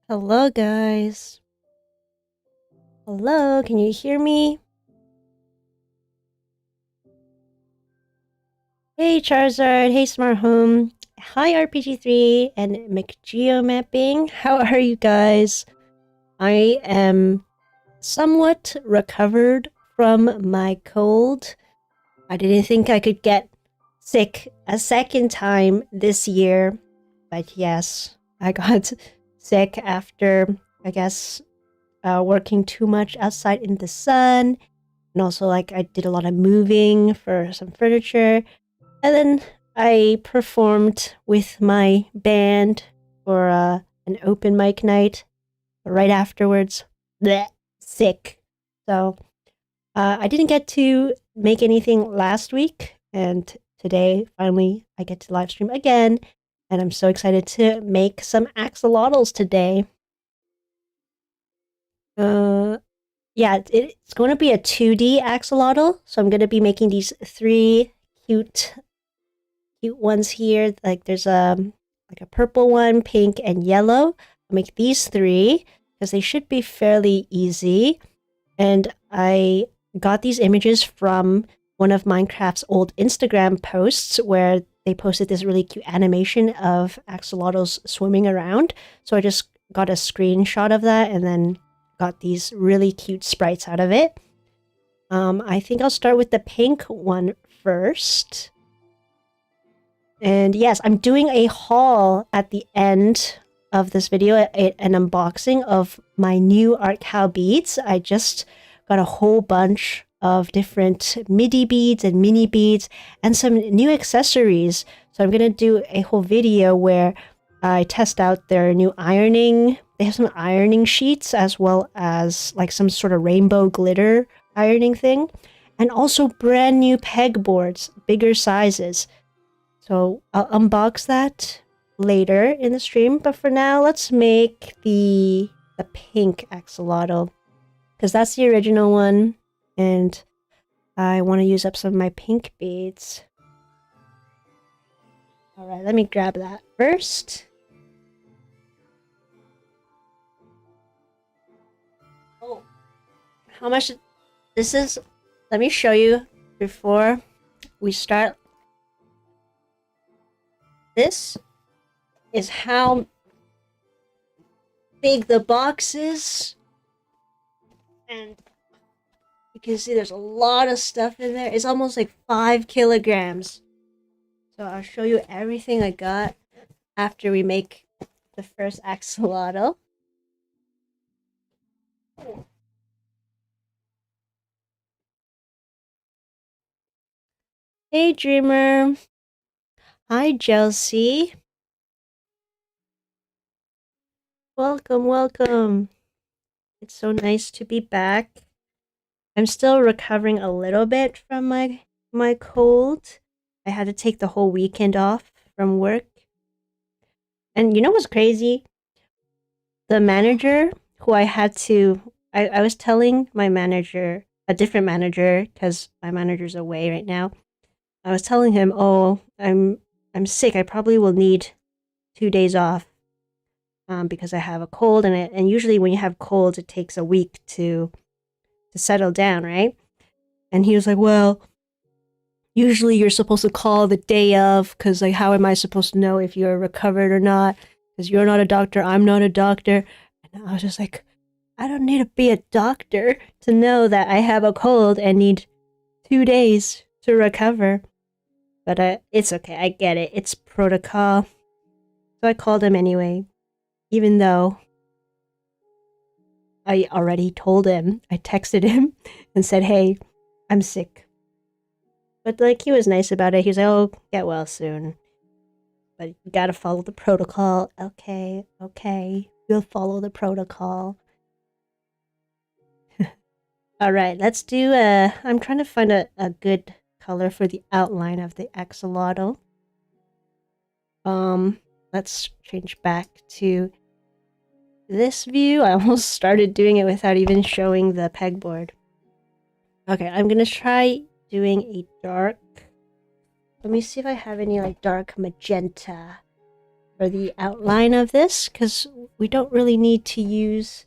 Hello, guys. Hello, can you hear me? Hey, Charizard. Hey, Smart Home. Hi, RPG3 and McGeo Mapping. How are you guys? I am somewhat recovered from my cold. I didn't think I could get sick a second time this year, but yes, I got sick after, I guess, working too much outside in the sun. And also, like, I did a lot of moving for some furniture. And then I performed with my band for an open mic night. Right afterwards, bleh, sick. So I didn't get to make anything last week. And today, finally, I get to live stream again. And I'm so excited to make some axolotls today. Yeah, it's going to be a 2D axolotl. So I'm going to be making these three cute ones here. Like there's like a purple one, pink, and yellow. I'll make these three because they should be fairly easy. And I got these images from one of Minecraft's old Instagram posts where they posted this really cute animation of axolotls swimming around. So I just got a screenshot of that and then got these really cute sprites out of it. I think I'll start with the pink one first. And yes, I'm doing a haul at the end of this video, an unboxing of my new Artkal Beads. I just got a whole bunch of different MIDI beads and mini beads and some new accessories. So I'm going to do a whole video where I test out their new ironing. They have some ironing sheets as well as like some sort of rainbow glitter ironing thing. And also brand new pegboards, bigger sizes. So I'll unbox that later in the stream. But for now, let's make the pink axolotl. Because that's the original one. And I want to use up some of my pink beads. Alright, let me grab that first. Oh, how much this is? Let me show you before we start. This is how big the box is. And you can see there's a lot of stuff in there. It's almost like 5 kilograms. So I'll show you everything I got after we make the first axolotl. Hey, Dreamer. Hi, Chelsea. Welcome, welcome. It's so nice to be back. I'm still recovering a little bit from my cold. I had to take the whole weekend off from work. And you know what's crazy? The manager who I had to... I was telling my manager, a different manager, because my manager's away right now. I was telling him, oh, I'm sick. I probably will need 2 days off because I have a cold. And usually when you have colds, it takes a week to settle down, right? And he was like, well, usually you're supposed to call the day of because like how am I supposed to know if you're recovered or not? Because you're not a doctor, I'm not a doctor. And I was just like, I don't need to be a doctor to know that I have a cold and need 2 days to recover. But it's okay, I get it. It's protocol. So I called him anyway. Even though I already told him. I texted him and said, hey, I'm sick. But like he was nice about it. He was like, oh, get well soon. But you gotta follow the protocol. Okay, we'll follow the protocol. Alright, let's do I'm trying to find a good color for the outline of the axolotl. Let's change back to this view. I almost started doing it without even showing the pegboard. Okay, I'm gonna try doing a dark... Let me see if I have any like dark magenta. for the outline of this, because we don't really need to use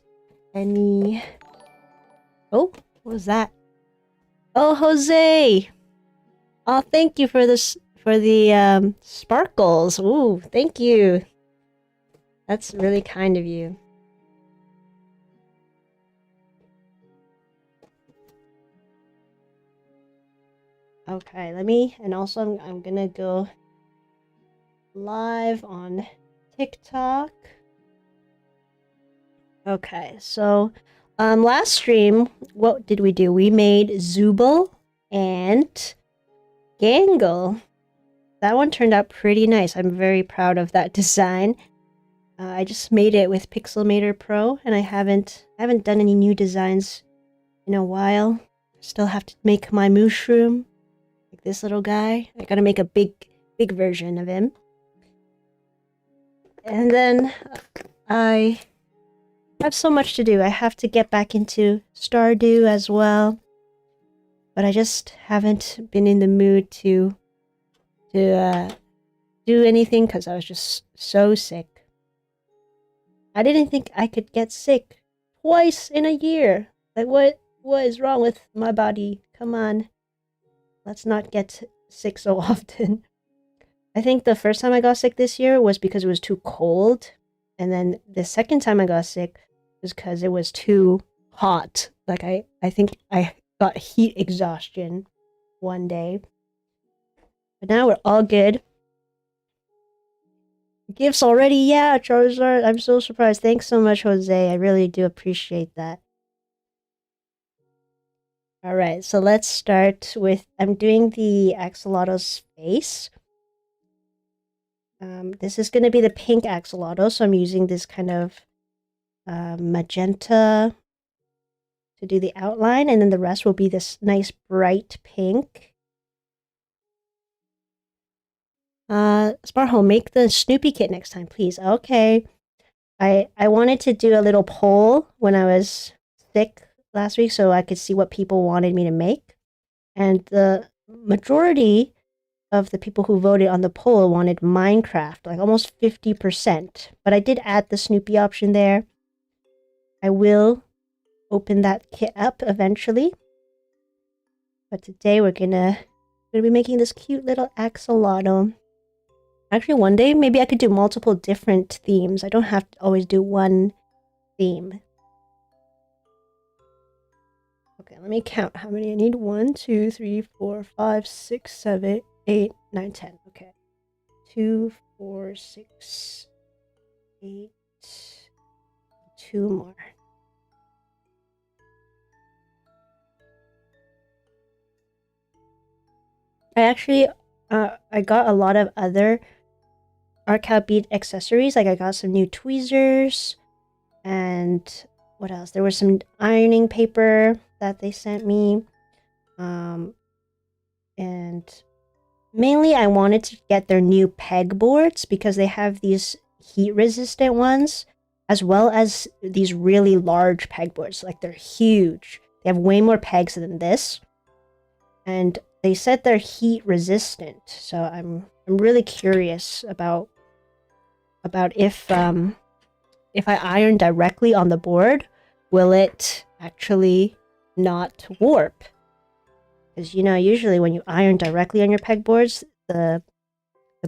any... Oh, what was that? Oh, Jose! Oh, thank you for this, for the sparkles. Ooh, thank you. That's really kind of you. Okay, let me, and also I'm gonna go live on TikTok. Okay, so last stream, what did we do? We made Zubul and Gangle. That one turned out pretty nice. I'm very proud of that design. I just made it with Pixelmator Pro, and I haven't done any new designs in a while. Still have to make my mushroom, like this little guy. I gotta make a big version of him. And then I have so much to do. I have to get back into Stardew as well. But I just haven't been in the mood to do anything because I was just so sick. I didn't think I could get sick twice in a year. Like, what is wrong with my body? Come on. Let's not get sick so often. I think the first time I got sick this year was because it was too cold. And then the second time I got sick was because it was too hot. Like, I think I got heat exhaustion one day. But now we're all good. Gifts already? Yeah, Charizard. I'm so surprised. Thanks so much, Jose. I really do appreciate that. Alright, so let's start with... I'm doing the Axolotl's face. This is going to be the pink Axolotl, so I'm using this kind of magenta to do the outline, and then the rest will be this nice bright pink. Sparhole, make the Snoopy kit next time, please. Okay. I wanted to do a little poll when I was sick last week so I could see what people wanted me to make. And the majority of the people who voted on the poll wanted Minecraft, like almost 50%. But I did add the Snoopy option there. I will open that kit up eventually. But today we're gonna be making this cute little axolotl. Actually, one day, maybe I could do multiple different themes. I don't have to always do one theme. Okay, let me count how many I need. 1, 2, 3, 4, 5, 6, 7, 8, 9, 10. Okay. 2, 4, 6, 8, 2 more. I actually, I got a lot of other Artkal Bead accessories. Like I got some new tweezers and what else? There was some ironing paper that they sent me. And mainly I wanted to get their new pegboards because they have these heat resistant ones as well as these really large pegboards. Like they're huge. They have way more pegs than this. And they said they're heat resistant. So I'm really curious about if I iron directly on the board, will it actually not warp? Because, you know, usually when you iron directly on your pegboards, the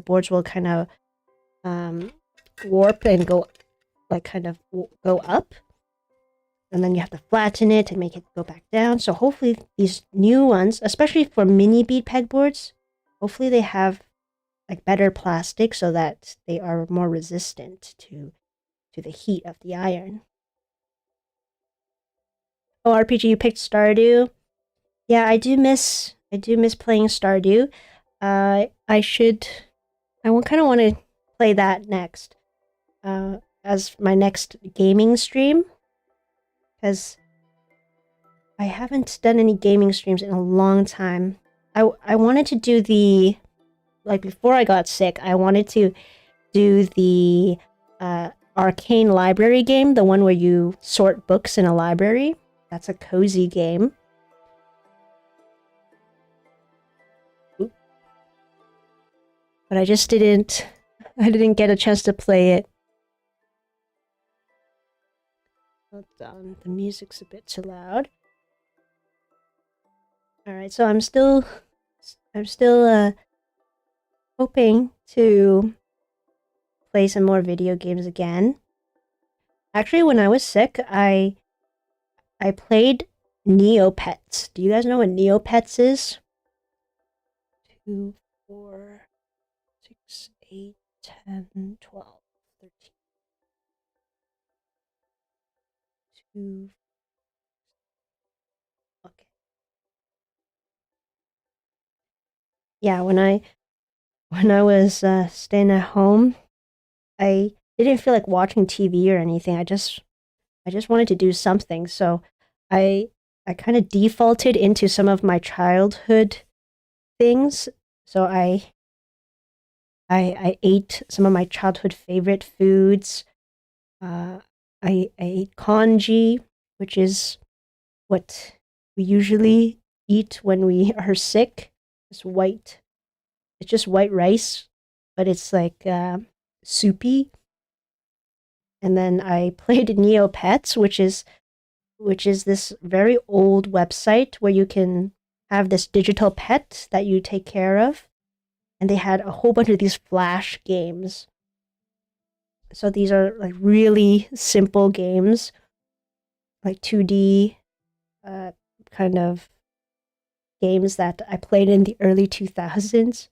boards will kind of warp and go, like, kind of go up. And then you have to flatten it and make it go back down. So hopefully these new ones, especially for mini bead pegboards, hopefully they have like better plastic so that they are more resistant to the heat of the iron. Oh, RPG, you picked Stardew. Yeah, I do miss playing Stardew. I kind of want to play that next, as my next gaming stream, because I haven't done any gaming streams in a long time. I wanted to do the, like before I got sick, I wanted to do the arcane library game, the one where you sort books in a library. That's a cozy game. But I just didn't I didn't get a chance to play it. Hold on, the music's a bit too loud. Alright, so I'm still hoping to play some more video games again. Actually, when I was sick, I played Neopets. Do you guys know what Neopets is? 2, 4, 6, 8, 10, 12, 13. 2. Okay. Yeah, when I was staying at home, I didn't feel like watching TV or anything. I just wanted to do something. So I kind of defaulted into some of my childhood things. So I ate some of my childhood favorite foods. I ate congee, which is what we usually eat when we are sick. It's just white rice, but it's like soupy. And then I played Neopets, which is this very old website where you can have this digital pet that you take care of. And they had a whole bunch of these flash games. So these are like really simple games, like 2D kind of games that I played in the early 2000s.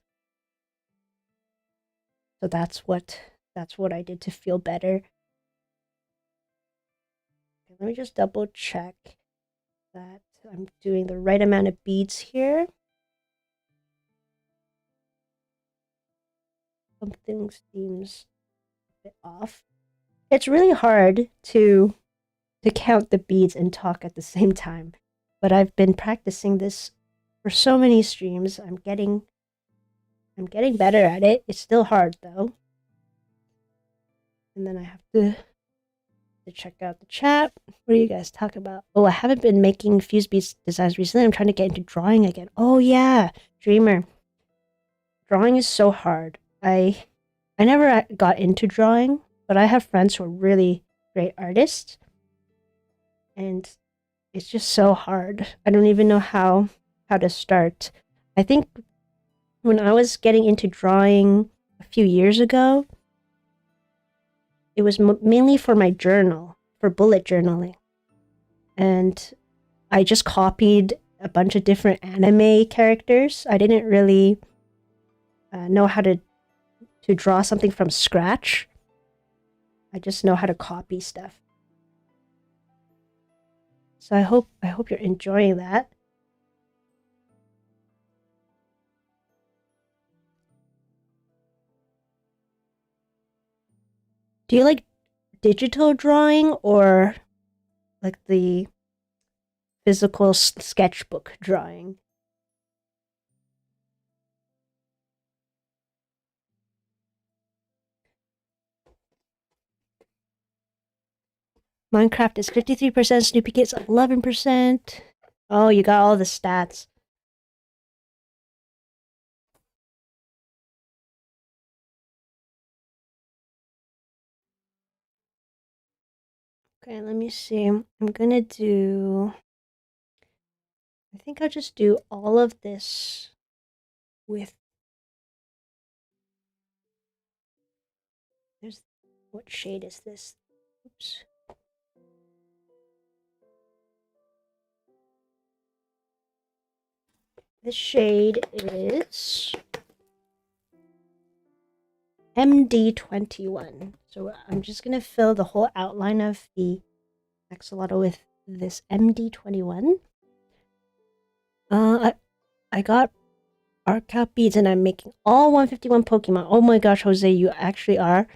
So that's what I did to feel better. Okay, let me just double check that I'm doing the right amount of beads here. Something seems a bit off. It's really hard to count the beads and talk at the same time, but I've been practicing this for so many streams. I'm getting better at it. It's still hard though. And then I have to check out the chat. What do you guys talk about? Oh, I haven't been making fuse beads designs recently. I'm trying to get into drawing again. Oh yeah, Dreamer. Drawing is so hard. I never got into drawing, but I have friends who are really great artists. And it's just so hard. I don't even know how to start. I think when I was getting into drawing a few years ago, it was mainly for my journal, for bullet journaling. And I just copied a bunch of different anime characters. I didn't really know how to draw something from scratch. I just know how to copy stuff. So I hope you're enjoying that. Do you like digital drawing or like the physical sketchbook drawing? Minecraft is 53%, Snoopy Kit's 11%. Oh, you got all the stats. Okay, let me see. I'm gonna do... I think I'll just do all of this with... What shade is this? Oops. This shade is MD21. So I'm just gonna fill the whole outline of the axolotl with this MD21. I got Artkal Beads and I'm making all 151 Pokemon. Oh my gosh, Jose, you actually are.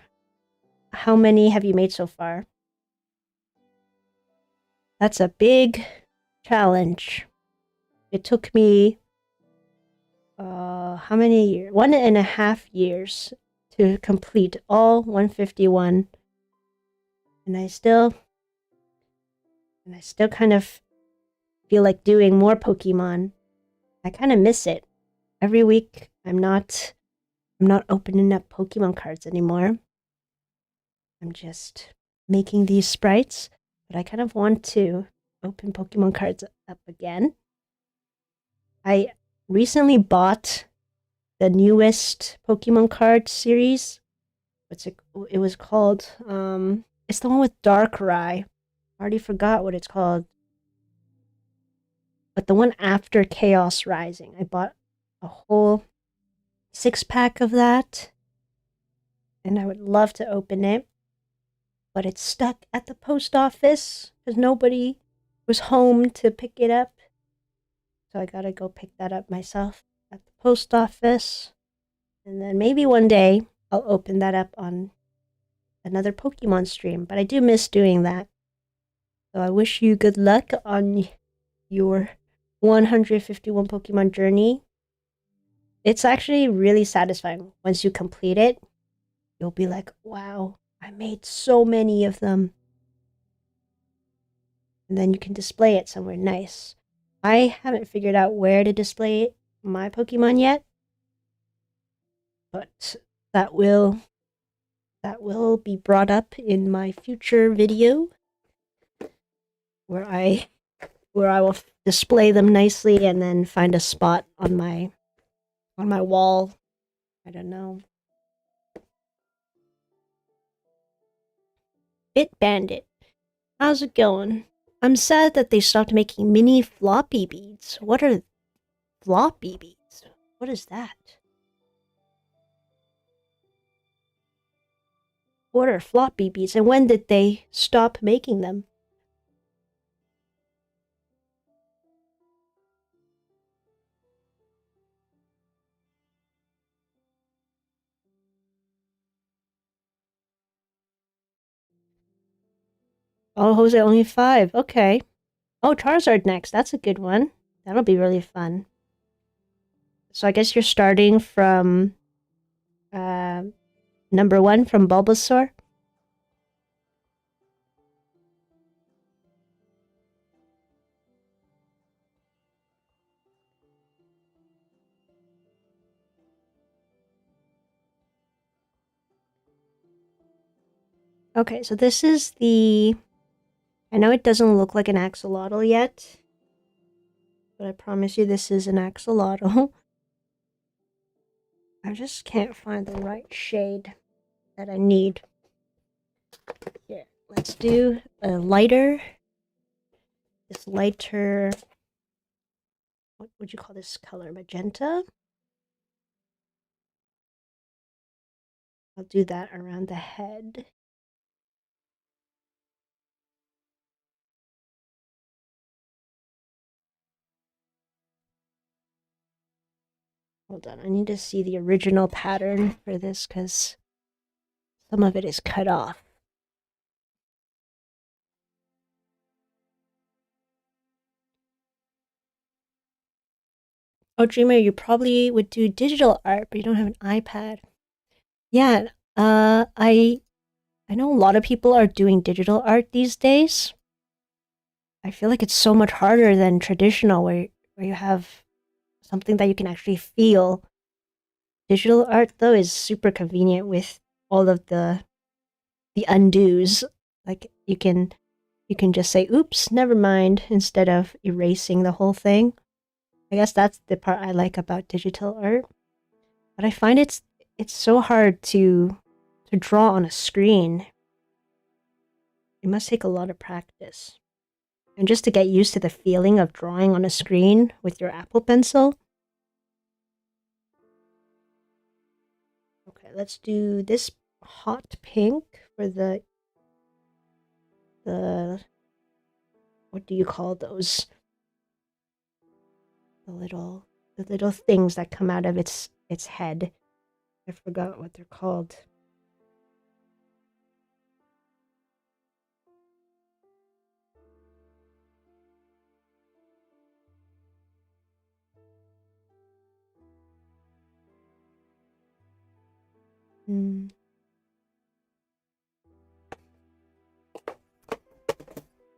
How many have you made so far? That's a big challenge. It took me how many years? 1.5 years to complete all 151. And I still kind of feel like doing more Pokemon. I kind of miss it. Every week I'm not I'm not opening up Pokemon cards anymore. I'm just making these sprites, but I kind of want to open Pokemon cards up again. I recently bought the newest Pokemon card series. It was called, it's the one with Darkrai. I already forgot what it's called. But the one after Chaos Rising. I bought a whole 6-pack of that. And I would love to open it. But it's stuck at the post office because nobody was home to pick it up. So I gotta go pick that up myself at the post office. And then maybe one day I'll open that up on another Pokemon stream. But I do miss doing that. So I wish you good luck on your 151 Pokemon journey. It's actually really satisfying. Once you complete it, you'll be like, wow, I made so many of them. And then you can display it somewhere nice. I haven't figured out where to display my Pokemon yet, but that will be brought up in my future video where I will display them nicely and then find a spot on my wall. I don't know. It Bandit. How's it going? I'm sad that they stopped making mini floppy beads. What are floppy beads? What is that? What are floppy beads and when did they stop making them? Oh, Jose, only 5. Okay. Oh, Charizard next. That's a good one. That'll be really fun. So I guess you're starting from number 1 from Bulbasaur. Okay, so this is the... I know it doesn't look like an axolotl yet, but I promise you this is an axolotl. I just can't find the right shade that I need. Here, let's do a lighter. This lighter... What would you call this color? Magenta? I'll do that around the head. Hold on, I need to see the original pattern for this because some of it is cut off. Oh, Dreamer, you probably would do digital art, but you don't have an iPad. Yeah, I know a lot of people are doing digital art these days. I feel like it's so much harder than traditional where you have something that you can actually feel. Digital art though is super convenient with all of the undos. Like you can just say oops, never mind instead of erasing the whole thing. I guess that's the part I like about digital art. But I find it's so hard to draw on a screen. It must take a lot of practice. And just to get used to the feeling of drawing on a screen with your Apple Pencil. Okay, let's do this hot pink for the what do you call those? The little things that come out of its head. I forgot what they're called.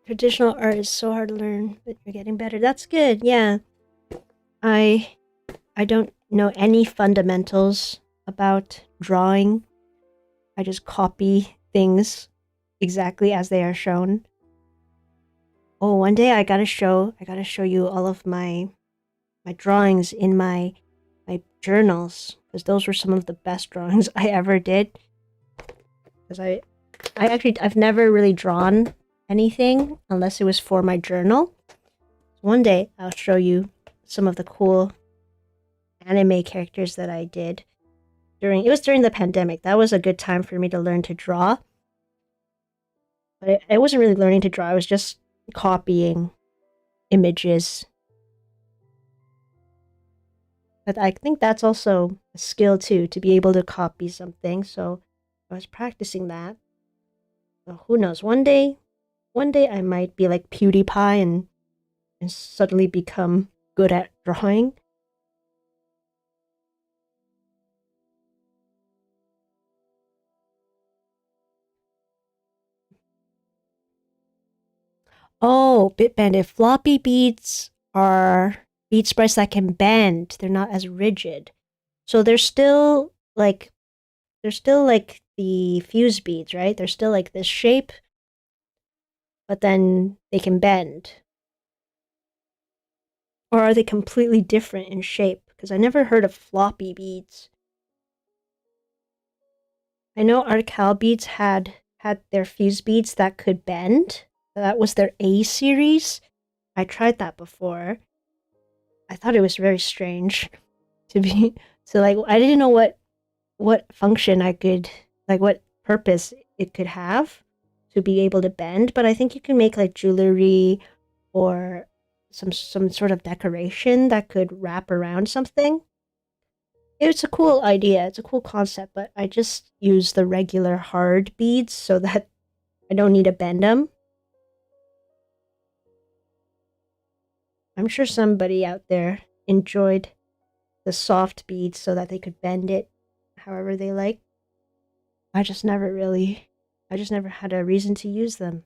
Traditional art is so hard to learn, but you're getting better. That's good, yeah. I don't know any fundamentals about drawing. I just copy things exactly as they are shown. Oh, one day I gotta show you all of my drawings in my journals, because those were some of the best drawings I ever did. Because I've never really drawn anything unless it was for my journal. One day I'll show you some of the cool anime characters that I did during the pandemic. That was a good time for me to learn to draw. But I wasn't really learning to draw. I was just copying images. But I think that's also a skill too, to be able to copy something. So I was practicing that. So who knows? One day I might be like PewDiePie and suddenly become good at drawing. Oh, Bit Bandit. Floppy beads are bead sprites that can bend. They're not as rigid. So they're still like the fuse beads, right? They're still like this shape, but then they can bend. Or are they completely different in shape? Because I never heard of floppy beads. I know Artkal Beads had their fuse beads that could bend. That was their A series. I tried that before. I thought it was very strange to be like I didn't know what function I could, like what purpose it could have to be able to bend, but I think you can make like jewelry or some sort of decoration that could wrap around something. It's a cool idea. It's a cool concept, but I just use the regular hard beads so that I don't need to bend them. I'm sure somebody out there enjoyed the soft beads so that they could bend it however they like. I just never had a reason to use them.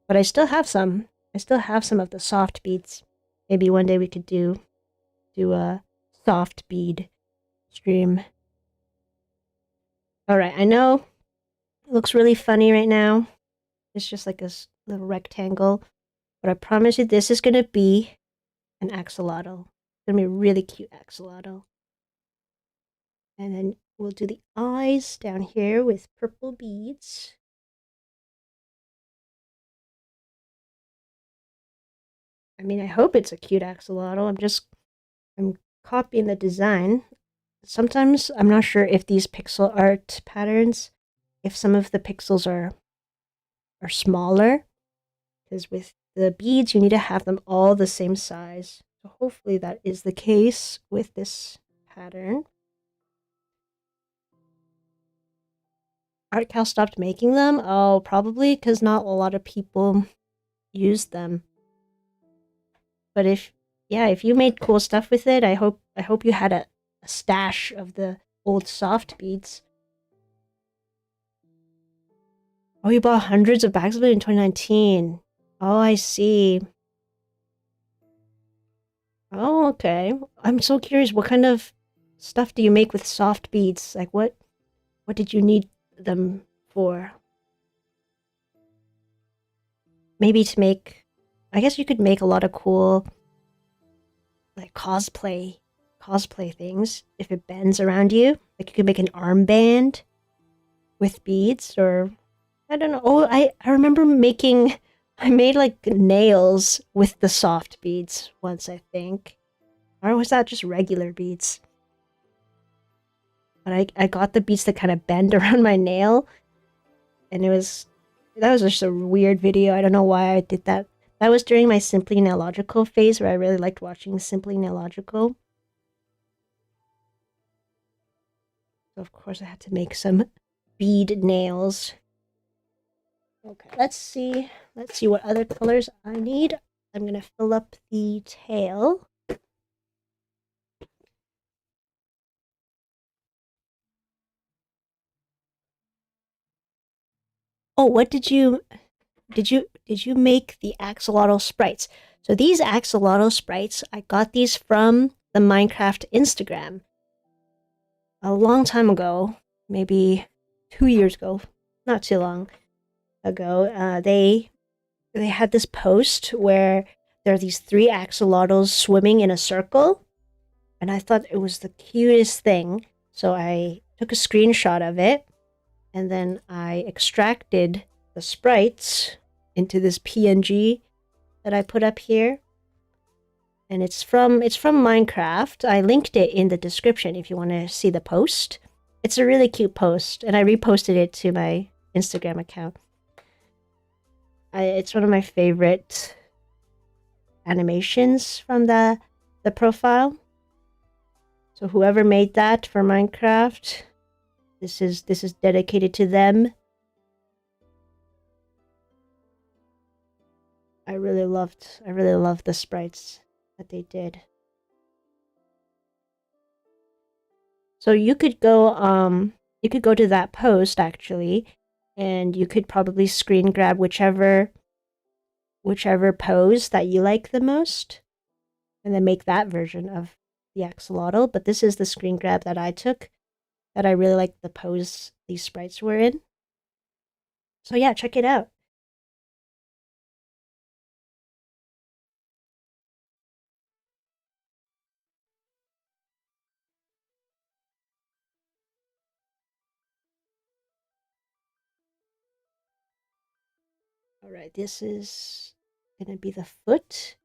But I still have some. I still have some of the soft beads. Maybe one day we could do a soft bead stream. Alright, I know it looks really funny right now. It's just like a little rectangle. But I promise you this is going to be an axolotl. It's going to be a really cute axolotl. And then we'll do the eyes down here with purple beads. I mean, I hope it's a cute axolotl. I'm copying the design. Sometimes I'm not sure if these pixel art patterns, if some of the pixels are smaller, because with the beads you need to have them all the same size. So hopefully that is the case with this pattern. Artkal stopped making them? Oh, probably because not a lot of people use them. But if you made cool stuff with it, I hope you had a stash of the old soft beads. Oh, you bought hundreds of bags of it in 2019. Oh, I see. Oh, okay. I'm so curious, what kind of stuff do you make with soft beads? Like what did you need them for? Maybe to make, I guess you could make a lot of cool like cosplay things if it bends around you. Like you could make an armband with beads, or I don't know. Oh, I remember I made like nails with the soft beads once, I think. Or was that just regular beads? But I got the beads that kind of bend around my nail, and that was just a weird video. I don't know why I did that. That was during my Simply Nailogical phase, where I really liked watching Simply Nailogical. So of course I had to make some bead nails. Okay, let's see what other colors I need. I'm gonna fill up the tail. Oh, what did you make the axolotl sprites? So these axolotl sprites, I got these from the Minecraft Instagram. a long time ago, maybe 2 years ago, not too long ago, they had this post where there are these 3 axolotls swimming in a circle, and I thought it was the cutest thing. So I took a screenshot of it, and then I extracted the sprites into this PNG that I put up here. And it's from Minecraft. I linked it in the description if you want to see the post. It's a really cute post, and I reposted it to my Instagram account. It's one of my favorite animations from the profile. So whoever made that for Minecraft, this is dedicated to them. I really loved the sprites that they did. So you could go to that post actually, and you could probably screen grab whichever pose that you like the most, and then make that version of the axolotl. But this is the screen grab that I took, that I really like the pose these sprites were in. So yeah, check it out. All right, this is gonna be the foot.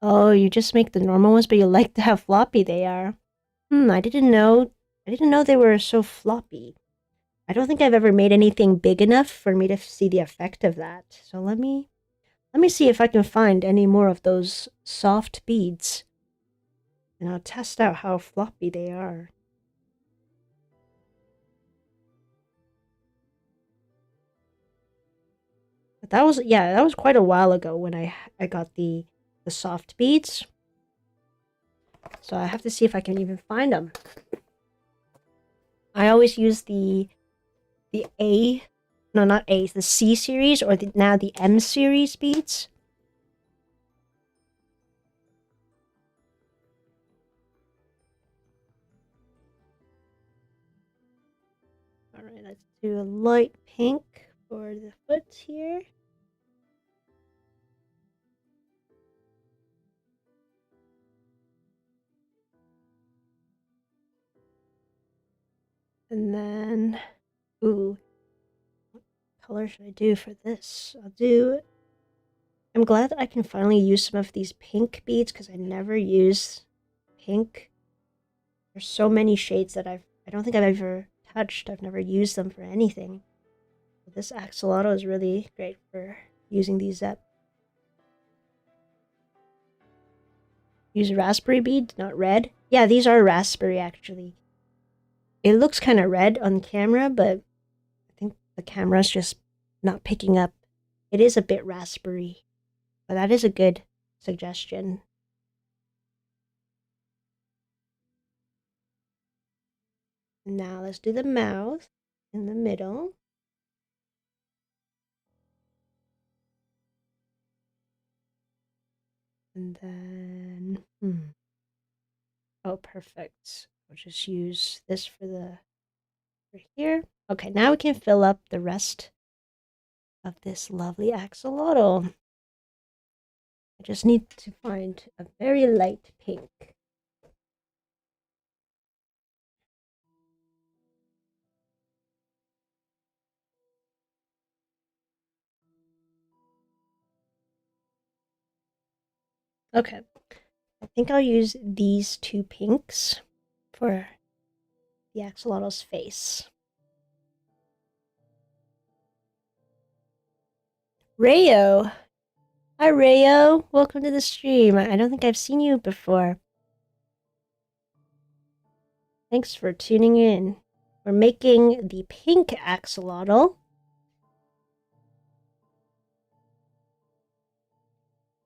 Oh, you just make the normal ones, but you like how floppy they are. I didn't know they were so floppy. I don't think I've ever made anything big enough for me to see the effect of that. So let me see if I can find any more of those soft beads, and I'll test out how floppy they are. But that was quite a while ago when I got the soft beads. So I have to see if I can even find them. I always use the A, no, not A, the C series, or now the M series beads. All right, let's do a light pink for the foot here. And then, ooh, what color should I do for this? I'm glad that I can finally use some of these pink beads, because I never use pink. There's so many shades that I don't think I've ever touched. I've never used them for anything. But this axolotl is really great for using these up. Use raspberry bead, not red. Yeah, these are raspberry actually. It looks kind of red on camera, but I think the camera's just not picking up. It is a bit raspberry, but that is a good suggestion. Now let's do the mouth in the middle. And then, oh, perfect. I'll just use this for here. Okay, now we can fill up the rest of this lovely axolotl. I just need to find a very light pink. Okay, I think I'll use these 2 pinks for the axolotl's face. Rayo! Hi, Rayo! Welcome to the stream. I don't think I've seen you before. Thanks for tuning in. We're making the pink axolotl.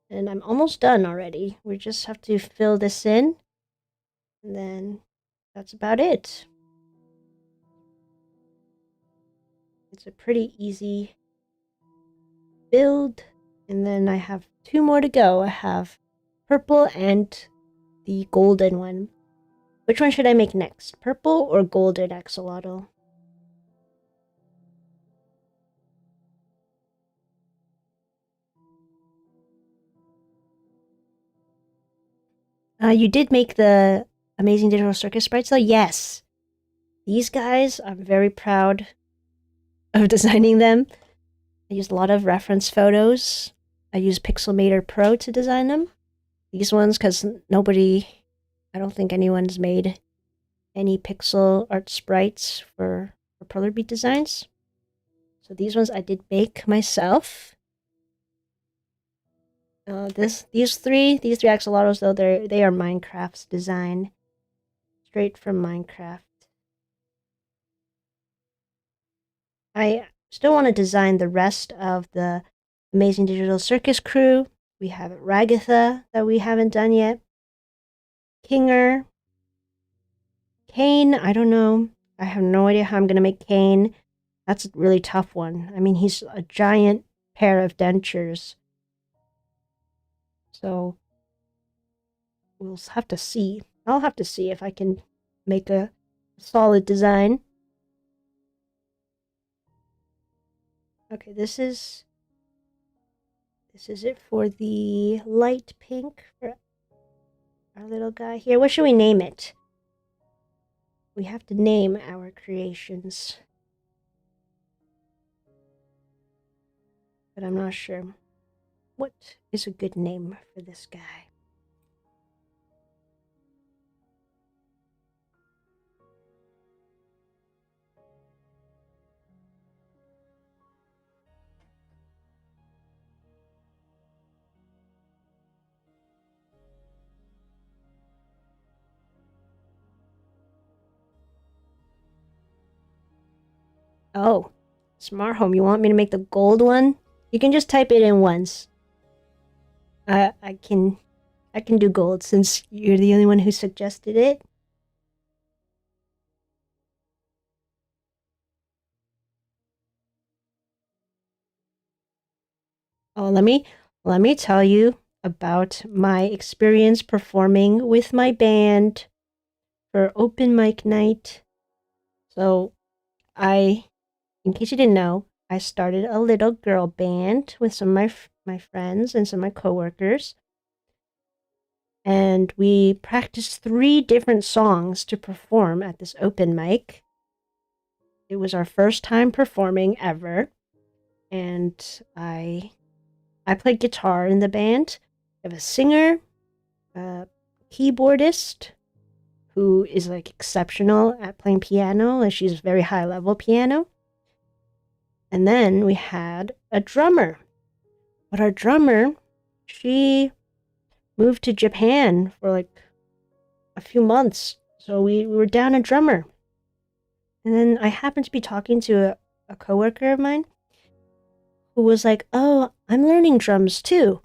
And I'm almost done already. We just have to fill this in. And then that's about it. It's a pretty easy build, And then I have 2 more to go. I have purple and the golden one. Which one should I make next? Purple or golden axolotl? You did make the Amazing Digital Circus sprites though? Yes. These guys, I'm very proud of designing them. I used a lot of reference photos. I used Pixelmator Pro to design them. These ones, because I don't think anyone's made any pixel art sprites for Perler Bead designs. So these ones I did make myself. These three axolotls though, they are Minecraft's design, straight from Minecraft. I still want to design the rest of the Amazing Digital Circus crew. We have Ragatha that we haven't done yet. Kinger. Kane, I don't know. I have no idea how I'm going to make Kane. That's a really tough one. I mean, he's a giant pair of dentures. So, we'll have to see. I'll have to see if I can make a solid design. Okay, this is it for the light pink for our little guy here. What should we name it? We have to name our creations. But I'm not sure. What is a good name for this guy? Oh, Smart Home. You want me to make the gold one? You can just type it in once. I can do gold since you're the only one who suggested it. Oh, let me tell you about my experience performing with my band for open mic night. So, in case you didn't know, I started a little girl band with some of my friends and some of my coworkers. And we practiced 3 different songs to perform at this open mic. It was our first time performing ever. And I played guitar in the band. I have a singer, a keyboardist, who is like exceptional at playing piano, and she's very high level piano. And then we had a drummer. But our drummer, she moved to Japan for like a few months. So we were down a drummer. And then I happened to be talking to a coworker of mine who was like, "Oh, I'm learning drums too."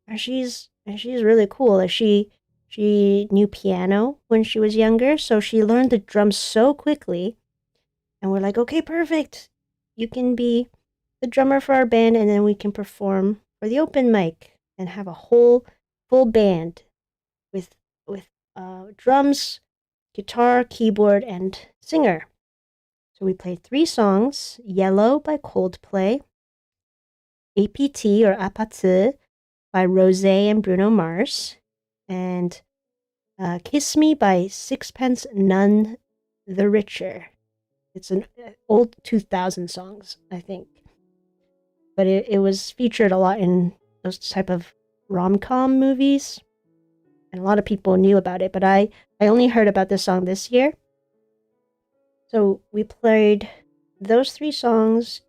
And she's really cool. Like she knew piano when she was younger, so she learned the drums so quickly. And we're like, "Okay, perfect. You can be the drummer for our band, and then we can perform for the open mic and have a whole full band with drums, guitar, keyboard, and singer." So we played 3 songs: Yellow by Coldplay, APT or Apatı by Rosé and Bruno Mars, and Kiss Me by Sixpence None the Richer. It's an old 2000 songs, I think. But it was featured a lot in those type of rom-com movies. And a lot of people knew about it, but I only heard about this song this year. So we played those 3 songs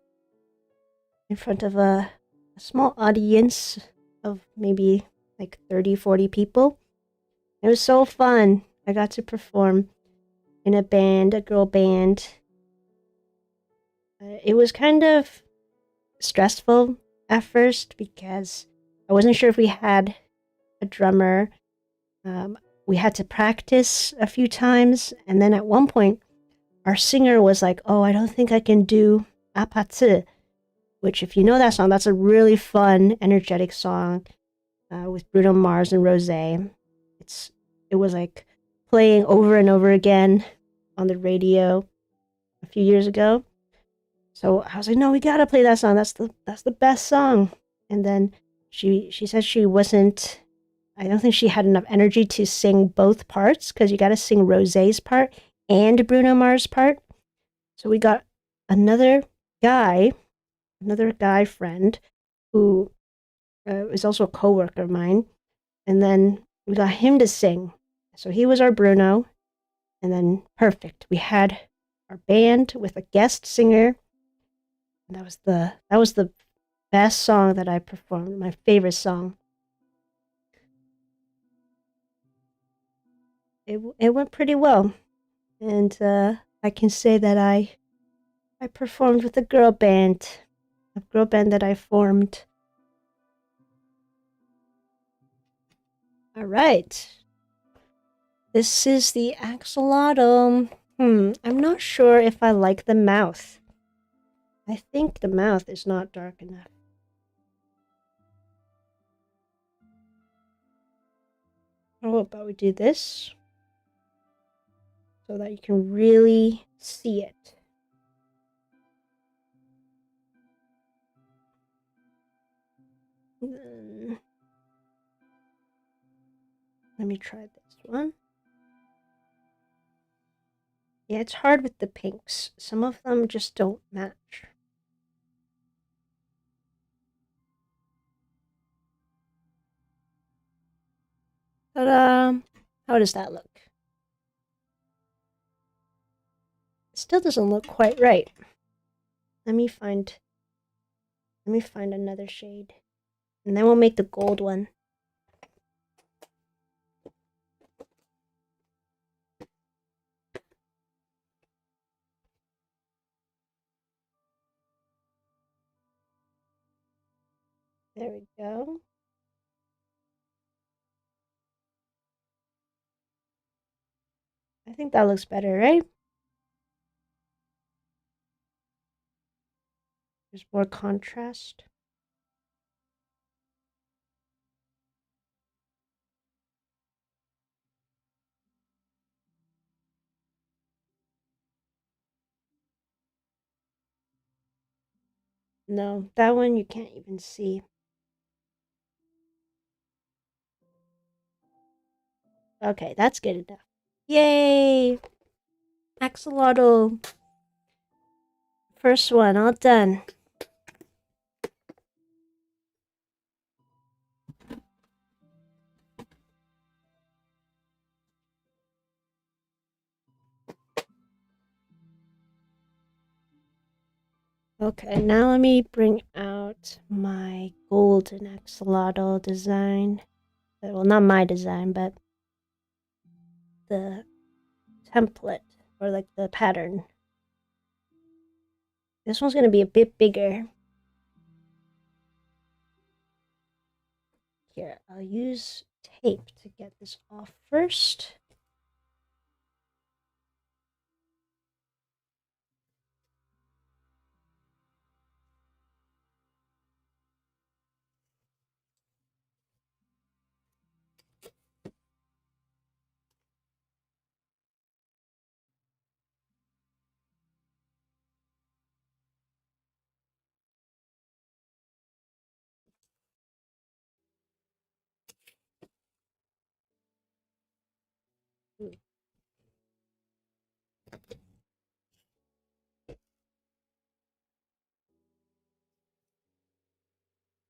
in front of a small audience of maybe like 30, 40 people. It was so fun. I got to perform in a band, a girl band. It was kind of stressful at first because I wasn't sure if we had a drummer. We had to practice a few times, and then at one point, our singer was like, "Oh, I don't think I can do Apatı," which if you know that song, that's a really fun, energetic song with Bruno Mars and Rose. It was like playing over and over again on the radio a few years ago. So I was like, no, we gotta play that song. That's the best song. And then she said she wasn't. I don't think she had enough energy to sing both parts because you got to sing Rose's part and Bruno Mars' part. So we got another guy friend who is also a coworker of mine, and then we got him to sing. So he was our Bruno, and then perfect. We had our band with a guest singer. And that was the best song that I performed. My favorite song. It went pretty well, and I can say that I performed with a girl band that I formed. All right, this is the axolotl. I'm not sure if I like the mouth. I think the mouth is not dark enough. How about we do this so that you can really see it? Let me try this one. Yeah, it's hard with the pinks. Some of them just don't match. Ta-da! How does that look? It still doesn't look quite right. Let me find another shade. And then we'll make the gold one. There we go. I think that looks better, right? There's more contrast. No, that one you can't even see. Okay, that's good enough. Yay! Axolotl. First one, all done. Okay, now let me bring out my golden axolotl design. Well, not my design, but the template, or like the pattern. This one's going to be a bit bigger. Here, I'll use tape to get this off first.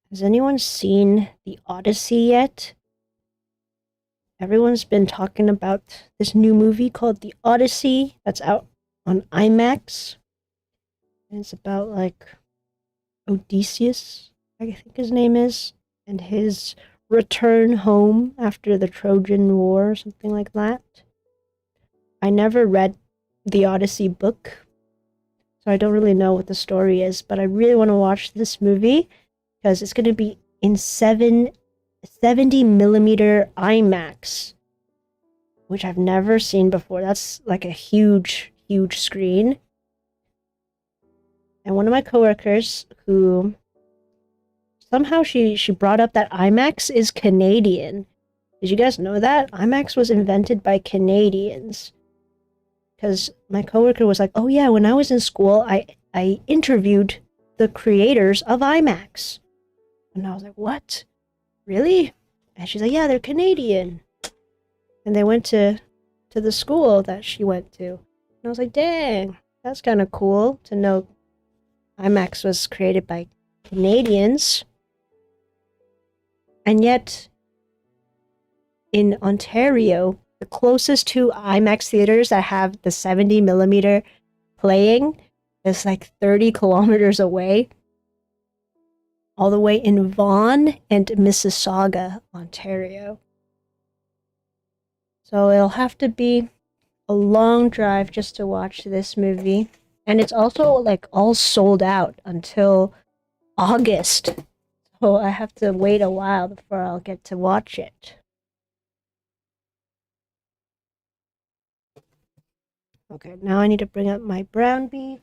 Has anyone seen The Odyssey yet? Everyone's been talking about this new movie called The Odyssey that's out on IMAX. And it's about like Odysseus, I think his name is, and his return home after the Trojan War or something like that. I never read the Odyssey book, so I don't really know what the story is, but I really want to watch this movie because it's going to be in 70mm IMAX, which I've never seen before. That's like a huge, huge screen. And one of my coworkers who somehow she brought up that IMAX is Canadian. Did you guys know that? IMAX was invented by Canadians. Because my coworker was like, "Oh yeah, when I was in school, I interviewed the creators of IMAX." And I was like, "What? Really?" And she's like, "Yeah, they're Canadian." And they went to the school that she went to. And I was like, "Dang, that's kind of cool to know IMAX was created by Canadians." And yet, in Ontario, the closest two IMAX theaters that have the 70mm playing is like 30 kilometers away, all the way in Vaughan and Mississauga, Ontario. So it'll have to be a long drive just to watch this movie. And it's also like all sold out until August. So I have to wait a while before I'll get to watch it. Okay, now I need to bring up my brown bead.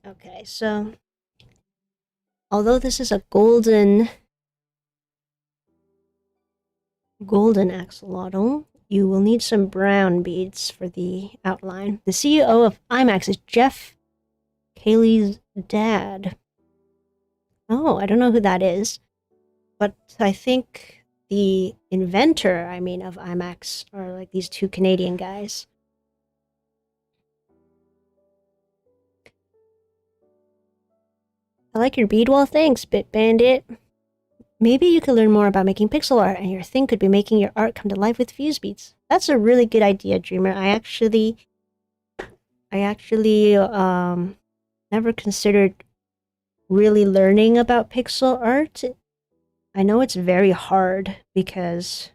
Okay, so although this is a golden axolotl, you will need some brown beads for the outline. The CEO of IMAX is Jeff Cayley's dad. Oh, I don't know who that is, but I think the inventor, of IMAX are like these two Canadian guys. I like your bead wall, thanks, Bit Bandit. Maybe you could learn more about making pixel art, and your thing could be making your art come to life with fuse beads. That's a really good idea, Dreamer. I actually never considered really learning about pixel art. I know it's very hard because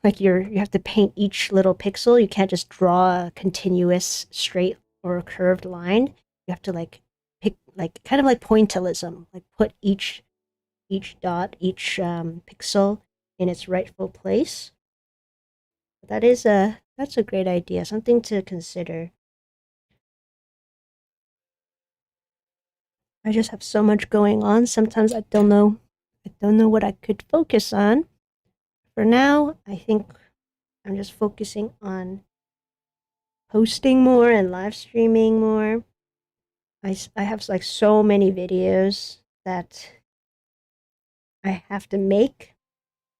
like you have to paint each little pixel. You can't just draw a continuous straight or curved line. You have to like pick like kind of like pointillism, like put each dot, each pixel in its rightful place. But that's a great idea, something to consider. I just have so much going on. Sometimes I don't know what I could focus on. For now, I think I'm just focusing on posting more and live streaming more. I have like so many videos that I have to make.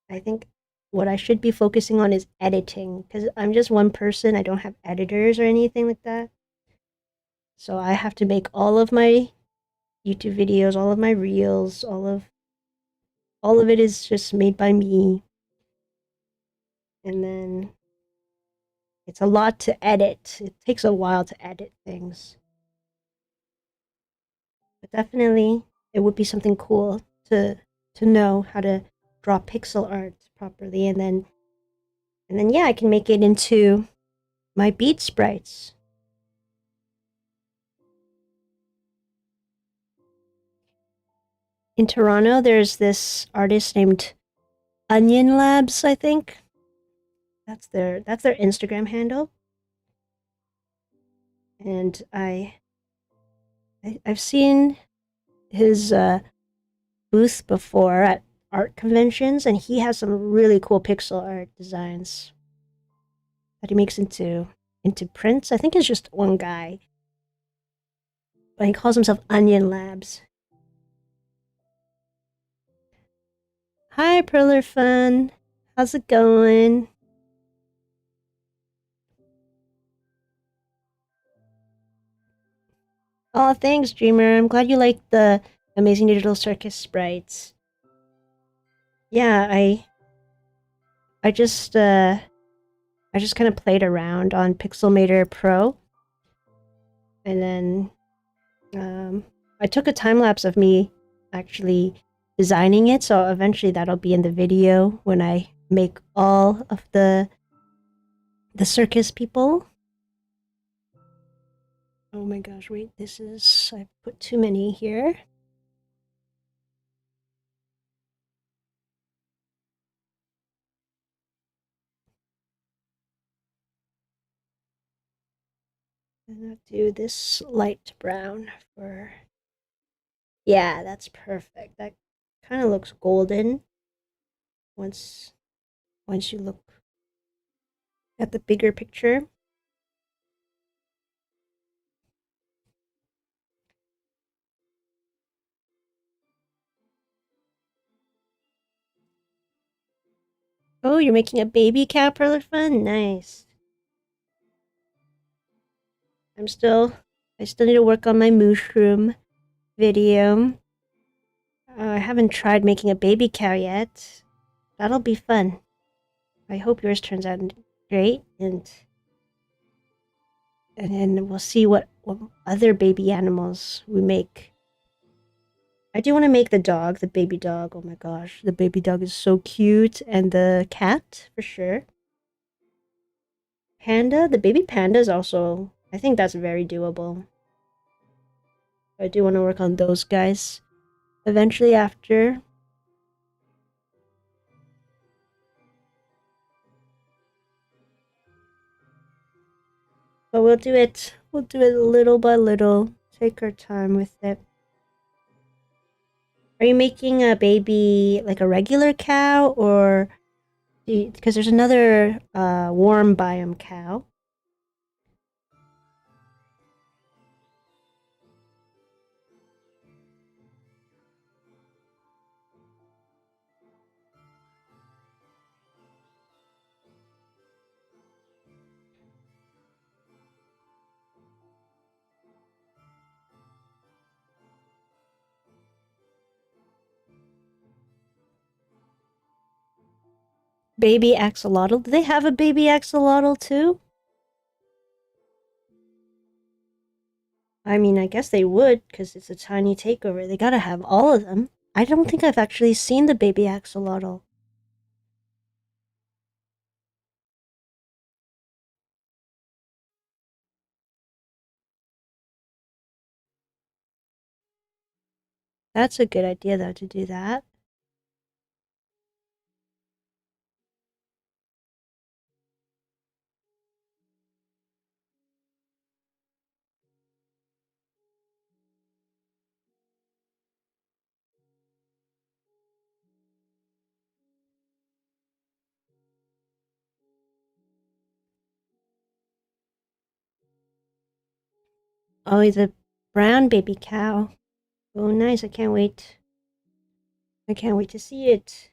I think what I should be focusing on is editing because I'm just one person. I don't have editors or anything like that. So I have to make all of my YouTube videos, all of my reels, all of it is just made by me. And then it's a lot to edit. It takes a while to edit things. But definitely it would be something cool to know how to draw pixel art properly, and then yeah, I can make it into my bead sprites. In Toronto, there's this artist named Onion Labs, I think. That's their Instagram handle. And I've seen his booth before at art conventions, and he has some really cool pixel art designs that he makes into prints. I think it's just one guy, but he calls himself Onion Labs. Hi, Perler Fun. How's it going? Oh, thanks, Dreamer. I'm glad you like the Amazing Digital Circus sprites. Yeah, I just kind of played around on Pixelmator Pro, and then I took a time lapse of me actually designing it, so eventually that'll be in the video when I make all of the circus people. Oh my gosh, wait, I put too many here. And I'll do this light brown for... Yeah, that's perfect. That kind of looks golden once you look at the bigger picture. Oh, you're making a baby cow perler fun? Nice. I still need to work on my mushroom video. I haven't tried making a baby cow yet. That'll be fun. I hope yours turns out great, and then we'll see what other baby animals we make. I do want to make the dog, the baby dog. Oh my gosh, the baby dog is so cute, and the cat for sure. Panda, the baby panda is also, I think that's very doable. I do want to work on those guys eventually after. But we'll do it little by little. Take our time with it. Are you making a baby like a regular cow, or because there's another warm biome cow? Baby axolotl? Do they have a baby axolotl too? I mean, I guess they would, because it's a tiny takeover. They gotta have all of them. I don't think I've actually seen the baby axolotl. That's a good idea, though, to do that. Oh, he's a brown baby cow. Oh, nice. I can't wait. I can't wait to see it.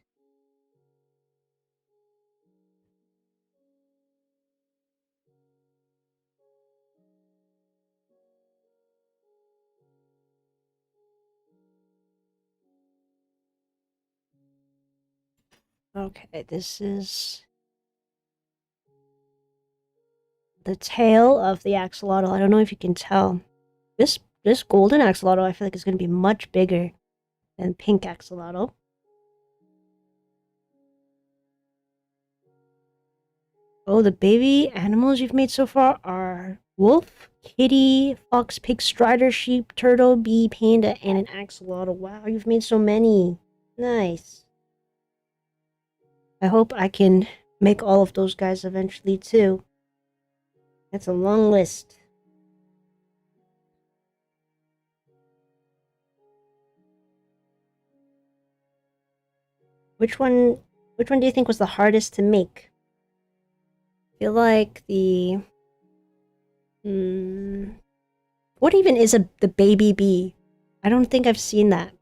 Okay, this is the tail of the axolotl. I don't know if you can tell. This golden axolotl, I feel like is going to be much bigger than pink axolotl. Oh, the baby animals you've made so far are wolf, kitty, fox, pig, strider, sheep, turtle, bee, panda, and an axolotl. Wow, you've made so many. Nice. I hope I can make all of those guys eventually too. That's a long list. Which one do you think was the hardest to make? I feel like the what even is the baby bee? I don't think I've seen that.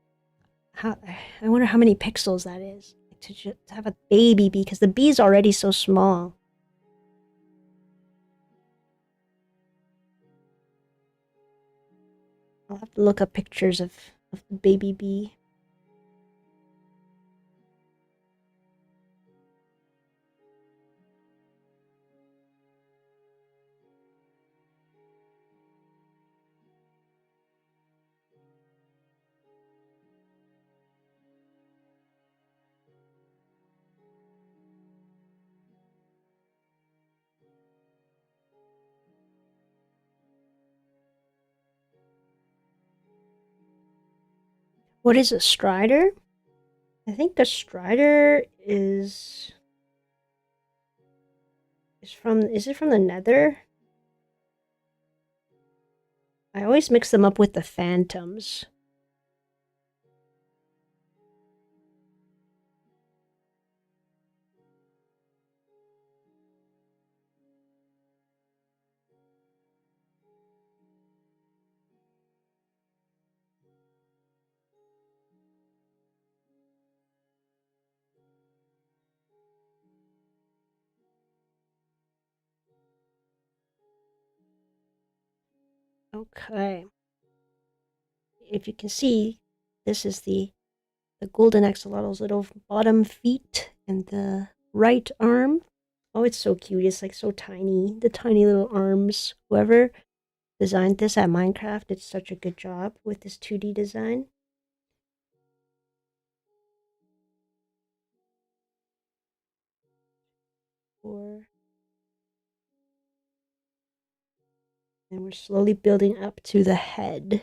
I wonder how many pixels that is to have a baby bee, because the bee's already so small. I'll have to look up pictures of the baby bee. What is a strider? I think a strider is from, is it from the nether? I always mix them up with the phantoms. Okay. If you can see, this is the golden axolotl's little bottom feet and the right arm. Oh, it's so cute. It's like so tiny. The tiny little arms. Whoever designed this at Minecraft did such a good job with this 2D design. And we're slowly building up to the head.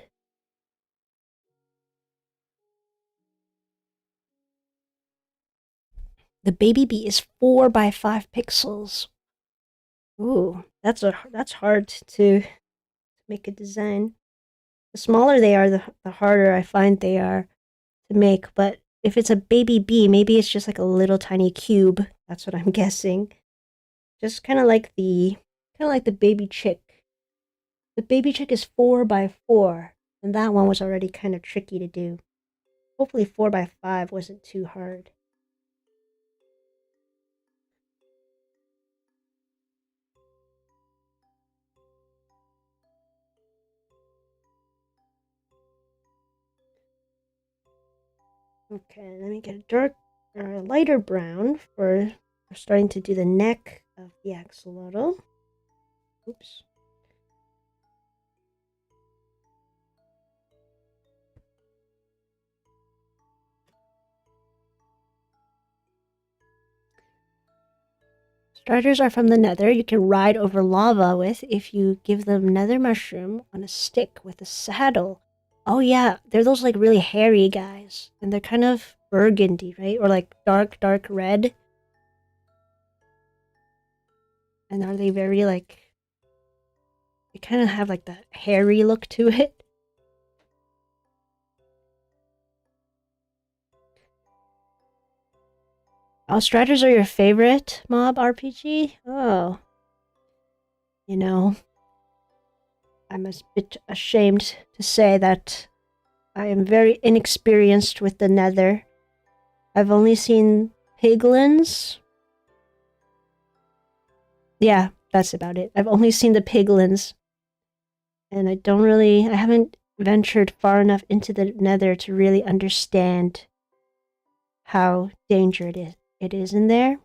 The baby bee is 4 by 5 pixels. Ooh, that's hard to make a design. The smaller they are, the harder I find they are to make. But if it's a baby bee, maybe it's just like a little tiny cube. That's what I'm guessing. Just kind of like the baby chick. The baby chick is 4 by 4, and that one was already kind of tricky to do. Hopefully 4 by 5 wasn't too hard. Okay, let me get a dark or a lighter brown for starting to do the neck of the axolotl. Oops. Striders are from the nether. You can ride over lava with if you give them nether mushroom on a stick with a saddle. Oh yeah, they're those like really hairy guys. And they're kind of burgundy, right? Or like dark red. And are they very like... They kind of have like that hairy look to it. Oh, Striders are your favorite mob RPG? Oh. You know, I'm a bit ashamed to say that I am very inexperienced with the nether. I've only seen piglins. Yeah, that's about it. I've only seen the piglins. And I haven't ventured far enough into the nether to really understand how dangerous it is in there.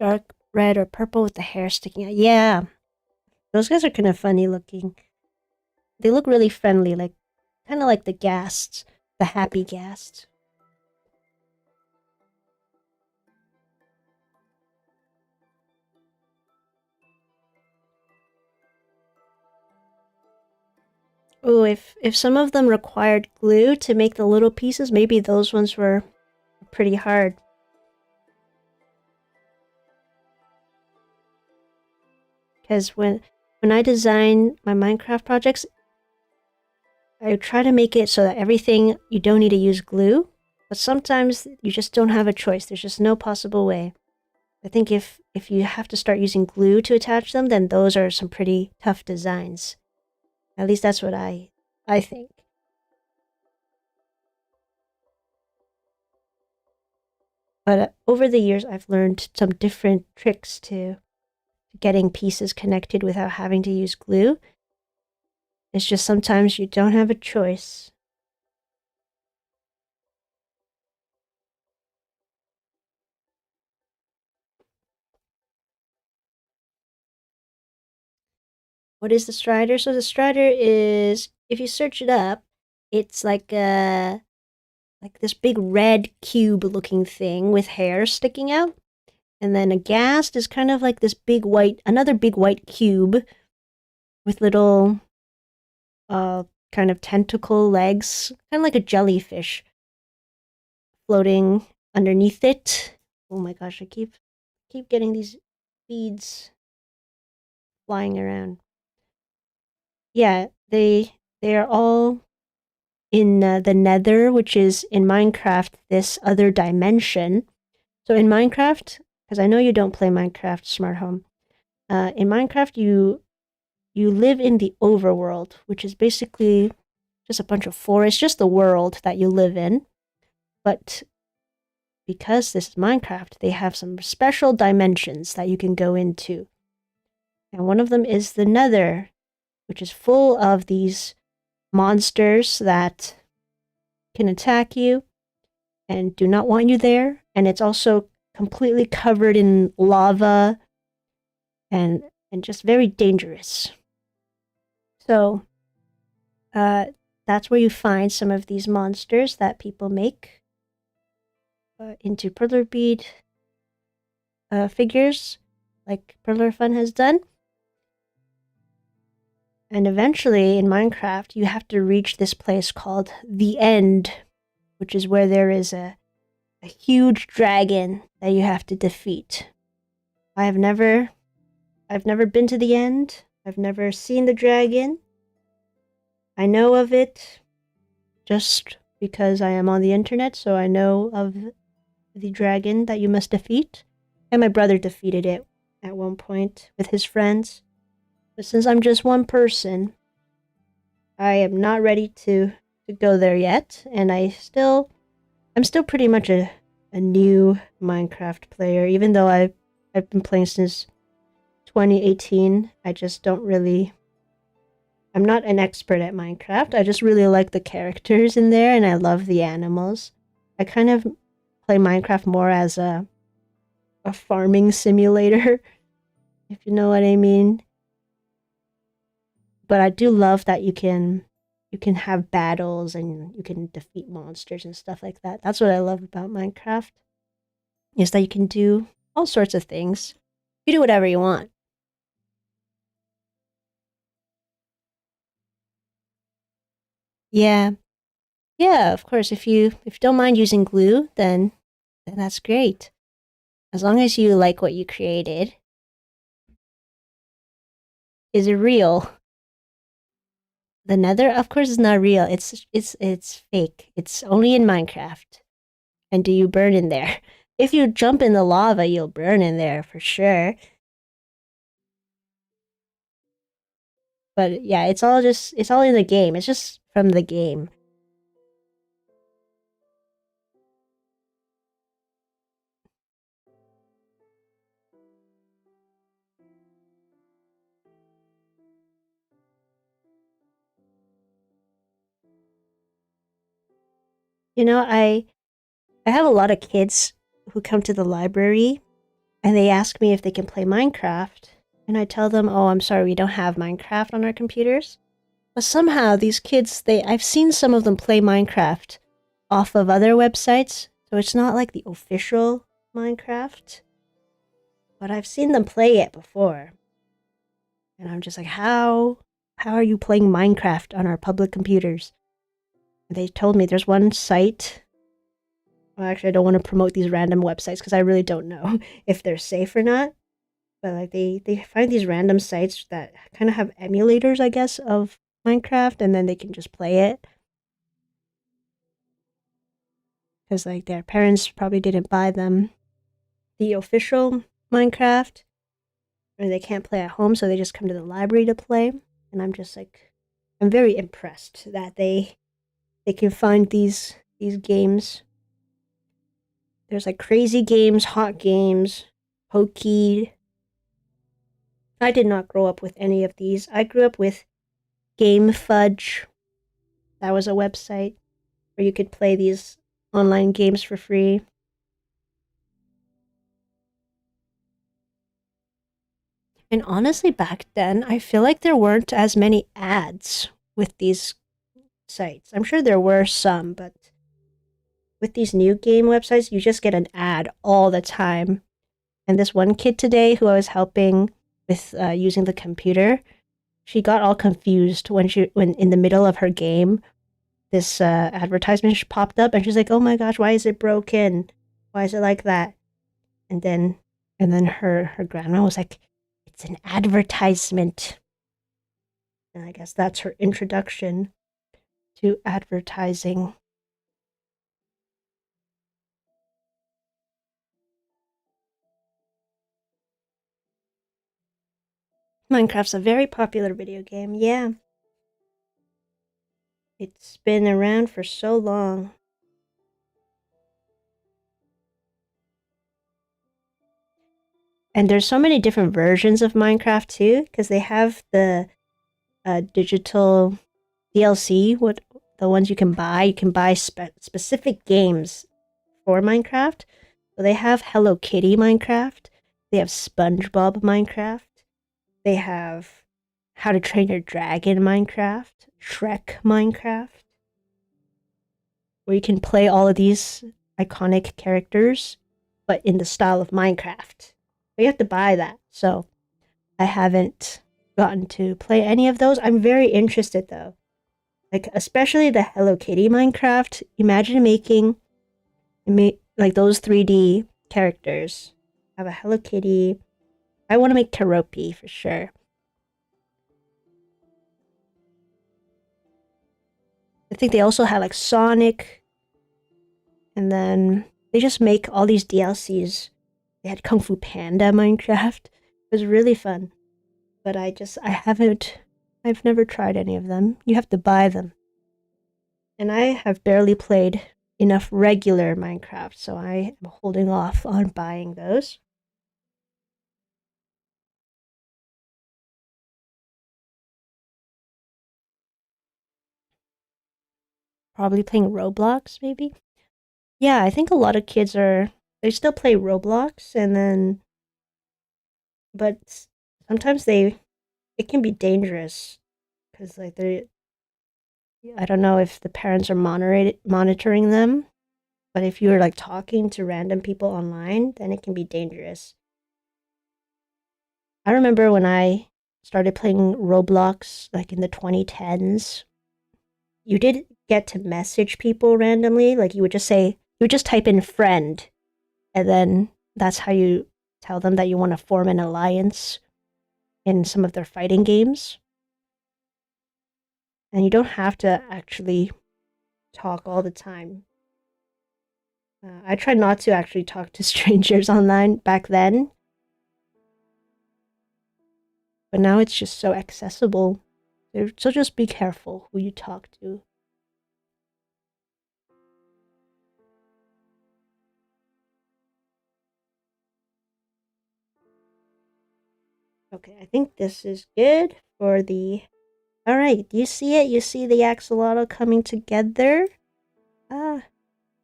Dark red or purple with the hair sticking out. Yeah, those guys are kind of funny looking. They look really friendly, like kind of like the ghasts, the happy ghasts. Oh, if some of them required glue to make the little pieces, maybe those ones were pretty hard. Because when I design my Minecraft projects, I try to make it so that everything, you don't need to use glue, but sometimes you just don't have a choice. There's just no possible way. I think if you have to start using glue to attach them, then those are some pretty tough designs. At least that's what I think. But over the years, I've learned some different tricks to getting pieces connected without having to use glue. It's just sometimes you don't have a choice. What is the strider? So the strider is, if you search it up, it's like this big red cube looking thing with hair sticking out. And then a ghast is kind of like this another big white cube with little kind of tentacle legs, kind of like a jellyfish floating underneath it. Oh my gosh, I keep getting these beads flying around. Yeah, they are all in the Nether, which is in Minecraft this other dimension. So in Minecraft, because I know you don't play Minecraft Smart Home, in Minecraft you live in the overworld, which is basically just a bunch of forests, just the world that you live in. But because this is Minecraft, they have some special dimensions that you can go into. And one of them is the Nether, which is full of these monsters that can attack you and do not want you there. And it's also completely covered in lava and just very dangerous. So that's where you find some of these monsters that people make into Perler Bead figures, like Perler Fun has done. And eventually, in Minecraft, you have to reach this place called the End, which is where there is a huge dragon that you have to defeat. I've never been to the End. I've never seen the dragon. I know of it just because I am on the internet, so I know of the dragon that you must defeat. And my brother defeated it at one point with his friends. But since I'm just one person, I am not ready to go there yet. And I'm still pretty much a new Minecraft player, even though I've been playing since 2018. I just don't really... I'm not an expert at Minecraft. I just really like the characters in there, and I love the animals. I kind of play Minecraft more as a farming simulator, if you know what I mean. But I do love that you can have battles and you can defeat monsters and stuff like that. That's what I love about Minecraft, is that you can do all sorts of things. You do whatever you want. Yeah. Yeah, of course. If you don't mind using glue, then that's great. As long as you like what you created. Is it real? The Nether, of course, is not real. It's fake. It's only in Minecraft. And do you burn in there? If you jump in the lava, you'll burn in there for sure. But yeah, it's all in the game. It's just from the game. You know, I have a lot of kids who come to the library and they ask me if they can play Minecraft. And I tell them, "Oh, I'm sorry, we don't have Minecraft on our computers." But somehow these kids, I've seen some of them play Minecraft off of other websites, so it's not like the official Minecraft. But I've seen them play it before. And I'm just like, how are you playing Minecraft on our public computers? And they told me there's one site. Well, actually, I don't want to promote these random websites because I really don't know if they're safe or not. But like they find these random sites that kind of have emulators, I guess, of Minecraft, and then they can just play it. Because like their parents probably didn't buy them the official Minecraft, or they can't play at home, so they just come to the library to play. And I'm just like, I'm very impressed that they can find these games. There's like crazy games, hot games, Pokey. I did not grow up with any of these. I grew up with Game Fudge. That was a website where you could play these online games for free. And honestly, back then, I feel like there weren't as many ads with these sites. I'm sure there were some, but with these new game websites, you just get an ad all the time. And this one kid today who I was helping with using the computer, she got all confused when in the middle of her game, this advertisement popped up, and she's like, "Oh my gosh, why is it broken? Why is it like that?" And then her grandma was like, "It's an advertisement." And I guess that's her introduction to advertising. Minecraft's a very popular video game, yeah. It's been around for so long. And there's so many different versions of Minecraft too, because they have the digital DLC, the ones you can buy. You can buy specific games for Minecraft. So they have Hello Kitty Minecraft. They have SpongeBob Minecraft. They have How to Train Your Dragon Minecraft. Shrek Minecraft. Where you can play all of these iconic characters, but in the style of Minecraft. But you have to buy that. So I haven't gotten to play any of those. I'm very interested though. Like especially the Hello Kitty Minecraft. Imagine making like those 3D characters. Have a Hello Kitty. I want to make Keroppi for sure. I think they also had like Sonic, and then they just make all these DLCs. They had Kung Fu Panda Minecraft. It was really fun. But I've never tried any of them. You have to buy them. And I have barely played enough regular Minecraft, so I am holding off on buying those. Probably playing Roblox, maybe? Yeah, I think a lot of kids they still play Roblox, and then, but sometimes it can be dangerous, because like I don't know if the parents are monitoring them, but if you're like talking to random people online, then it can be dangerous. I remember when I started playing Roblox, like in the 2010s, you did get to message people randomly. Like you would just type in friend, and then that's how you tell them that you want to form an alliance in some of their fighting games. And you don't have to actually talk all the time. I tried not to actually talk to strangers online back then, but now it's just so accessible. So just be careful who you talk to. Okay, I think this is good for the... Alright, do you see it? You see the axolotl coming together? Ah,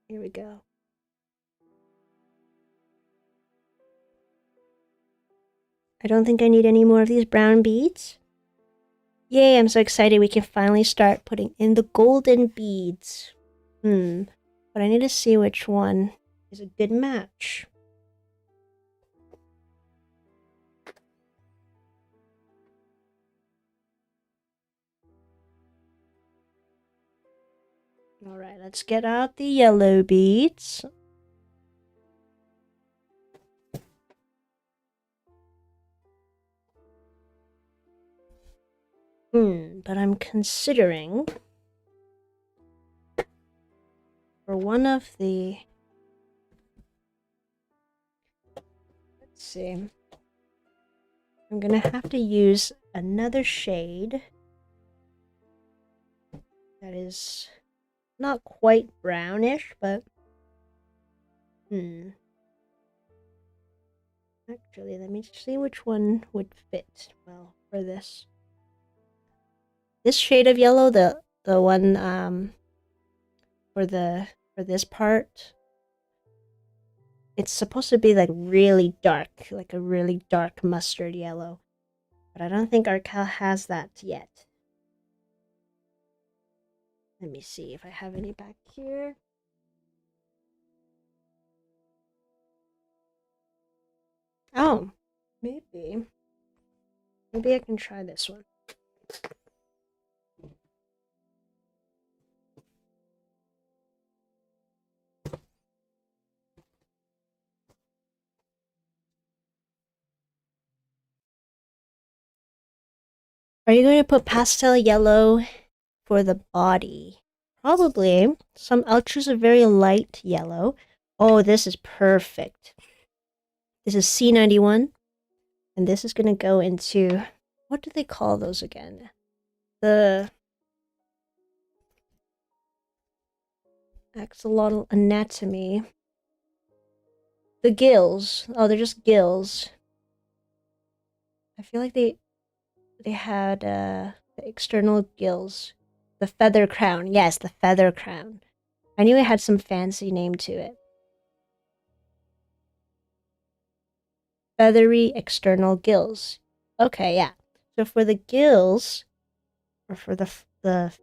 here we go. I don't think I need any more of these brown beads. Yay, I'm so excited we can finally start putting in the golden beads. But I need to see which one is a good match. Alright, let's get out the yellow beads. But I'm considering for one of the... Let's see. I'm gonna have to use another shade that is not quite brownish, but... Actually, let me see which one would fit well for this. This shade of yellow, the one for this part, it's supposed to be like really dark, like a really dark mustard yellow. But I don't think Artkal has that yet. Let me see if I have any back here. Oh, maybe. Maybe I can try this one. Are you going to put pastel yellow for the body? Probably. I'll choose a very light yellow. Oh, this is perfect. This is C91. And this is going to go into, what do they call those again? The axolotl anatomy. The gills. Oh, they're just gills. I feel like they had the external gills. The feather crown. Yes, the feather crown. I knew it had some fancy name to it. Feathery external gills. Okay, yeah. So for the gills, or for the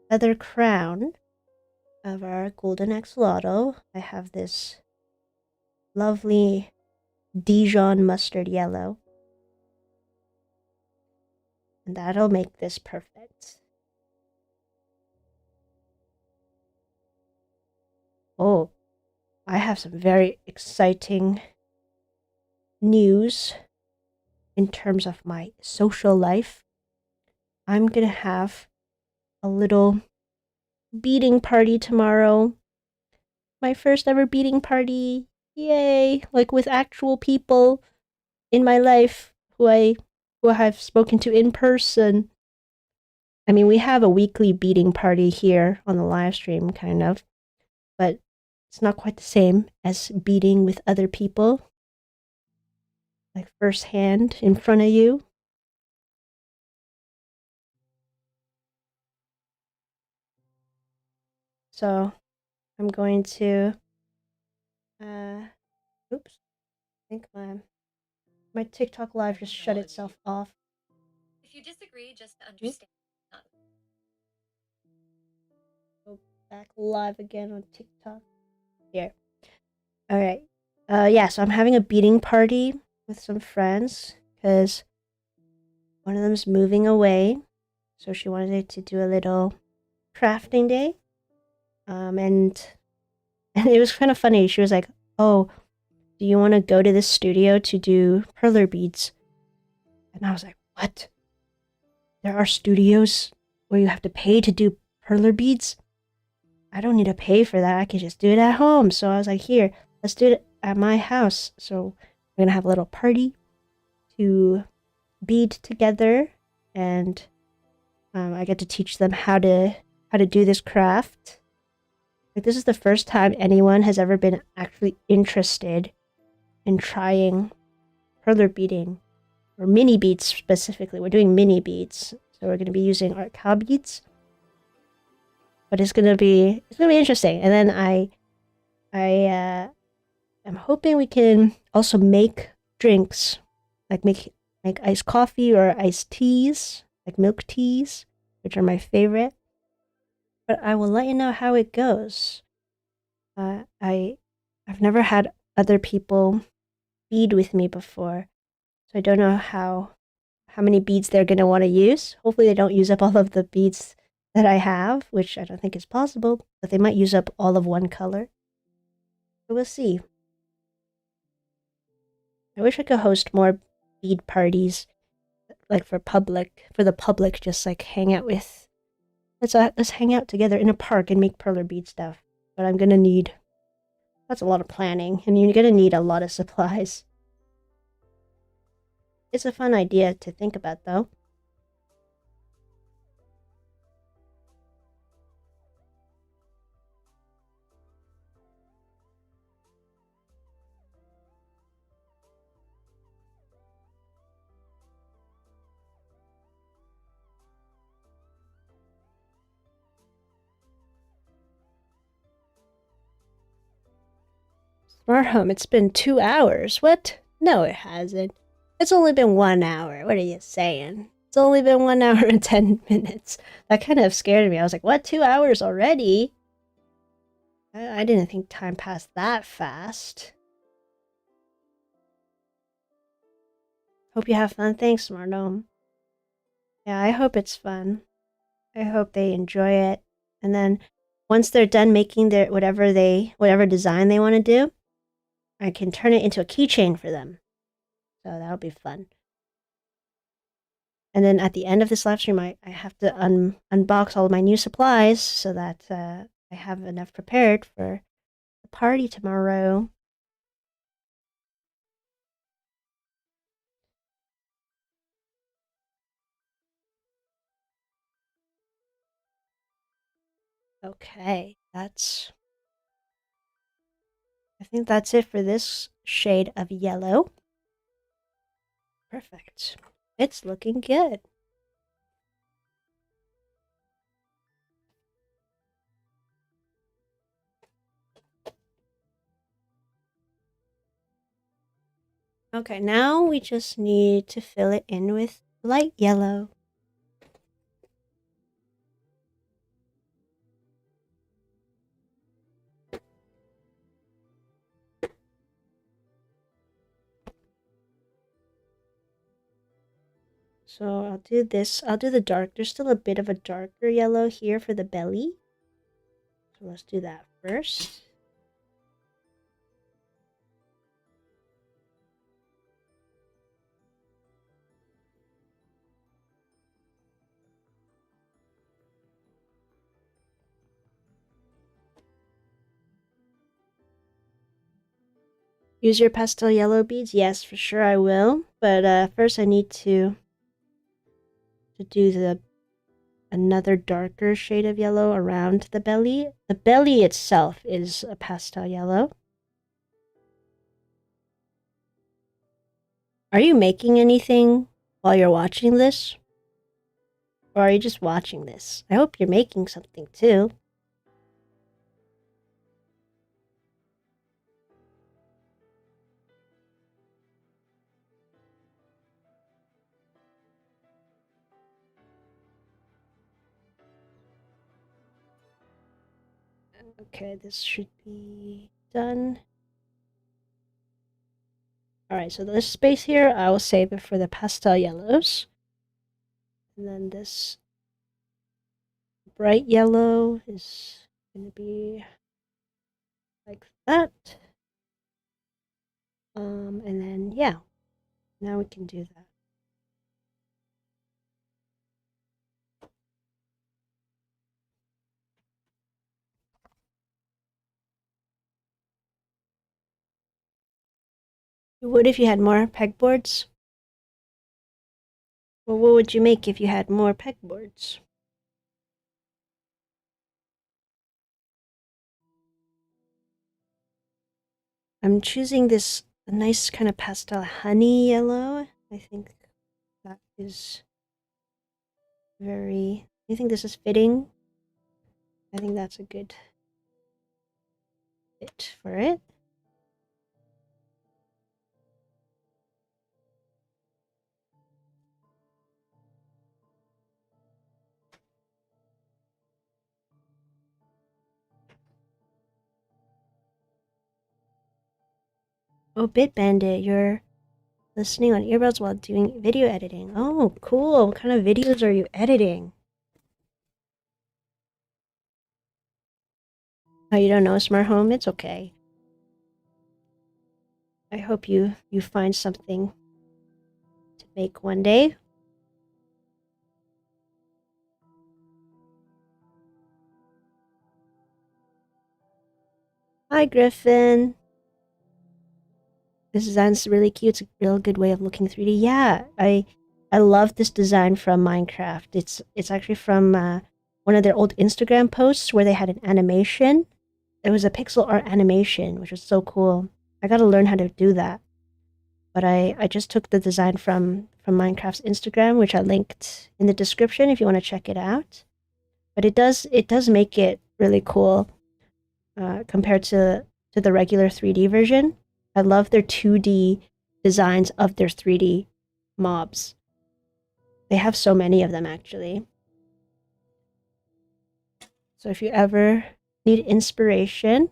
feather crown of our golden axolotl, I have this lovely Dijon mustard yellow. And that'll make this perfect. Oh, I have some very exciting news in terms of my social life. I'm gonna have a little beading party tomorrow. My first ever beading party. Yay! Like with actual people in my life who I have spoken to in person. I mean, we have a weekly beading party here on the live stream, kind of, but it's not quite the same as beading with other people, like firsthand in front of you. So I'm going to, oops, I think my TikTok live just shut itself off. If you disagree, just understand. Go back live again on TikTok. Here. All right. Yeah, so I'm having a beading party with some friends because one of them's moving away. So she wanted to do a little crafting day. And it was kind of funny. She was like, "Oh, do you want to go to this studio to do perler beads?" And I was like, "What? There are studios where you have to pay to do perler beads? I don't need to pay for that. I can just do it at home." So I was like, "Here, let's do it at my house." So we're gonna have a little party to bead together, and I get to teach them how to do this craft. Like, this is the first time anyone has ever been actually interested in trying perler beading, or mini beads specifically. We're doing mini beads, so we're going to be using Artkal beads. But it's gonna be interesting. And then I am hoping we can also make drinks, like make iced coffee or iced teas, like milk teas, which are my favorite. But I will let you know how it goes. I've never had other people bead with me before, so I don't know how many beads they're gonna want to use. Hopefully, they don't use up all of the beads that I have, which I don't think is possible. But they might use up all of one color. So we'll see. I wish I could host more bead parties, like for the public, just like hang out with. Let's hang out together in a park and make perler bead stuff. But I'm gonna need. That's a lot of planning, and you're gonna need a lot of supplies. It's a fun idea to think about, though. Smart home, it's been 2 hours. What? No, it hasn't. It's only been 1 hour. What are you saying? It's only been 1 hour and 10 minutes. That kind of scared me. I was like, what? 2 hours already? I didn't think time passed that fast. Hope you have fun. Thanks, Marnome. Yeah, I hope it's fun. I hope they enjoy it. And then once they're done making their whatever design they want to do, I can turn it into a keychain for them. So that'll be fun. And then at the end of this live stream, I have to unbox all of my new supplies so that I have enough prepared for the party tomorrow. Okay, I think that's it for this shade of yellow. Perfect. It's looking good. Okay, now we just need to fill it in with light yellow. So I'll do this. I'll do the dark. There's still a bit of a darker yellow here for the belly. So let's do that first. Use your pastel yellow beads? Yes, for sure I will. But first I need to do another darker shade of yellow around the belly. The belly itself is a pastel yellow. Are you making anything while you're watching this? Or are you just watching this? I hope you're making something too. Okay, this should be done. Alright, so this space here, I will save it for the pastel yellows. And then this bright yellow is going to be like that. And then, yeah, now we can do that. You would if you had more pegboards? Well, what would you make if you had more pegboards? I'm choosing this nice kind of pastel honey yellow. I think that is very... You think this is fitting? I think that's a good fit for it. Oh, Bit Bandit, you're listening on earbuds while doing video editing. Oh, cool. What kind of videos are you editing? Oh, you don't know Smart Home? It's okay. I hope you find something to make one day. Hi, Griffin. This design's really cute. It's a real good way of looking 3D. Yeah, I love this design from Minecraft. It's actually from one of their old Instagram posts where they had an animation. It was a pixel art animation, which was so cool. I gotta learn how to do that. But I just took the design from Minecraft's Instagram, which I linked in the description if you want to check it out. But it does make it really cool compared to the regular 3D version. I love their 2D designs of their 3D mobs. They have so many of them, actually. So if you ever need inspiration,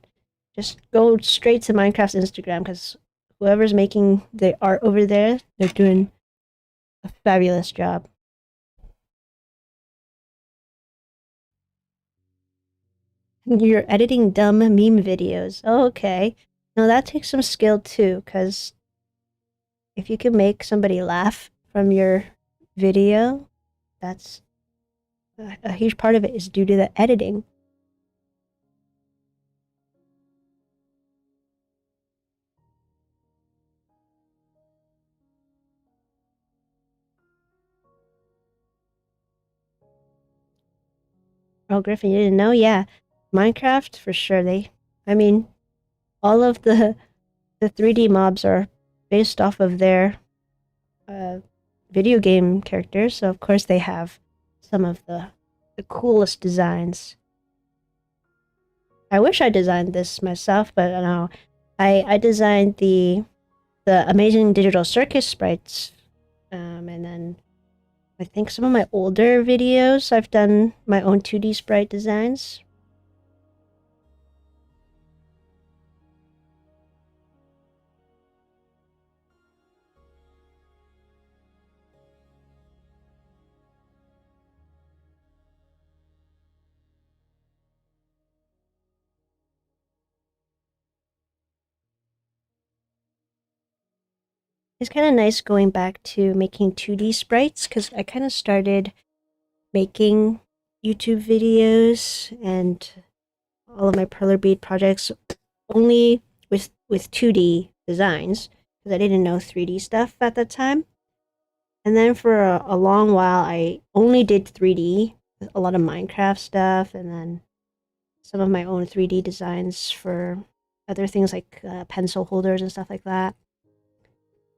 just go straight to Minecraft's Instagram, because whoever's making the art over there, they're doing a fabulous job. You're editing dumb meme videos. Oh, okay. Now that takes some skill too, because if you can make somebody laugh from your video, that's a huge part of it is due to the editing. Oh, Griffin, you didn't know? Yeah. Minecraft, for sure. I mean, all of the 3D mobs are based off of their video game characters, so of course they have some of the coolest designs. I wish I designed this myself, but no. I designed the Amazing Digital Circus sprites, and then I think some of my older videos I've done my own 2D sprite designs. It's kind of nice going back to making 2D sprites because I kind of started making YouTube videos and all of my Perler Bead projects only with 2D designs because I didn't know 3D stuff at that time. And then for a long while, I only did 3D, a lot of Minecraft stuff, and then some of my own 3D designs for other things like pencil holders and stuff like that.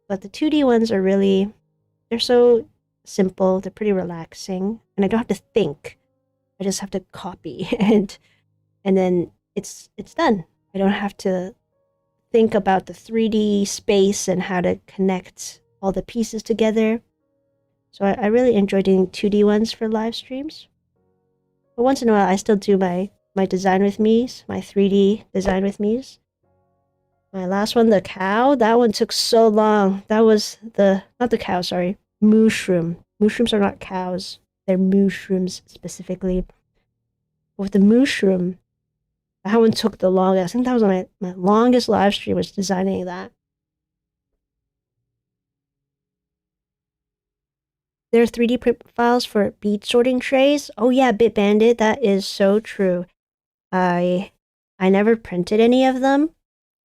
But the 2D ones are really, they're so simple, they're pretty relaxing, and I don't have to think. I just have to copy and then it's done. I don't have to think about the 3D space and how to connect all the pieces together. So I really enjoy doing 2D ones for live streams. But once in a while, I still do my design with me's, my 3D design with me's. My last one, the cow, that one took so long. That was not the cow, sorry, mushroom. Mushrooms are not cows. They're mushrooms specifically. With the mushroom, that one took the longest. I think that was my longest live stream was designing that. There are 3D print files for bead sorting trays. Oh yeah, Bit Bandit, that is so true. I never printed any of them.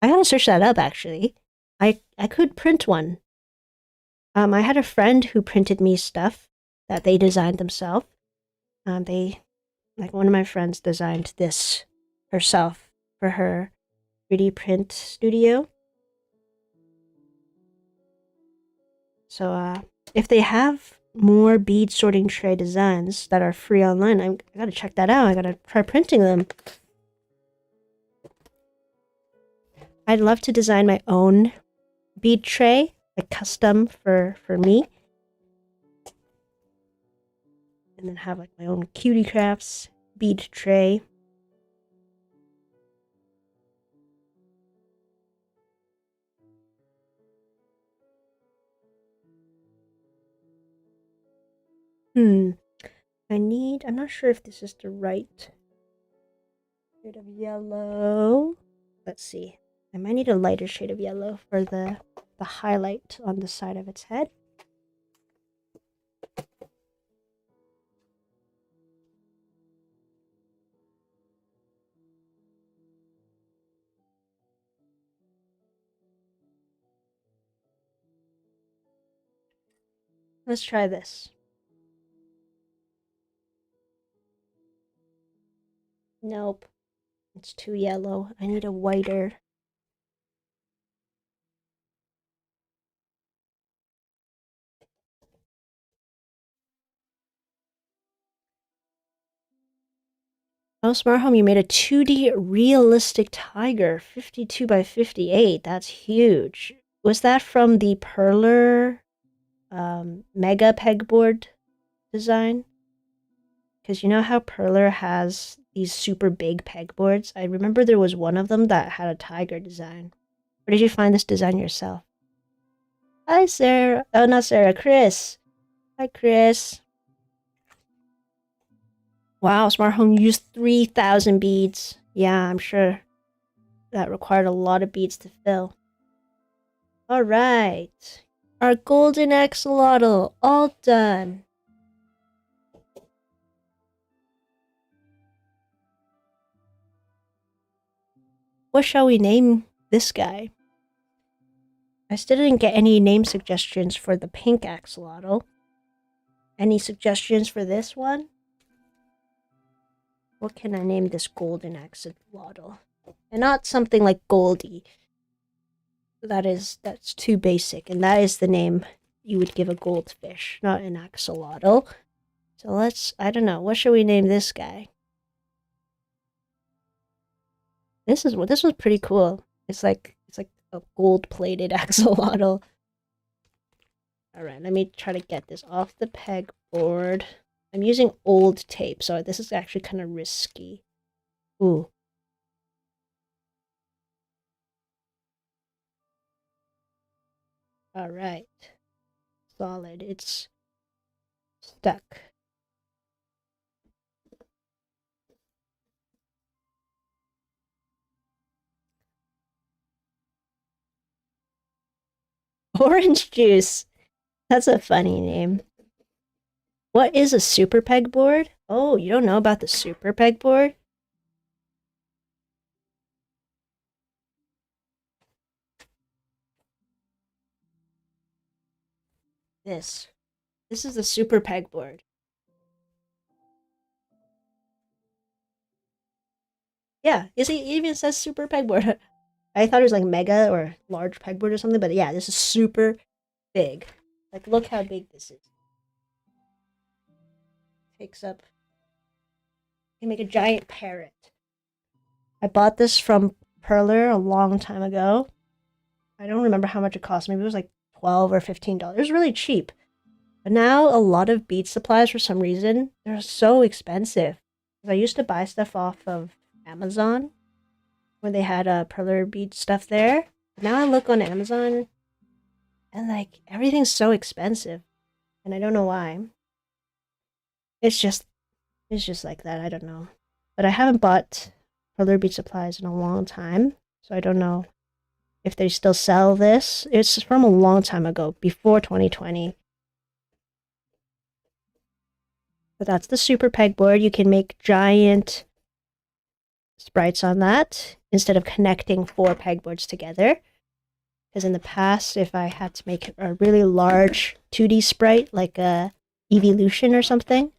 I gotta search that up actually. I could print one. I had a friend who printed me stuff that they designed themselves. Like one of my friends designed this herself for her 3D print studio. So if they have more bead sorting tray designs that are free online, I gotta check that out. I gotta try printing them. I'd love to design my own bead tray, like custom for me. And then have like my own Cutie Crafts bead tray. I'm not sure if this is the right shade of yellow. Let's see. I might need a lighter shade of yellow for the highlight on the side of its head. Let's try this. Nope. It's too yellow. I need a whiter. Oh, Smart Home, you made a 2D realistic tiger, 52 by 58. That's huge. Was that from the Perler Mega Pegboard design? Because you know how Perler has these super big pegboards? I remember there was one of them that had a tiger design. Where did you find this design yourself? Hi, Sarah. Oh, not Sarah. Chris. Hi, Chris. Wow, Smart Home used 3,000 beads. Yeah, I'm sure that required a lot of beads to fill. Alright. Our golden axolotl, all done. What shall we name this guy? I still didn't get any name suggestions for the pink axolotl. Any suggestions for this one? What can I name this golden axolotl? And not something like Goldie. That's too basic, and that is the name you would give a goldfish, not an axolotl. So I don't know, what should we name this guy? This was pretty cool. It's like a gold-plated axolotl. Alright, let me try to get this off the pegboard. I'm using old tape, so this is actually kind of risky. Ooh. Alright. Solid. It's stuck. Orange juice. That's a funny name. What is a super pegboard? Oh, you don't know about the super pegboard? This is the super pegboard. Yeah, you see, it even says super pegboard. I thought it was like mega or large pegboard or something, but yeah, this is super big. Like, look how big this is. Takes up. You can make a giant parrot. I bought this from Perler a long time ago. I don't remember how much it cost. Maybe it was like $12 or $15. It was really cheap. But now a lot of bead supplies, for some reason, they're so expensive. I used to buy stuff off of Amazon when they had Perler Bead stuff there. Now I look on Amazon and like everything's so expensive, and I don't know why. It's just like that. I don't know, but I haven't bought Perler Bead supplies in a long time, so I don't know if they still sell this. It's from a long time ago, before 2020. But that's the super pegboard. You can make giant sprites on that instead of connecting 4 pegboards together. Because in the past, if I had to make a really large 2D sprite, like a Evolution or something,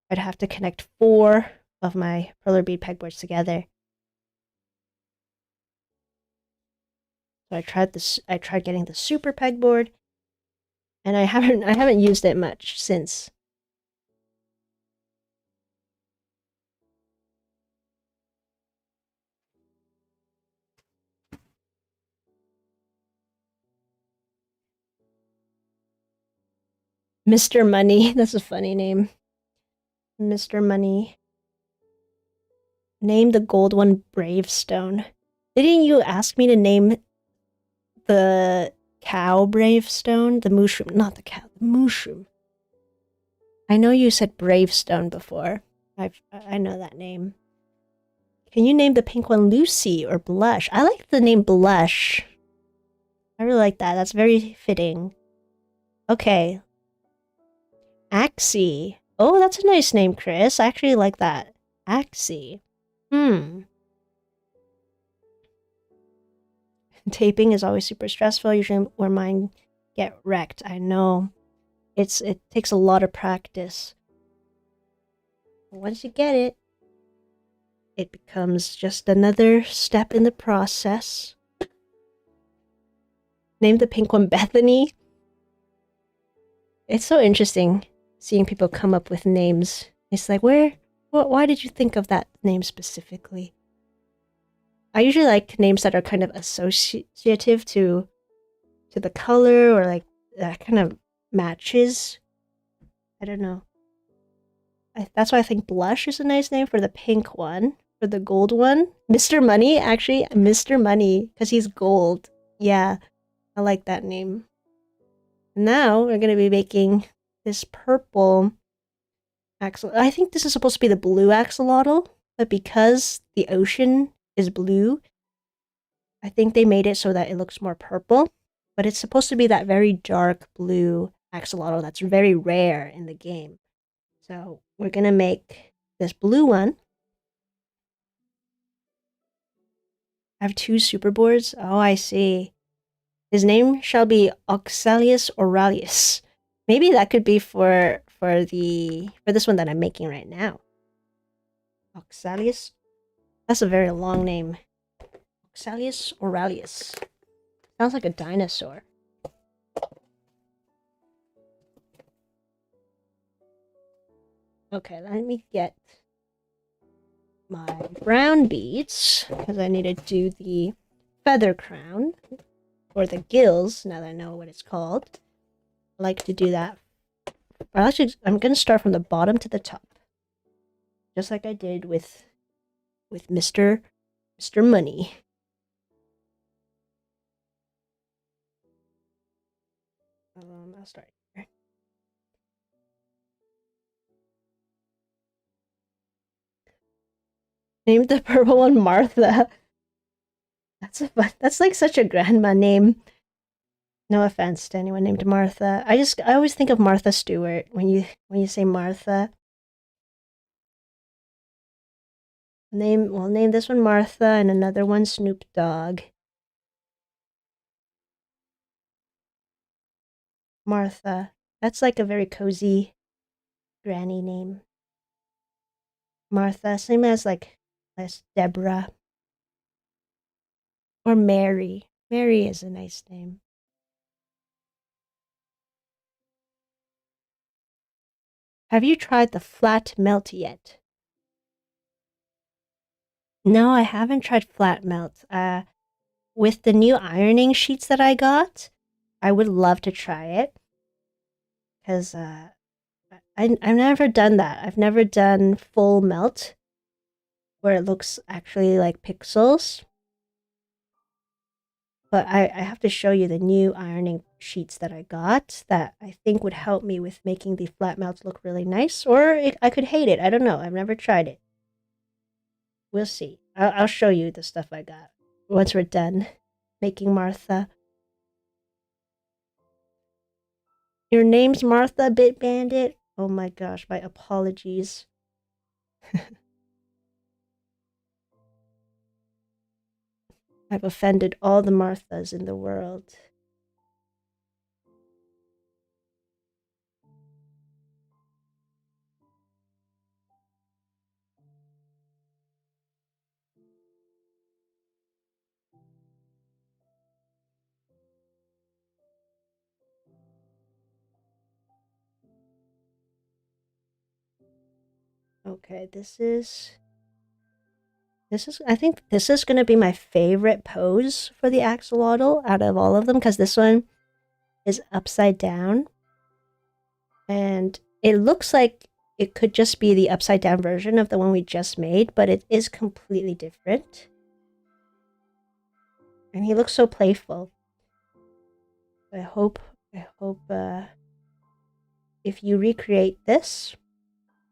I'd have to connect 4 of my Perler Bead pegboards together. So I tried getting the super pegboard, and I haven't used it much since. Mr. Money, that's a funny name. Mr. Money. Name the gold one Bravestone. Didn't you ask me to name the cow Bravestone? The mushroom, not the cow, the mushroom. I know you said Bravestone before. I know that name. Can you name the pink one Lucy or Blush? I like the name Blush. I really like that. That's very fitting. Okay. Axie. Oh, that's a nice name, Chris. I actually like that. Axie. Taping is always super stressful. Usually when mine get wrecked. I know. It takes a lot of practice. But once you get it, it becomes just another step in the process. Name the pink one Bethany. It's so interesting seeing people come up with names. It's like, why did you think of that name specifically? I usually like names that are kind of associative to the color, or like that kind of matches. I don't know. That's why I think Blush is a nice name for the pink one. For the gold one, Mr. Money, actually, Mr. Money, because he's gold. Yeah, I like that name. Now we're going to be making this purple axolotl. I think this is supposed to be the blue axolotl, but because the ocean is blue, I think they made it so that it looks more purple. But it's supposed to be that very dark blue axolotl that's very rare in the game. So we're gonna make this blue one. I have 2 super boards. Oh, I see. His name shall be Oxalius Aurelius. Maybe that could be for this one that I'm making right now. Oxalius. That's a very long name. Oxalius Aurelius. Sounds like a dinosaur. Okay, let me get my brown beads because I need to do the feather crown or the gills now that I know what it's called. I like to do that. But actually, I'm going to start from the bottom to the top, just like I did with Mr. Money. I'll start here. Named the purple one Martha. That's like such a grandma name. No offense to anyone named Martha. I always think of Martha Stewart when you say Martha. We'll name this one Martha and another one Snoop Dogg. Martha. That's like a very cozy granny name. Martha, same as Deborah. Or Mary. Mary is a nice name. Have you tried the flat melt yet? No, I haven't tried flat melt. With the new ironing sheets that I got, I would love to try it. Because I've never done that. I've never done full melt where it looks actually like pixels. But I have to show you the new ironing sheets that I got that I think would help me with making the flat melts look really nice. Or I could hate it. I don't know. I've never tried it. We'll see. I'll show you the stuff I got once we're done making Martha. Your name's Martha, Bit Bandit? Oh my gosh, my apologies. I've offended all the Marthas in the world. Okay, I think this is going to be my favorite pose for the axolotl out of all of them because this one is upside down. And it looks like it could just be the upside down version of the one we just made, but it is completely different. And he looks so playful. I hope if you recreate this,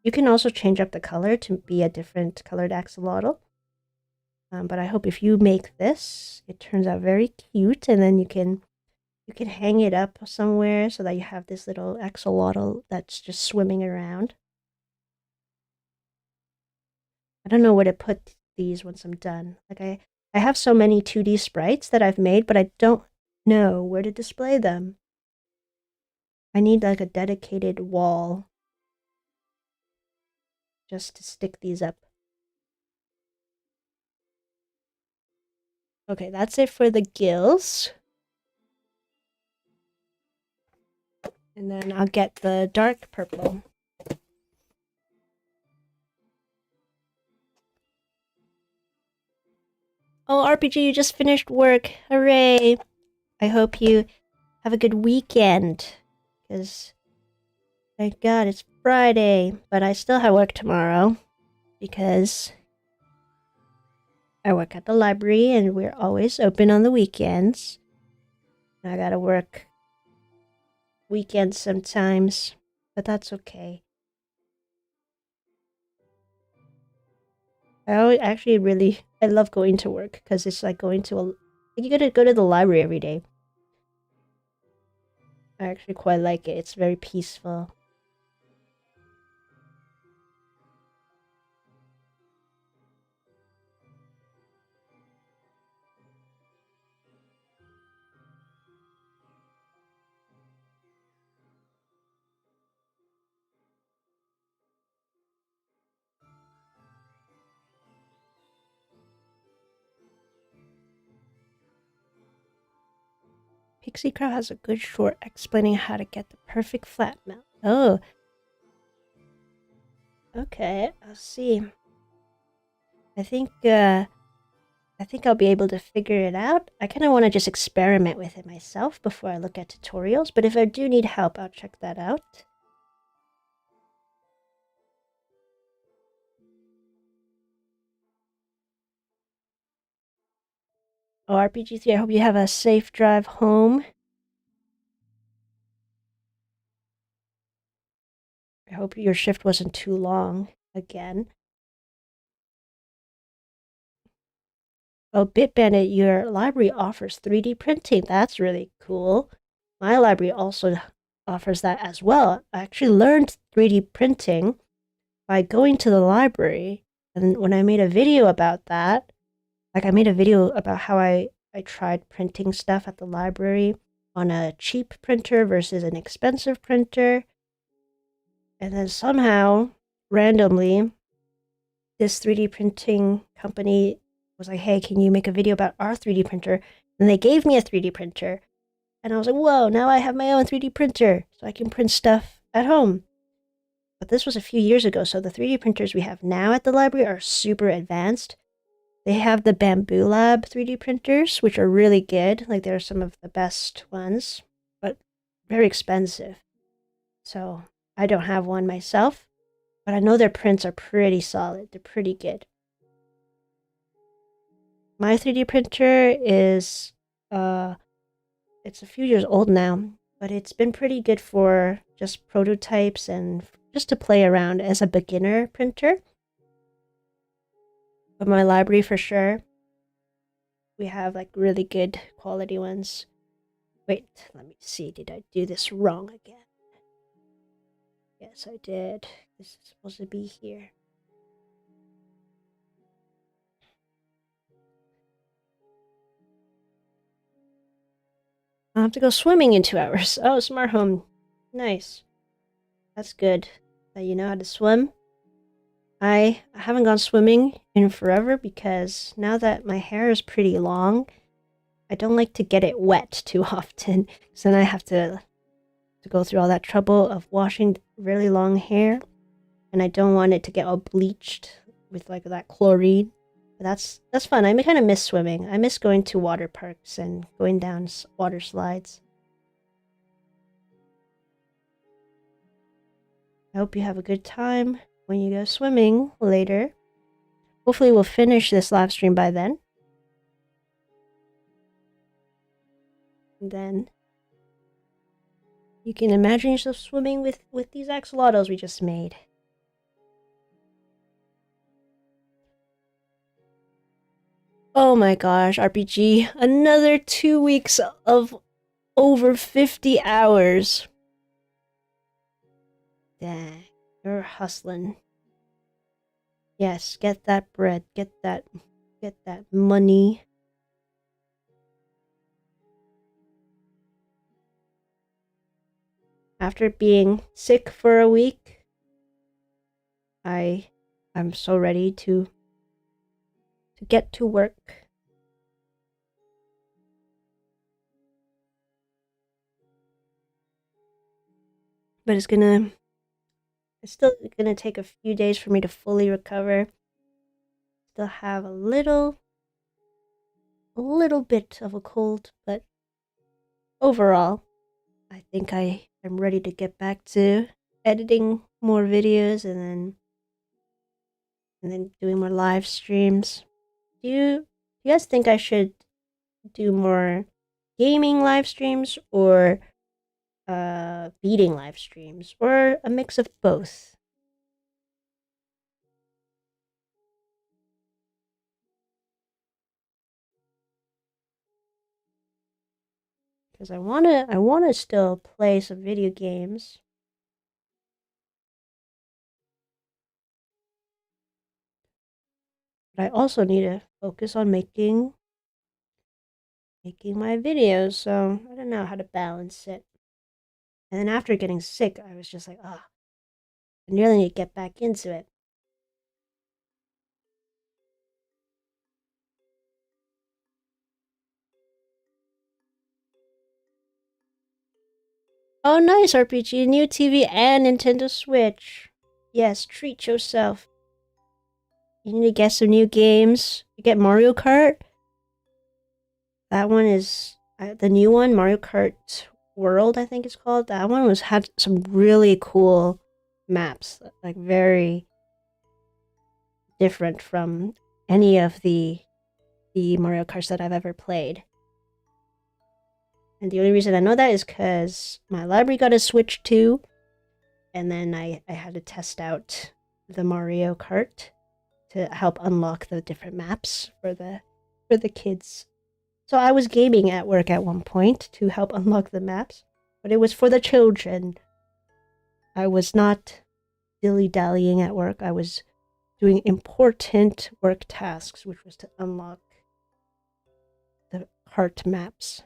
you can also change up the color to be a different colored axolotl. But I hope if you make this, it turns out very cute, and then you can hang it up somewhere so that you have this little axolotl that's just swimming around. I don't know where to put these once I'm done. Like I have so many 2D sprites that I've made, but I don't know where to display them. I need like a dedicated wall just to stick these up. Okay, that's it for the gills. And then I'll get the dark purple. Oh, RPG, you just finished work. Hooray! I hope you have a good weekend. Because, thank God, it's Friday. But I still have work tomorrow. Because I work at the library and we're always open on the weekends. I gotta work weekends sometimes. but that's okay. I love going to work because it's like going to you gotta go to the library every day. I actually quite like it. It's very peaceful. Pixie Crow has a good short explaining how to get the perfect flat mount. Oh. Okay, I'll see. I think I'll be able to figure it out. I kind of want to just experiment with it myself before I look at tutorials, but if I do need help, I'll check that out. Oh, RPG3, I hope you have a safe drive home. I hope your shift wasn't too long again. Oh, BitBandit, your library offers 3D printing. That's really cool. My library also offers that as well. I actually learned 3D printing by going to the library. And when I made a video about that, like I made a video about how I tried printing stuff at the library on a cheap printer versus an expensive printer. And then somehow, randomly, this 3D printing company was like, hey, can you make a video about our 3D printer? And they gave me a 3D printer. And I was like, whoa, now I have my own 3D printer so I can print stuff at home. But this was a few years ago, so the 3D printers we have now at the library are super advanced. They have the Bamboo Lab 3D printers, which are really good. Like, they're some of the best ones, but very expensive. So I don't have one myself, but I know their prints are pretty solid. They're pretty good. My 3D printer is, it's a few years old now, but it's been pretty good for just prototypes and just to play around as a beginner printer. But my library, for sure, we have like really good quality ones. Wait, let me see. Did I do this wrong again? Yes, I did. This is supposed to be here. I'll have to go swimming in 2 hours. Oh, smart home. Nice. That's good that you know how to swim. I haven't gone swimming in forever because now that my hair is pretty long, I don't like to get it wet too often. So then I have to go through all that trouble of washing really long hair. And I don't want it to get all bleached with like that chlorine. But that's fun. I kind of miss swimming. I miss going to water parks and going down water slides. I hope you have a good time when you go swimming later. Hopefully we'll finish this live stream by then. And then you can imagine yourself swimming with these axolotls we just made. Oh my gosh, RPG. Another 2 weeks of over 50 hours. Dang, you're hustling. Yes, get that bread, get that money. After being sick for a week, I'm so ready to get to work. But it's still gonna take a few days for me to fully recover. Still have a little bit of a cold, but overall, I think I am ready to get back to editing more videos and then doing more live streams. Do you guys think I should do more gaming live streams or beading live streams, or a mix of both. Because I wanna still play some video games. But I also need to focus on making my videos, so I don't know how to balance it. And then after getting sick, I was just like, I really need to get back into it. Oh, nice, RPG. New TV and Nintendo Switch. Yes, treat yourself. You need to get some new games. You get Mario Kart. That one is the new one, Mario Kart World, I think it's called. That one had some really cool maps, like very different from any of the Mario Karts that I've ever played. And the only reason I know that is because my library got a Switch too, and then I had to test out the Mario Kart to help unlock the different maps for the kids. So I was gaming at work at one point to help unlock the maps, but it was for the children. I was not dilly-dallying at work. I was doing important work tasks, which was to unlock the heart maps.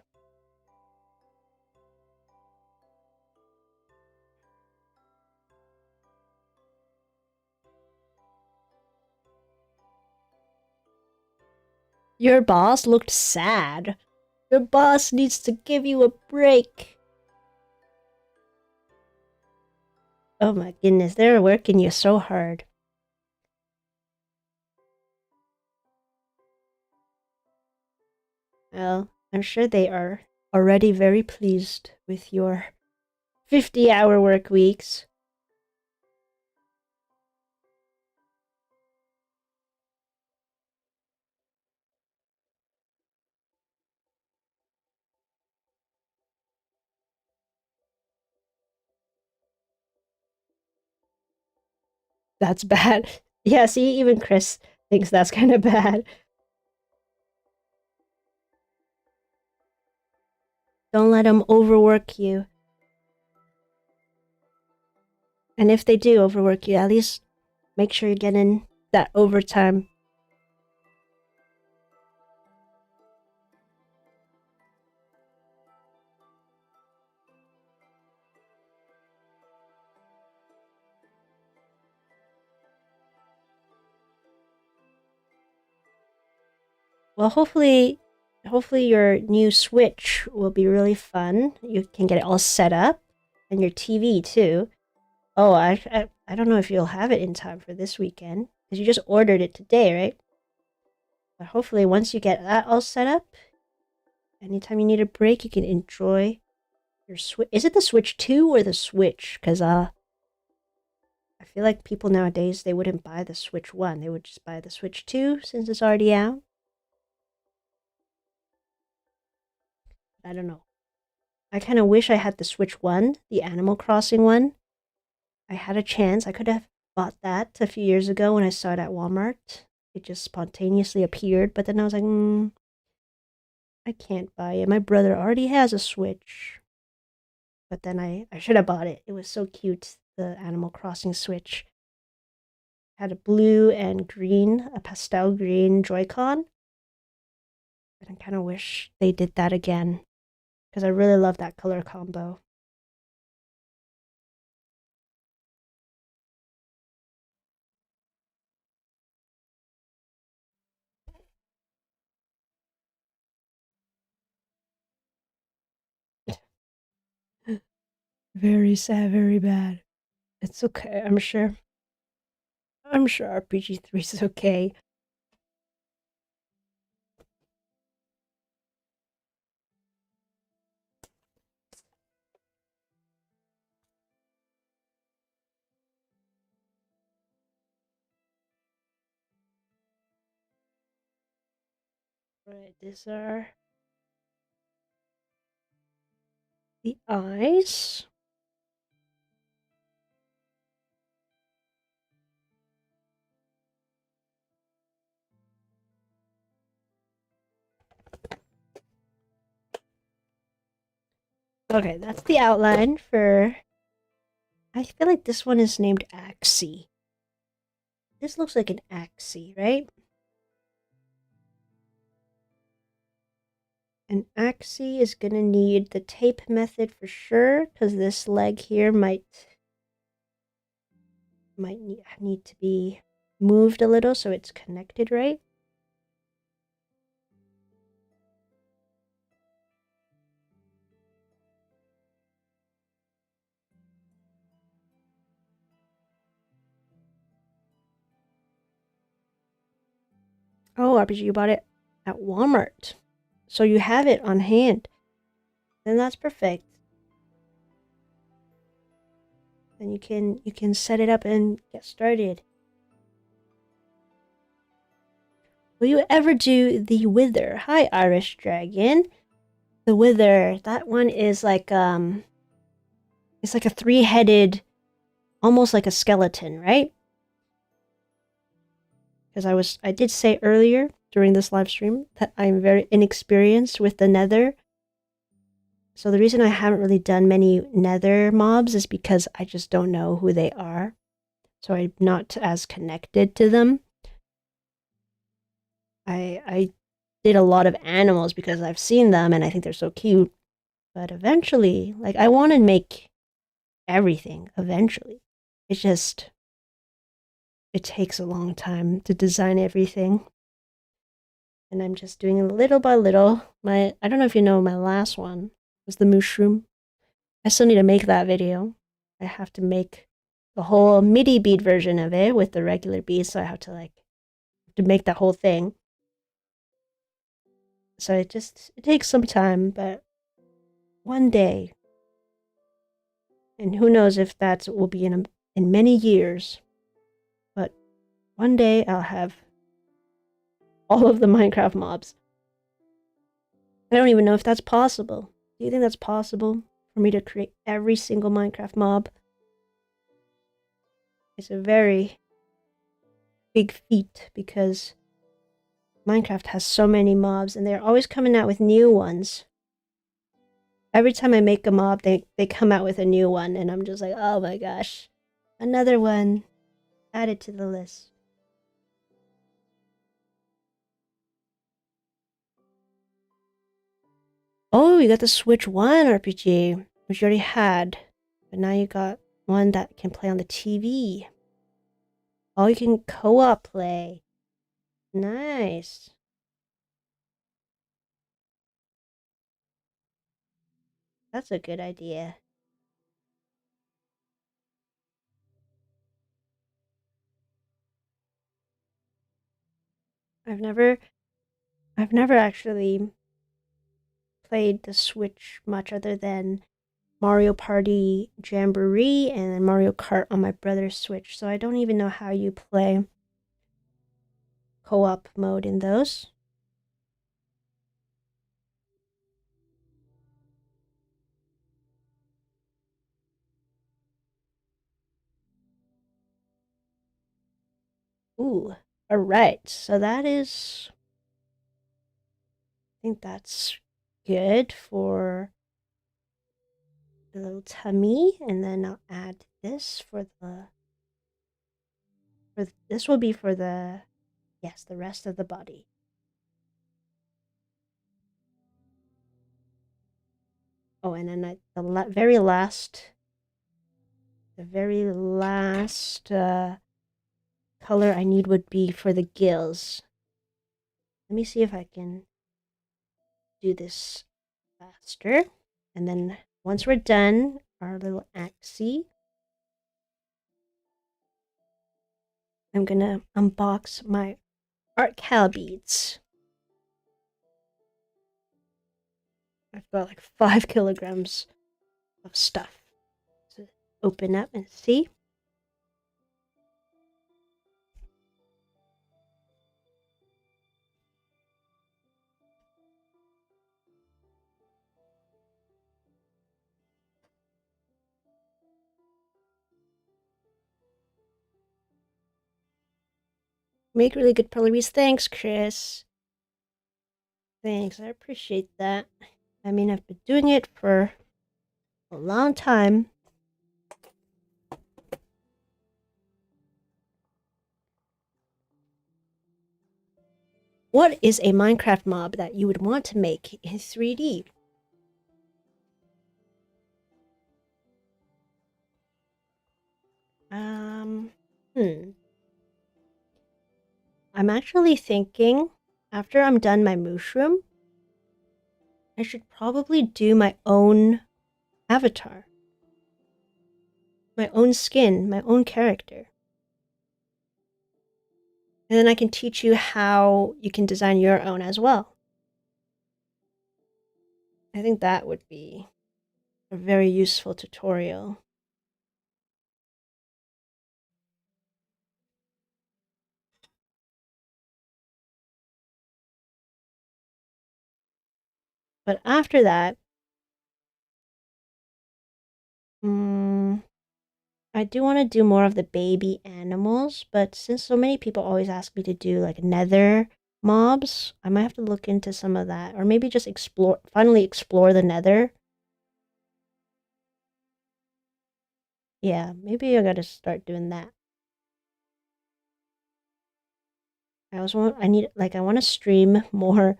Your boss looked sad. Your boss needs to give you a break. Oh my goodness, they're working you so hard. Well, I'm sure they are already very pleased with your 50-hour work weeks. That's bad. Yeah, see, even Chris thinks that's kind of bad. Don't let them overwork you. And if they do overwork you, at least make sure you're getting that overtime. Well, hopefully your new Switch will be really fun. You can get it all set up, and your TV too. Oh, I don't know if you'll have it in time for this weekend because you just ordered it today, right? But hopefully, once you get that all set up, anytime you need a break, you can enjoy your Switch. Is it the Switch 2 or the Switch? Because I feel like people nowadays they wouldn't buy the Switch 1. They would just buy the Switch 2 since it's already out. I don't know. I kind of wish I had the Switch 1, the Animal Crossing one. I had a chance. I could have bought that a few years ago when I saw it at Walmart. It just spontaneously appeared, but then I was like, I can't buy it. My brother already has a Switch. But then I should have bought it. It was so cute, the Animal Crossing Switch. Had a blue and green, a pastel green Joy-Con. And I kind of wish they did that again because I really love that color combo. Very sad, very bad. It's okay, I'm sure. I'm sure RPG3 is okay. Right, these are the eyes. Okay, that's the outline for... I feel like this one is named Axie. This looks like an Axie, right? An Axie is gonna need the tape method for sure, because this leg here might need to be moved a little so it's connected right. Oh, RPG, you bought it at Walmart. So you have it on hand. Then that's perfect. Then you can set it up and get started. Will you ever do the Wither? Hi, Irish Dragon. The Wither, that one is like it's like a three-headed, almost like a skeleton, right? Because I did say earlier during this live stream that I'm very inexperienced with the nether. So the reason I haven't really done many nether mobs is because I just don't know who they are. So I'm not as connected to them. I did a lot of animals because I've seen them and I think they're so cute. But eventually, like, I want to make everything eventually. It's just, it takes a long time to design everything. And I'm just doing it little by little. I don't know if you know, my last one was the mushroom. I still need to make that video. I have to make the whole MIDI bead version of it with the regular beads, so I have to make that whole thing. So it takes some time, but one day, and who knows if that will be in many years, but one day I'll have all of the Minecraft mobs. I don't even know if that's possible. Do you think that's possible for me to create every single Minecraft mob? It's a very big feat because Minecraft has so many mobs and they're always coming out with new ones. Every time I make a mob, they come out with a new one and I'm just like, oh my gosh. Another one added to the list. Oh, you got the Switch 1 RPG, which you already had. But now you got one that can play on the TV. Oh, you can co-op play. Nice. That's a good idea. I've never actually played the Switch much other than Mario Party Jamboree and then Mario Kart on my brother's Switch, so I don't even know how you play co-op mode in those. Ooh, alright, so that is... I think that's good for the little tummy, and then I'll add this for the... this will be for the... yes, the rest of the body. Oh, and then the very last color I need would be for the gills. Let me see if I can do this faster. And then once we're done, our little axie, I'm gonna unbox my Artkal beads. I've got like 5 kilograms of stuff to open up and see. Make really good Perler Beads. Thanks, Chris. Thanks, I appreciate that. I mean, I've been doing it for a long time. What is a Minecraft mob that you would want to make in 3D? Hmm. I'm actually thinking, after I'm done my mushroom, I should probably do my own avatar. My own skin, my own character. And then I can teach you how you can design your own as well. I think that would be a very useful tutorial. But after that, I do want to do more of the baby animals, but since so many people always ask me to do like nether mobs, I might have to look into some of that, or maybe just finally explore the nether. Yeah, maybe I gotta start doing that. I want to stream more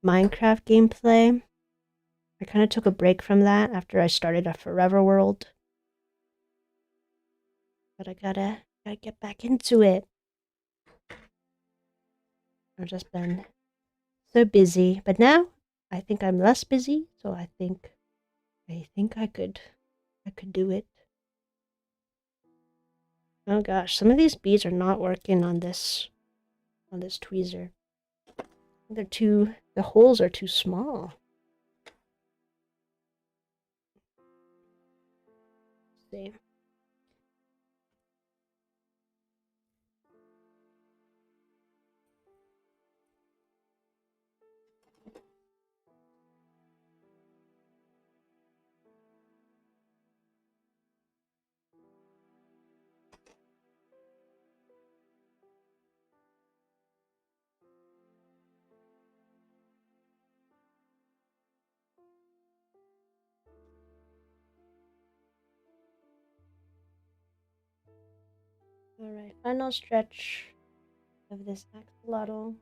Minecraft gameplay. I kind of took a break from that after I started a Forever World. But I gotta get back into it. I've just been so busy. But now I think I'm less busy, so I think I could do it. Oh gosh, some of these beads are not working on this tweezer. The holes are too small. Let's see. Alright, final stretch of this axolotl.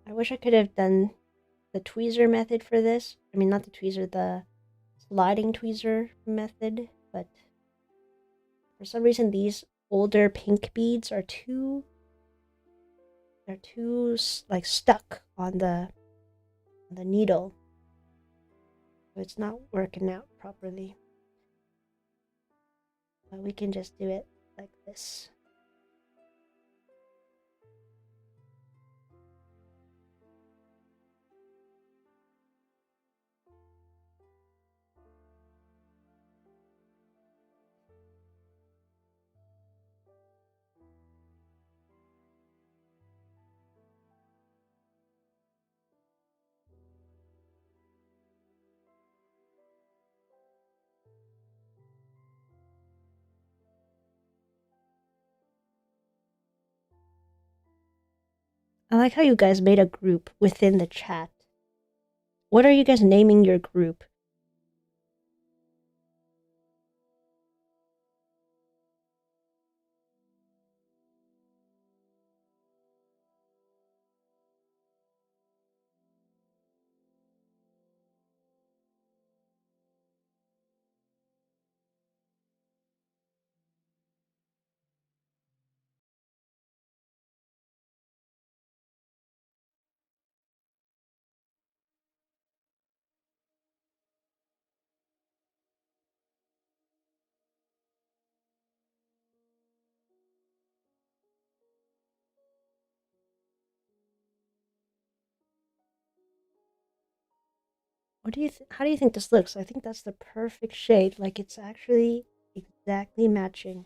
I wish I could have done the tweezer method for this. I mean, not the tweezer, the sliding tweezer method, but for some reason these older pink beads are they're too like stuck on the needle. So it's not working out properly. But we can just do it like this. I like how you guys made a group within the chat. What are you guys naming your group? How do you think this looks? I think that's the perfect shade. Like it's actually exactly matching.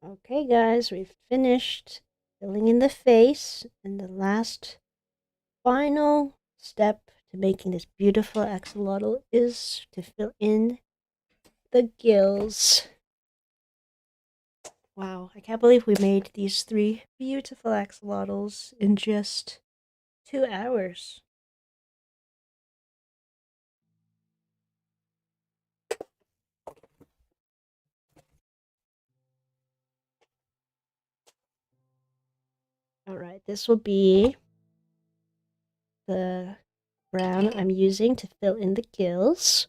Okay, guys, we've finished filling in the face, and the last final step to making this beautiful axolotl is to fill in the gills. Wow, I can't believe we made these 3 beautiful axolotls in just 2 hours. Alright, this will be the brown I'm using to fill in the gills.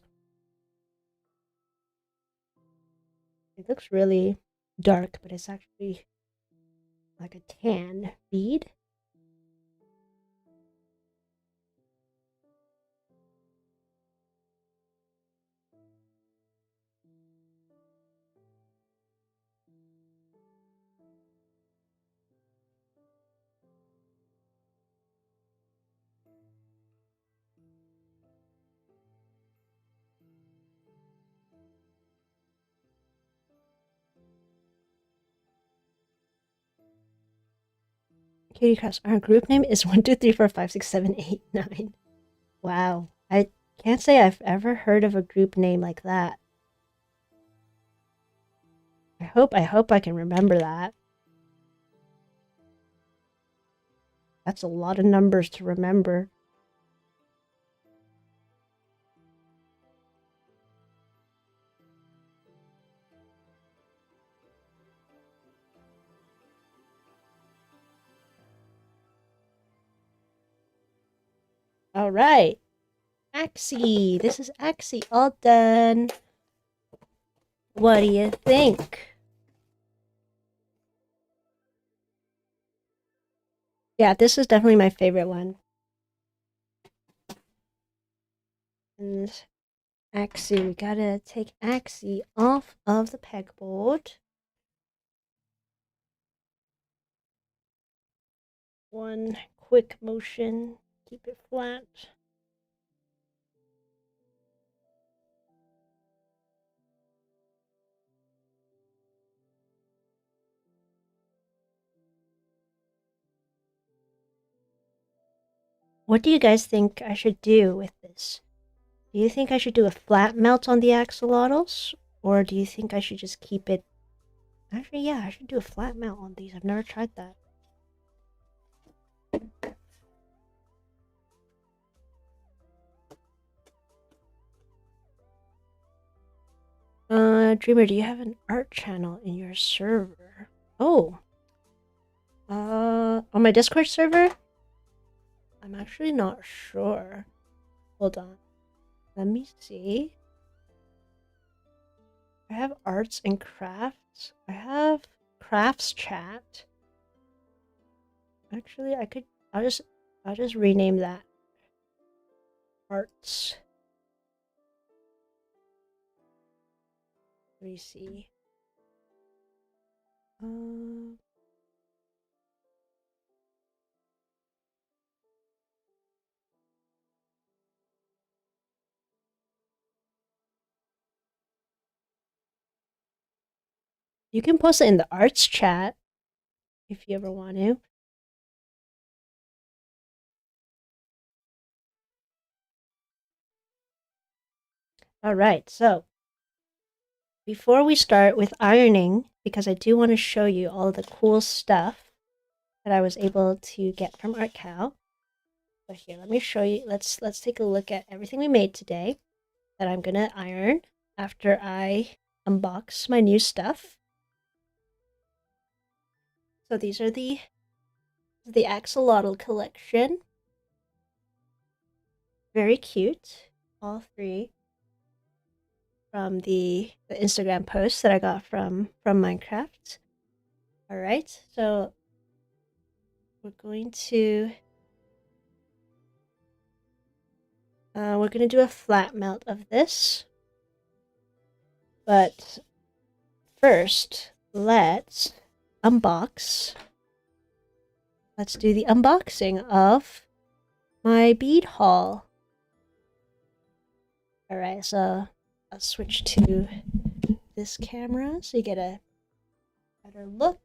It looks really dark, but it's actually like a tan bead. Katie Krause, our group name is 123456789. Wow, I can't say I've ever heard of a group name like that. I hope I can remember that. That's a lot of numbers to remember. All right, Axie. This is Axie, all done. What do you think? Yeah, this is definitely my favorite one. And Axie, we gotta take Axie off of the pegboard. One quick motion, keep it flat. What do you guys think I should do with this? Do you think I should do a flat melt on the axolotls? Or do you think I should just keep it... Actually, yeah, I should do a flat melt on these. I've never tried that. Dreamer, do you have an art channel in your server? Oh. On my Discord server? I'm actually not sure. Hold on. Let me see. I have arts and crafts. I have crafts chat. Actually, I'll just rename that. Arts. Let me see. You can post it in the arts chat if you ever want to. Alright, so before we start with ironing, because I do want to show you all the cool stuff that I was able to get from Artkal. So here, let me show you. Let's take a look at everything we made today that I'm gonna iron after I unbox my new stuff. So these are the Axolotl collection. Very cute, all 3 from the Instagram post that I got from Minecraft. All right, so we're going to do a flat melt of this, but first let's unbox. Let's do the unboxing of my bead haul. All right, so I'll switch to this camera so you get a better look.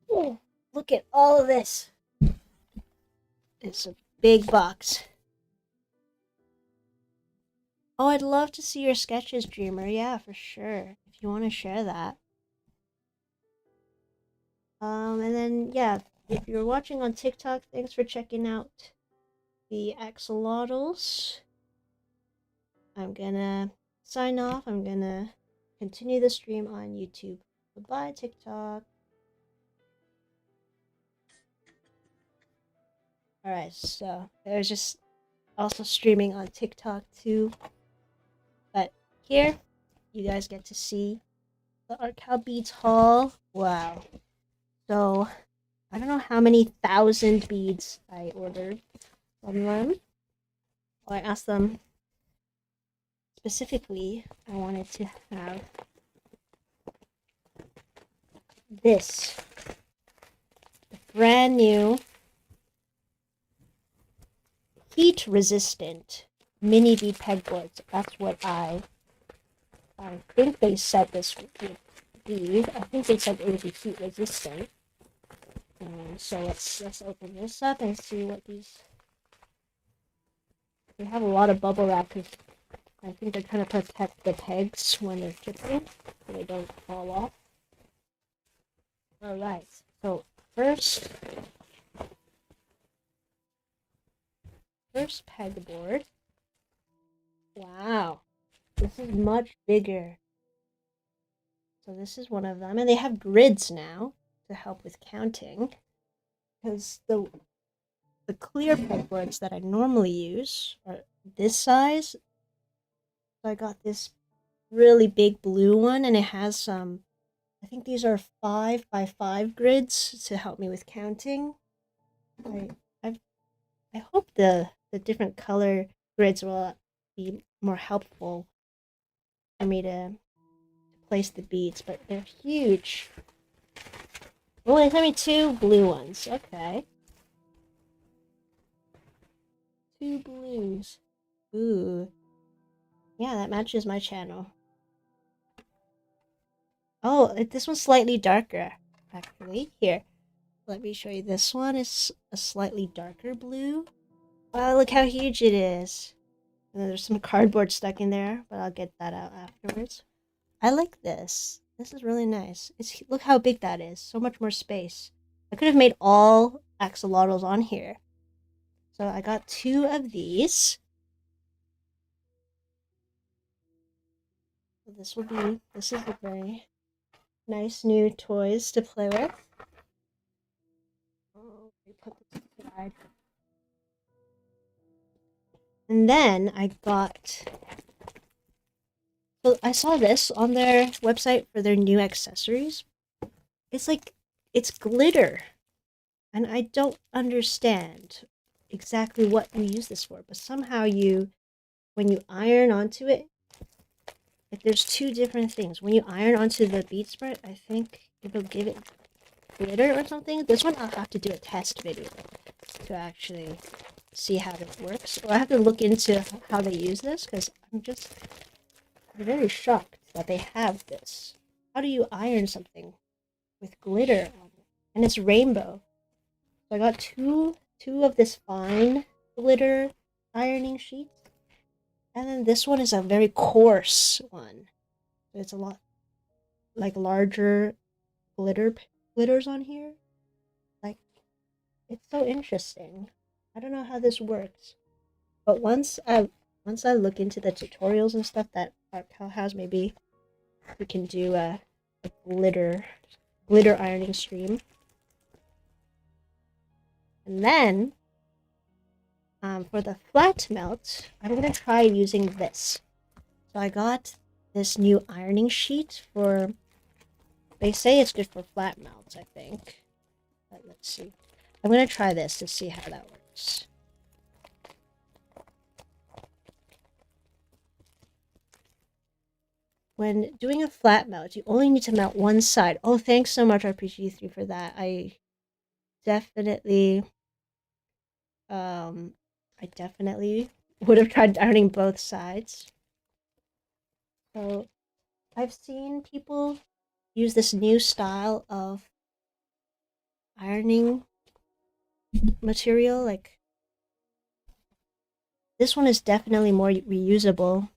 Oh, look at all of this. It's a big box. Oh, I'd love to see your sketches, Dreamer. Yeah, for sure. If you want to share that. And then, yeah, if you're watching on TikTok, thanks for checking out the Axolotls. I'm gonna sign off. I'm gonna continue the stream on YouTube. Bye-bye, TikTok. Alright, so there's just also streaming on TikTok too. But here, you guys get to see the Artkal Beads haul. Wow. So, I don't know how many thousand beads I ordered from them. Well, I asked them specifically, I wanted to have this brand new heat resistant mini bead pegboards. That's what I think they said this would be. I think they said it would be heat resistant. So let's open this up and see what these. They have a lot of bubble wrap because I think they're trying to protect the pegs when they're shipping so they don't fall off. Alright, so first pegboard. Wow, this is much bigger. So this is one of them, and they have grids now to help with counting. Because the clear pegboards that I normally use are this size. So I got this really big blue one, and it has some. I think these are 5 by 5 grids to help me with counting. I hope the different color grids will be more helpful for me to place the beads, but they're huge. Oh, they sent me 2 blue ones. Okay. 2 blues. Ooh. Yeah, that matches my channel. Oh, this one's slightly darker, actually. Here, let me show you. This one is a slightly darker blue. Wow, look how huge it is. And then there's some cardboard stuck in there, but I'll get that out afterwards. I like this. This is really nice. Look how big that is. So much more space. I could have made all axolotls on here. So I got 2 of these. This is a very nice new toys to play with. Oh, we put this aside. And then I got. So I saw this on their website for their new accessories. It's glitter. And I don't understand exactly what you use this for, but somehow when you iron onto it, like there's 2 different things. When you iron onto the bead spread, I think it'll give it glitter or something. This one I'll have to do a test video to actually see how it works. Or I have to look into how they use this because I'm very shocked that they have this. How do you iron something with glitter on it? And it's rainbow. So I got two of this fine glitter ironing sheets. And then this one is a very coarse one. It's a lot like larger glitters on here. Like, it's so interesting. I don't know how this works. But once I look into the tutorials and stuff that Artkal has, maybe we can do a glitter ironing stream. And then for the flat melt, I'm gonna try using this. So I got this new ironing sheet for. They say it's good for flat melts, I think. But let's see. I'm gonna try this to see how that works. When doing a flat melt, you only need to melt one side. Oh, thanks so much, RPG3, for that. I definitely would have tried ironing both sides. So I've seen people use this new style of ironing material. Like this one is definitely more reusable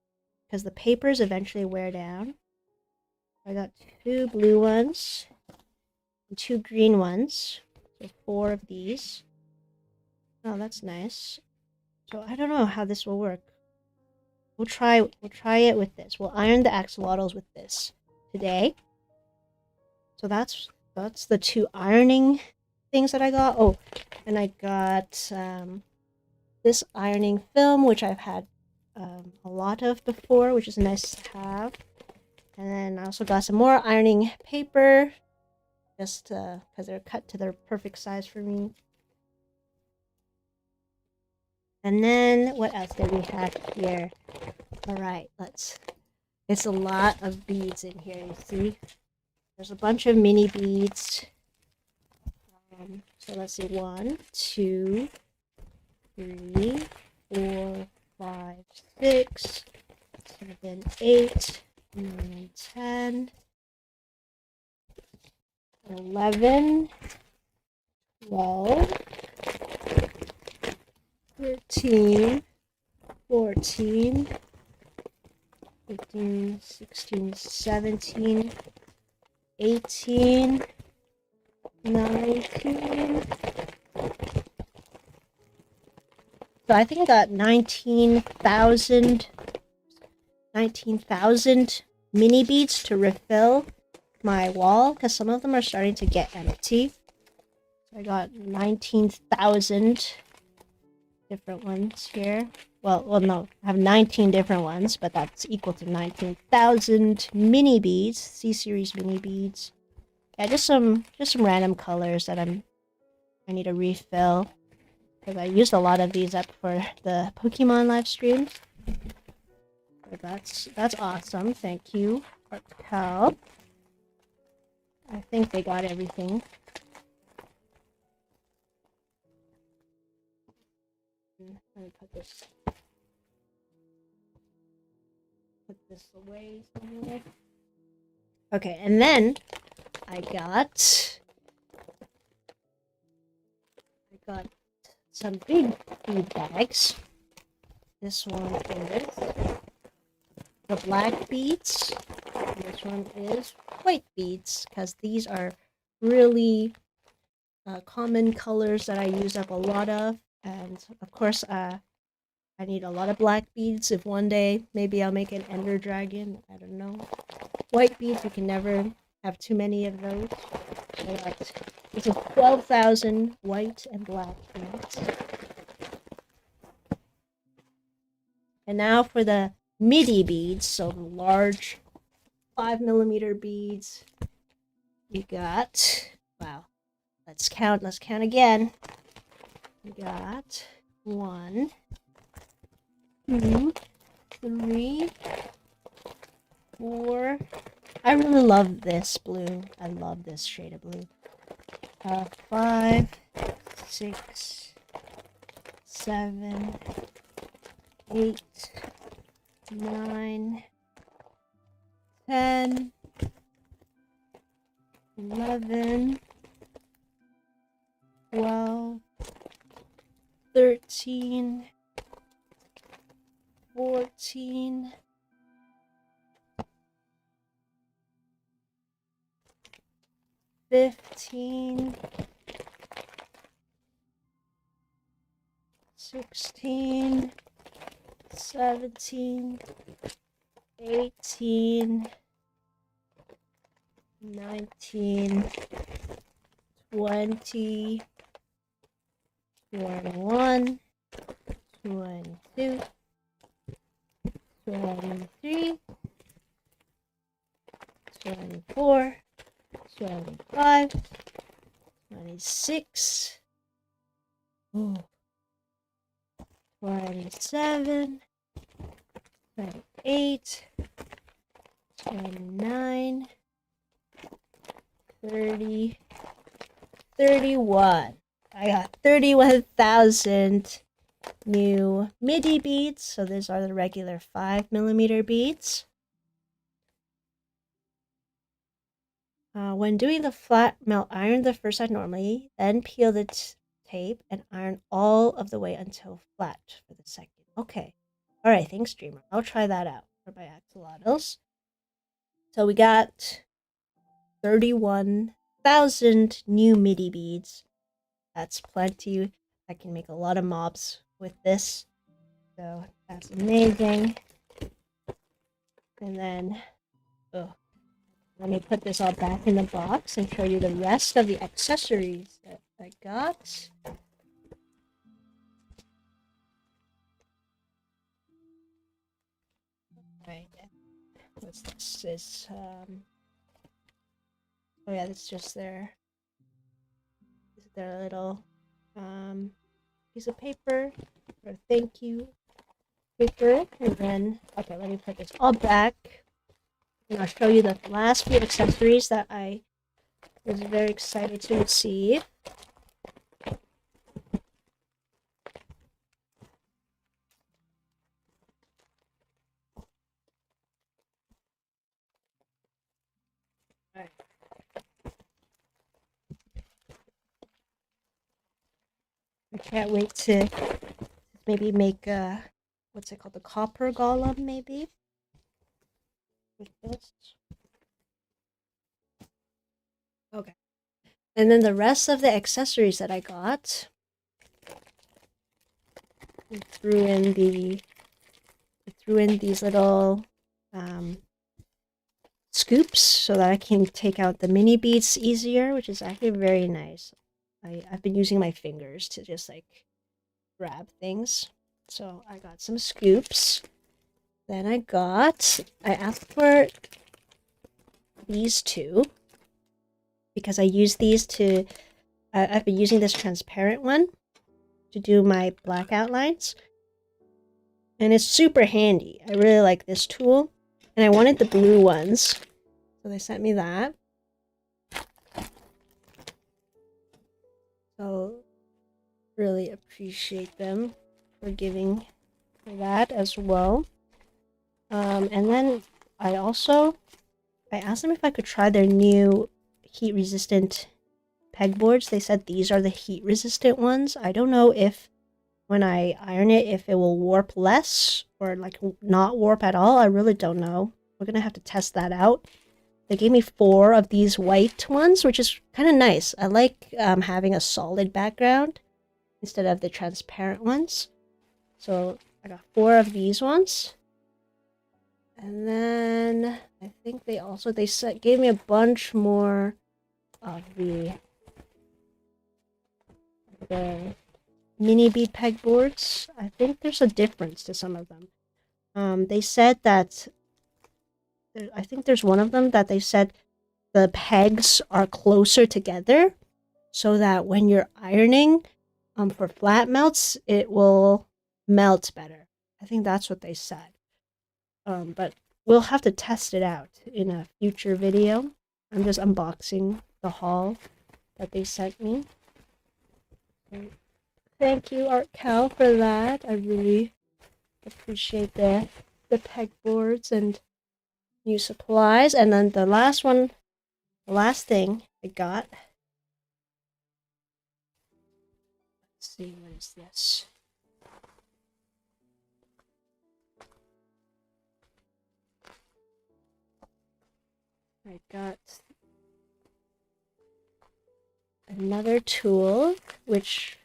because the papers eventually wear down. I got 2 blue ones and 2 green ones. So 4 of these. Oh, that's nice. So I don't know how this will work. We'll try it with this. We'll iron the axolotls with this today. So that's the 2 ironing things that I got. Oh, and I got this ironing film, which I've had a lot of before, which is nice to have. And then I also got some more ironing paper, just because they're cut to their perfect size for me. And then what else did we have here? All right, it's a lot of beads in here, you see? There's a bunch of mini beads. So let's see, 1, 2, 3, 4, 5, 6, 7, 8, 9, 10, 11, 12, 13, 14, 15, 16, 17, 18, 19. So I think I got 19,000 mini beads to refill my wall because some of them are starting to get empty. So I got 19,000 different ones here. Well, no, I have 19 different ones, but that's equal to 19,000 mini beads, C-series mini beads. Yeah, just some random colors that I need to refill because I used a lot of these up for the Pokemon live streams. So that's awesome. Thank you, Artkal. I think they got everything. Let me put this away somewhere. Okay, and then I got some big bead bags. This one is the black beads. And this one is white beads because these are really common colors that I use up a lot of. And of course, I need a lot of black beads. If one day maybe I'll make an ender dragon, I don't know. White beads, you can never have too many of those. But this is 12,000 white and black beads. And now for the midi beads, so the large 5mm beads. You got, wow, let's count again. We got 1, 2, 3, 4. I really love this blue. I love this shade of blue. 5, 6, 7, 8, 9, 10, 11, 12, 13, 14, 15, 16, 17, 18, 19, 20, 21, 22, 23, 24, 25, 26, 27, 28, 29, 30, 31. I got 31,000 new midi beads. So these are the regular 5mm beads. When doing the flat melt, iron the first side normally, then peel the tape and iron all of the way until flat for the second. Okay. All right, thanks, Dreamer. I'll try that out for my axolotls. So we got 31,000 new midi beads. That's plenty. I can make a lot of mobs with this. So that's amazing. And then, let me put this all back in the box and show you the rest of the accessories that I got. Right. What's this? Is oh yeah, it's just their little piece of paper or thank you paper. And then, okay, let me put this all back. And I'll show you the last few accessories that I was very excited to receive. Alright. I can't wait to maybe make what's it called? The copper golem, maybe? With this. Okay. And then the rest of the accessories that I got, we threw in these little scoops so that I can take out the mini beads easier, which is actually very nice. I've been using my fingers to just like grab things. So I got some scoops. Then I asked for these two because I use these to, I've been using this transparent one to do my black outlines. And it's super handy. I really like this tool. And I wanted the blue ones. So they sent me that. So really appreciate them for giving for that as well. And then I asked them if I could try their new heat resistant pegboards. They said these are the heat resistant ones. I don't know if when I iron it, if it will warp less or like not warp at all. I really don't know. We're gonna have to test that out. They gave me 4 of these white ones, which is kind of nice. I like having a solid background instead of the transparent ones. So I got 4 of these ones. And then I think they gave me a bunch more of the mini bead pegboards. I think there's a difference to some of them. They said that I think there's one of them that they said the pegs are closer together so that when you're ironing for flat melts, it will melt better. I think that's what they said. But we'll have to test it out in a future video. I'm just unboxing the haul that they sent me. So thank you, Artkal, for that. I really appreciate the pegboards and new supplies. And then the last thing I got. Let's see, what is this? I got another tool, which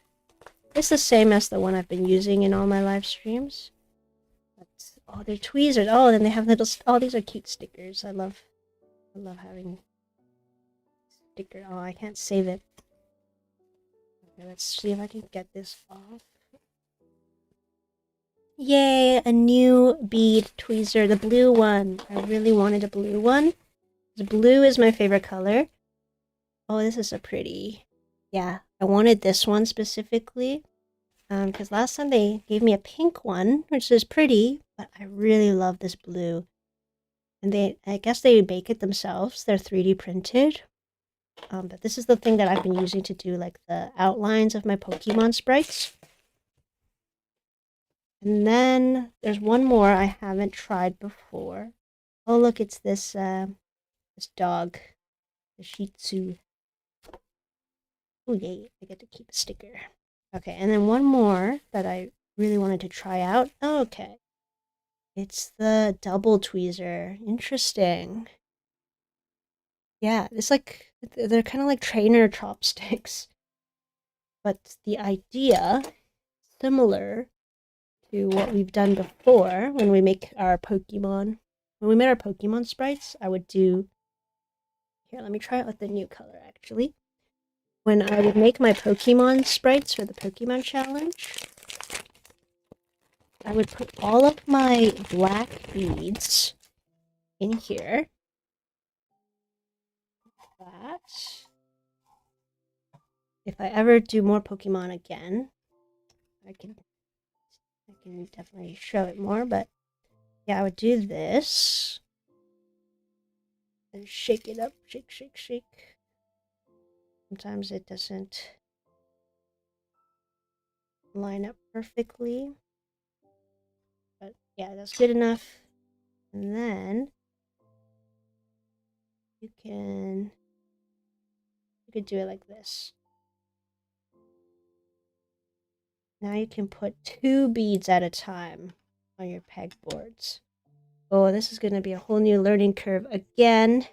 is the same as the one I've been using in all my live streams. But, oh, they're tweezers. Oh, then they have little. Oh, these are cute stickers. I love having sticker. Oh, I can't save it. Okay, let's see if I can get this off. Yay, a new bead tweezer, the blue one. I really wanted a blue one. The blue is my favorite color. Oh, this is a pretty. Yeah, I wanted this one specifically. Because last time they gave me a pink one, which is pretty, but I really love this blue. And I guess they make it themselves. They're 3D printed. But this is the thing that I've been using to do like the outlines of my Pokemon sprites. And then there's one more I haven't tried before. Oh, look, it's this this dog, the Shih Tzu. Oh, yay, I get to keep a sticker. Okay, and then one more that I really wanted to try out. Okay. It's the double tweezer. Interesting. Yeah, it's like they're kind of like trainer chopsticks, but the idea similar to what we've done before when we make our Pokemon. When we made our Pokemon sprites, I would do. Here, let me try it with the new color actually. When I would make my Pokemon sprites for the Pokemon challenge, I would put all of my black beads in here. That. If I ever do more Pokemon again, I can definitely show it more, but yeah, I would do this and shake it up, shake, shake, shake. Sometimes it doesn't line up perfectly, but yeah, that's good enough. And then you could do it like this. Now you can put 2 beads at a time on your pegboards. Oh, this is going to be a whole new learning curve again.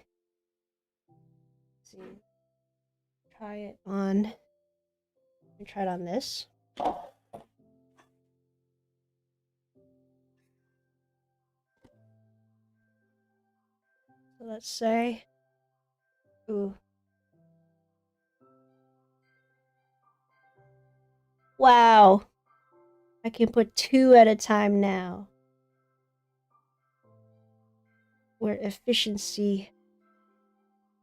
Let's see. Try it on. Try it on this. So let's say, ooh. Wow. I can put 2 at a time now. We're efficiency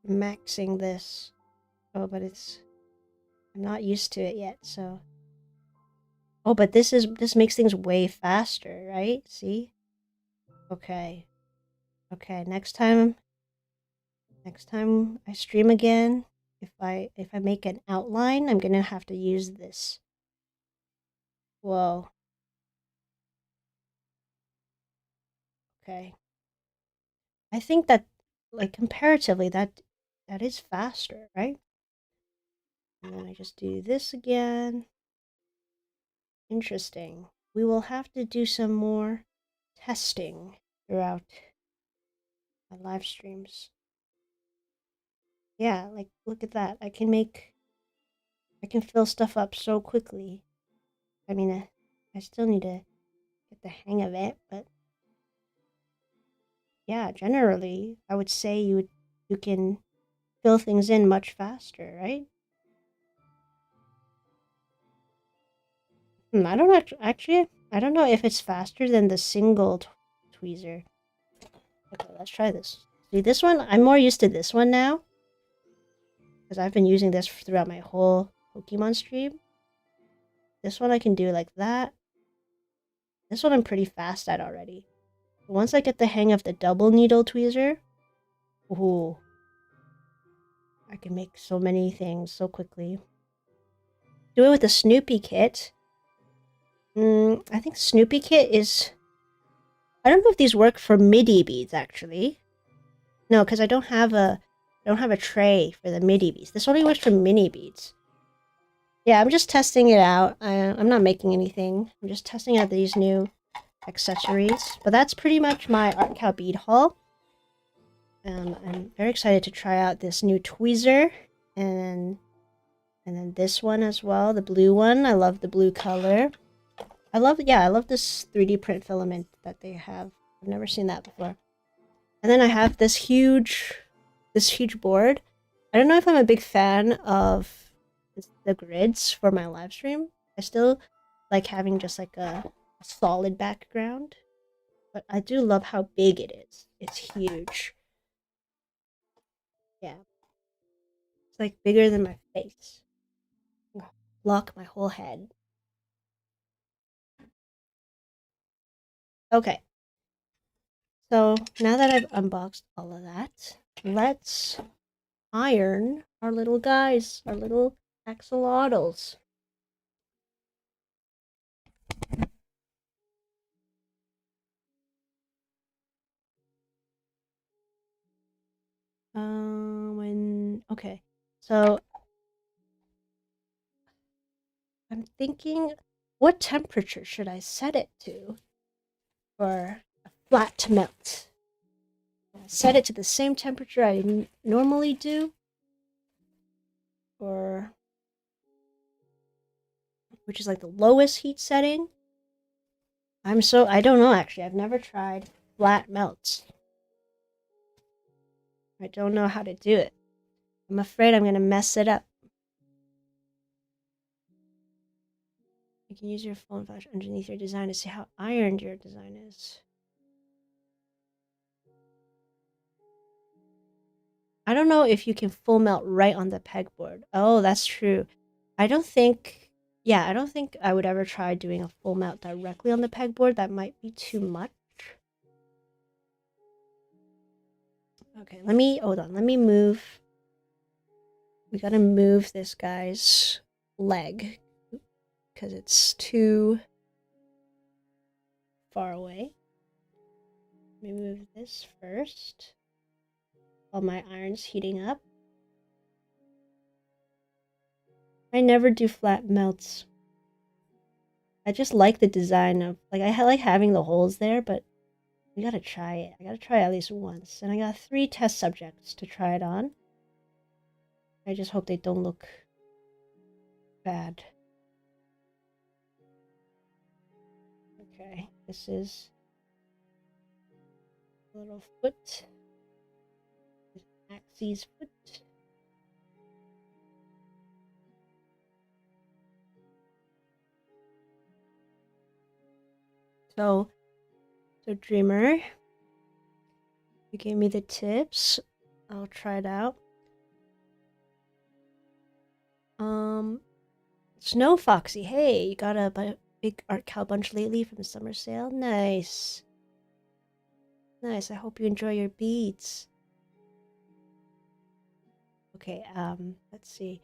maxing this. Oh, but I'm not used to it yet, so. Oh, but this makes things way faster, right? See? Okay. Okay, next time I stream again, if I make an outline, I'm gonna have to use this. Whoa. Okay. I think that, like, comparatively, that is faster, right? And then I just do this again. Interesting. We will have to do some more testing throughout my live streams. Yeah, like, look at that. I can fill stuff up so quickly. I mean, I still need to get the hang of it, but yeah, generally, I would say you can fill things in much faster, right? I don't actually, I don't know if it's faster than the single tweezer. Okay, let's try this. See, this one, I'm more used to this one now, because I've been using this throughout my whole Pokemon stream. This one I can do like that. This one I'm pretty fast at already. But once I get the hang of the double needle tweezer, ooh, I can make so many things so quickly. Do it with the Snoopy kit. I think Snoopy kit is... I don't know if these work for MIDI beads, actually. No, because I don't have a tray for the MIDI beads. This only works for mini beads. Yeah, I'm just testing it out. I'm not making anything. I'm just testing out these new accessories. But that's pretty much my Artkal bead haul. I'm very excited to try out this new tweezer. And then this one as well, the blue one. I love the blue color. I love this 3D print filament that they have. I've never seen that before. And then I have this huge board. I don't know if I'm a big fan of the grids for my live stream. I still like having just like a solid background, but I do love how big it is. It's huge. Yeah. It's like bigger than my face. Block my whole head. Okay. So now that I've unboxed all of that, let's iron our little guys, our little axolotls. Okay. So I'm thinking, what temperature should I set it to for a flat melt? Set it to the same temperature I normally do, or which is like the lowest heat setting. I don't know actually. I've never tried flat melts. I don't know how to do it. I'm afraid I'm gonna mess it up. You can use your phone flash underneath your design to see how ironed your design is. I don't know if you can full melt right on the pegboard. Oh, that's true. I don't think I would ever try doing a full melt directly on the pegboard. That might be too much. Okay, hold on. Let me move. We gotta move this guy's leg because it's too far away. Let me move this first while my iron's heating up. I never do flat melts. I just like the design of, like, I like having the holes there, but we gotta try it. I gotta try it at least once. And I got 3 test subjects to try it on. I just hope they don't look bad. Okay, this is a little foot. Axie's foot. So Dreamer, you gave me the tips. I'll try it out. Snow Foxy, hey, you got a big Artkal bunch lately from the summer sale? Nice. Nice, I hope you enjoy your beads. Okay, let's see.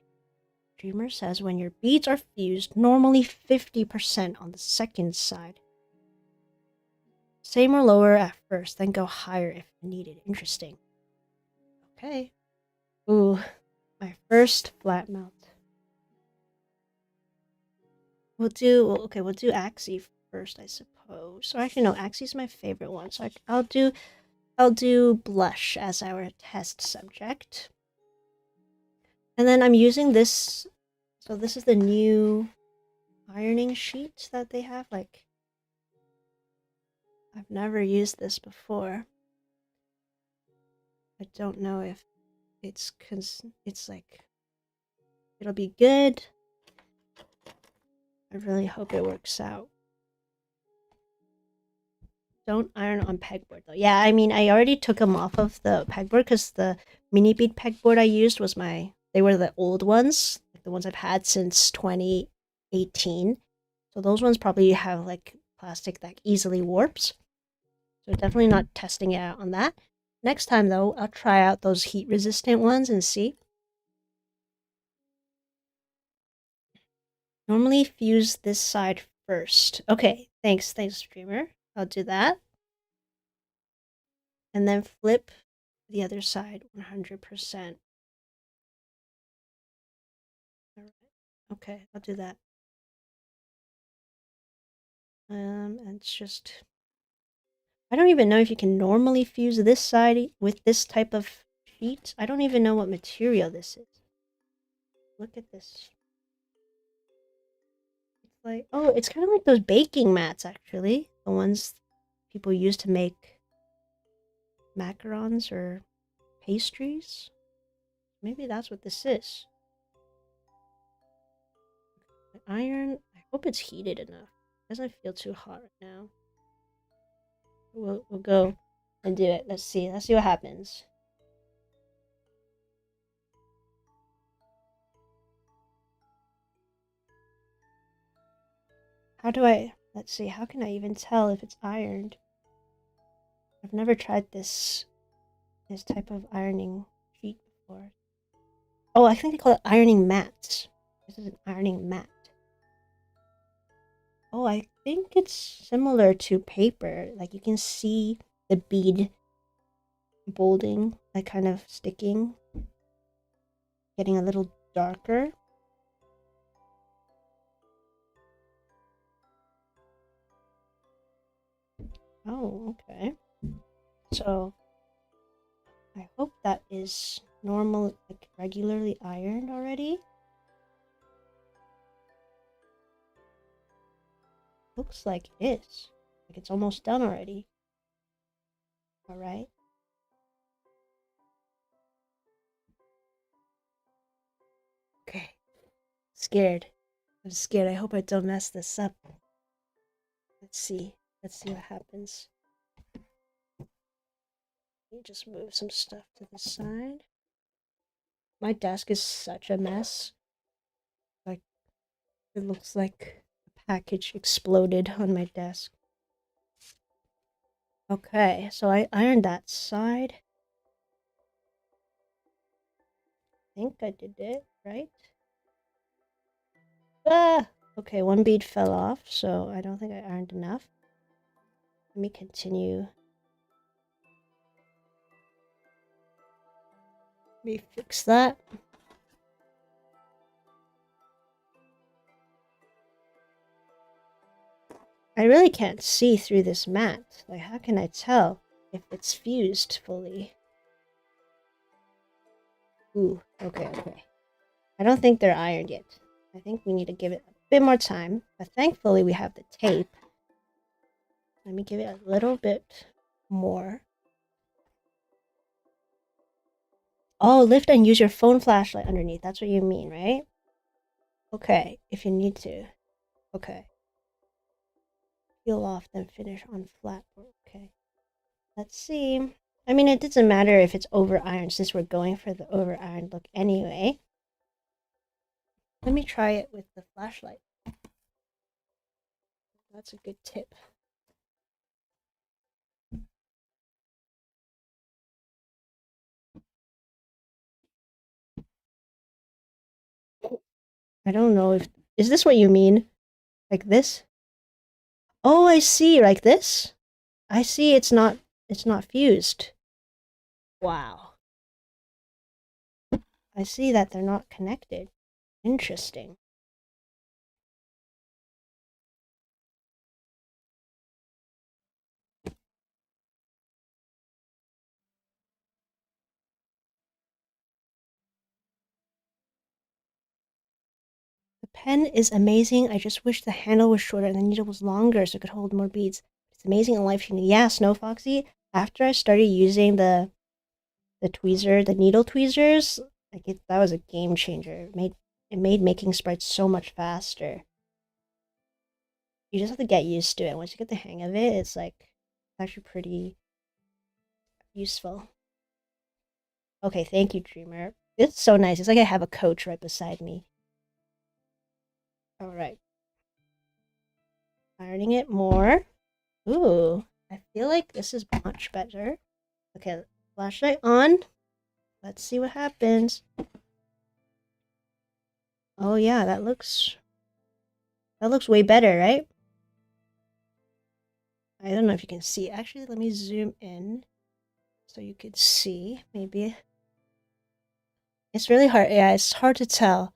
Dreamer says when your beads are fused, normally 50% on the second side. Same or lower at first, then go higher if needed. Interesting. Okay. Ooh, my first flat melt. We'll do Axie first, I suppose. Or actually, no, Axie's my favorite one. So I'll do blush as our test subject. And then I'm using this. So this is the new ironing sheet that they have. Like, I've never used this before. I don't know if it's like it'll be good. I really hope it works out. Don't iron on pegboard though. Yeah, I mean, I already took them off of the pegboard because the mini bead pegboard I used was they were the old ones, like the ones I've had since 2018. So those ones probably have like plastic that easily warps. So definitely not testing it out on that. Next time though, I'll try out those heat resistant ones and see. Normally fuse this side first. Okay, thanks, Streamer. I'll do that. And then flip the other side 100%. All right. Okay, I'll do that. And it's just, I don't even know if you can normally fuse this side with this type of sheet. I don't even know what material this is. Look at this. It's like, oh, it's kind of like those baking mats, actually. The ones people use to make macarons or pastries. Maybe that's what this is. The iron, I hope it's heated enough. It doesn't feel too hot right now. We'll go and do it. Let's see what happens. Let's see, how can I even tell if it's ironed? I've never tried this type of ironing sheet before. Oh, I think they call it ironing mats. This is an ironing mat. Oh, I think it's similar to paper. Like you can see the bead bolding like kind of sticking, getting a little darker. Oh, okay. So I hope that is normal, like regularly ironed already. Looks like it is. Like it's almost done already. All right. Okay. Scared. I'm scared. I hope I don't mess this up. Let's see. Let's see what happens. Let me just move some stuff to the side. My desk is such a mess. Like, it looks like a package exploded on my desk. Okay, so I ironed that side. I think I did it, right? Ah! Okay, one bead fell off, so I don't think I ironed enough. Let me continue. Let me fix that. I really can't see through this mat. Like, how can I tell if it's fused fully? Ooh, okay, okay. I don't think they're ironed yet. I think we need to give it a bit more time. But thankfully, we have the tape. Let me give it a little bit more. Oh, lift and use your phone flashlight underneath. That's what you mean, right? Okay, if you need to. Okay. Peel off, then finish on flat. Okay. Let's see. I mean, it doesn't matter if it's over ironed since we're going for the over ironed look anyway. Let me try it with the flashlight. That's a good tip. I don't know if... Is this what you mean? Like this? Oh, I see. Like this? I see it's not fused. Wow. I see that they're not connected. Interesting. The pen is amazing. I just wish the handle was shorter and the needle was longer so it could hold more beads. It's amazing and life-changing. Yeah, Snow Foxy, after I started using the tweezer, the needle tweezers, like that was a game changer. It made making sprites so much faster. You just have to get used to it. Once you get the hang of it, it's actually pretty useful. Okay, thank you, Dreamer. It's so nice. It's like I have a coach right beside me. All right. Ironing it more. Ooh, I feel like this is much better. Okay, flashlight on. Let's see what happens. Oh yeah, that looks way better, right? I don't know if you can see. Actually, let me zoom in so you could see. Maybe it's really hard. Yeah, it's hard to tell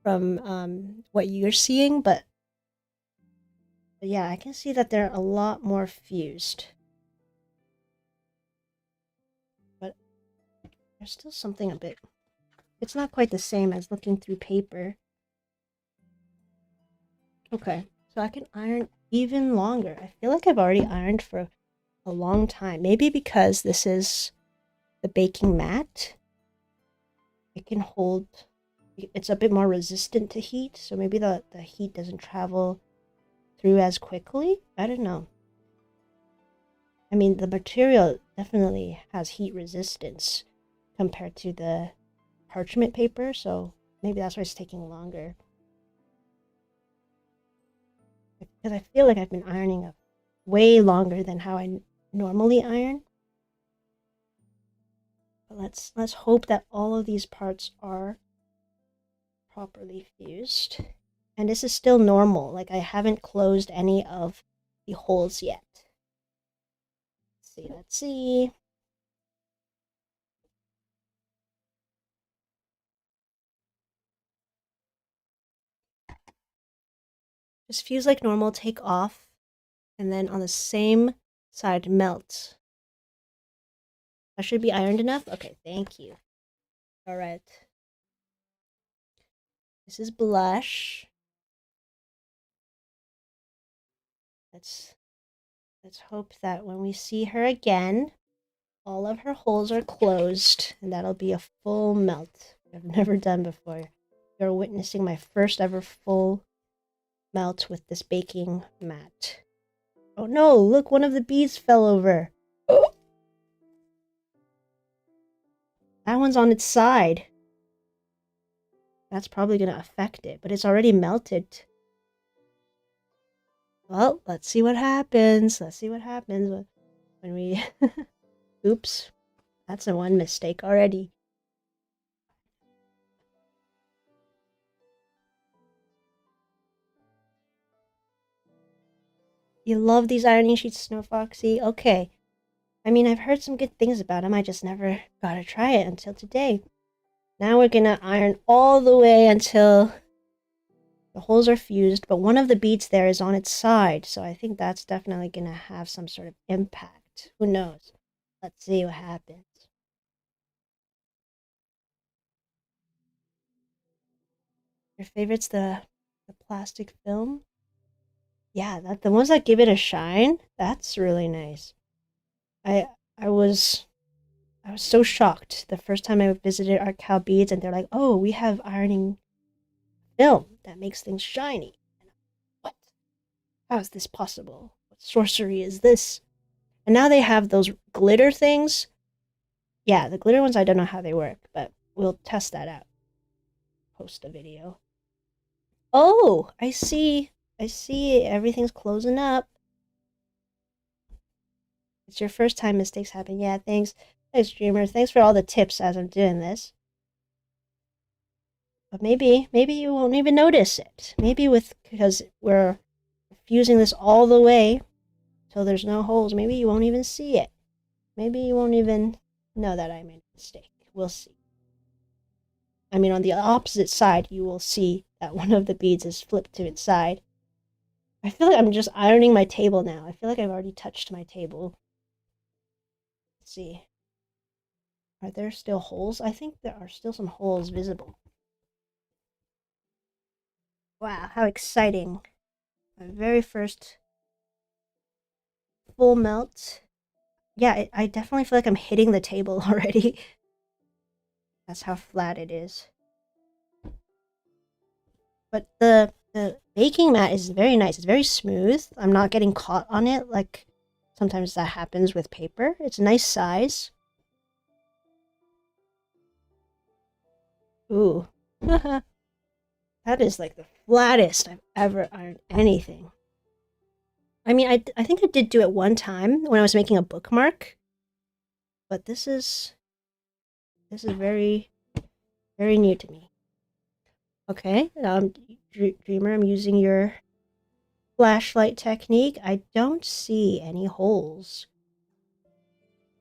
from what you're seeing, but yeah, I can see that they're a lot more fused. But there's still something a bit... It's not quite the same as looking through paper. Okay, so I can iron even longer. I feel like I've already ironed for a long time. Maybe because this is the baking mat. It can hold... It's a bit more resistant to heat, so maybe the heat doesn't travel through as quickly? I don't know. I mean, the material definitely has heat resistance compared to the parchment paper, so maybe that's why it's taking longer. Because I feel like I've been ironing way longer than how I normally iron. But let's hope that all of these parts are properly fused. And this is still normal. Like, I haven't closed any of the holes yet. Let's see. Just fuse like normal, take off, and then on the same side melt. That should be ironed enough? Okay, thank you. Alright. This is blush. Let's hope that when we see her again, all of her holes are closed, and that'll be a full melt. I've never done before. You're witnessing my first ever full melt with this baking mat. Oh no, look, one of the beads fell over. Oh! That one's on its side. That's probably going to affect it, but it's already melted. Well, let's see what happens. Let's see what happens when we... Oops. That's a one mistake already. You love these ironing sheets, Snow Foxy? Okay. I mean, I've heard some good things about them. I just never got to try it until today. Now we're going to iron all the way until the holes are fused, but one of the beads there is on its side, so I think that's definitely going to have some sort of impact. Who knows? Let's see what happens. Your favorite's the plastic film? Yeah, the ones that give it a shine, that's really nice. I was so shocked the first time I visited Artkal Beads, and they're like, "Oh, we have ironing film that makes things shiny." What? How is this possible? What sorcery is this? And now they have those glitter things. Yeah, the glitter ones, I don't know how they work, but we'll test that out. Post a video. Oh, I see. I see. Everything's closing up. It's your first time mistakes happen. Yeah, thanks. Thanks, streamer. Thanks for all the tips as I'm doing this. But maybe you won't even notice it. Maybe because we're fusing this all the way till there's no holes, maybe you won't even see it. Maybe you won't even know that I made a mistake. We'll see. I mean, on the opposite side, you will see that one of the beads is flipped to its side. I feel like I'm just ironing my table now. I feel like I've already touched my table. Let's see. Are there still holes? I think there are still some holes visible. Wow, how exciting. My very first full melt. Yeah, I definitely feel like I'm hitting the table already. That's how flat it is. But the baking mat is very nice. It's very smooth. I'm not getting caught on it like sometimes that happens with paper. It's a nice size. Ooh. That is like the flattest I've ever ironed anything. I mean, I think I did do it one time when I was making a bookmark. But this is very, very new to me. Okay, Dreamer, I'm using your flashlight technique. I don't see any holes.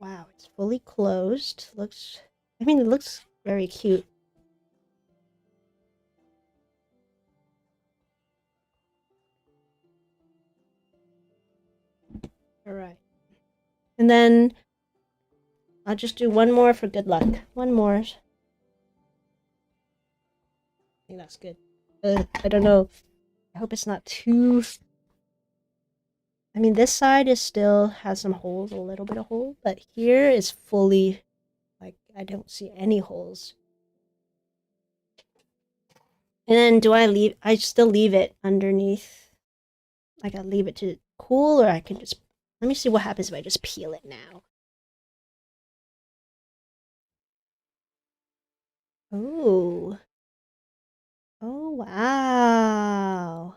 Wow, it's fully closed. I mean, it looks very cute. Alright. And then I'll just do one more for good luck. One more. I think that's good. I don't know. I hope it's not too... I mean, this side is still has some holes, a little bit of hole, but here is fully, like, I don't see any holes. And then I still leave it underneath. Like, I leave it to cool, or I can just, let me see what happens if I just peel it now. Oh. Oh, wow.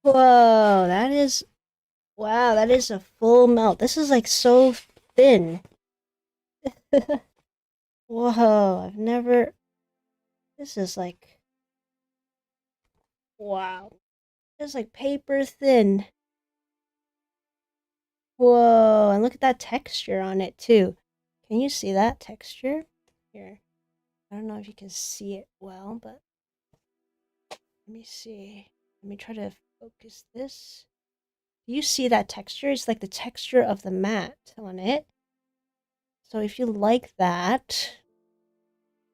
Whoa, wow, that is a full melt. This is like so thin. Whoa, this is like, wow. It's like paper thin. Whoa, and look at that texture on it too. Can you see that texture? Here. I don't know if you can see it well, but let me see. Let me try to focus this. Do you see that texture? It's like the texture of the mat on it. So if you like that,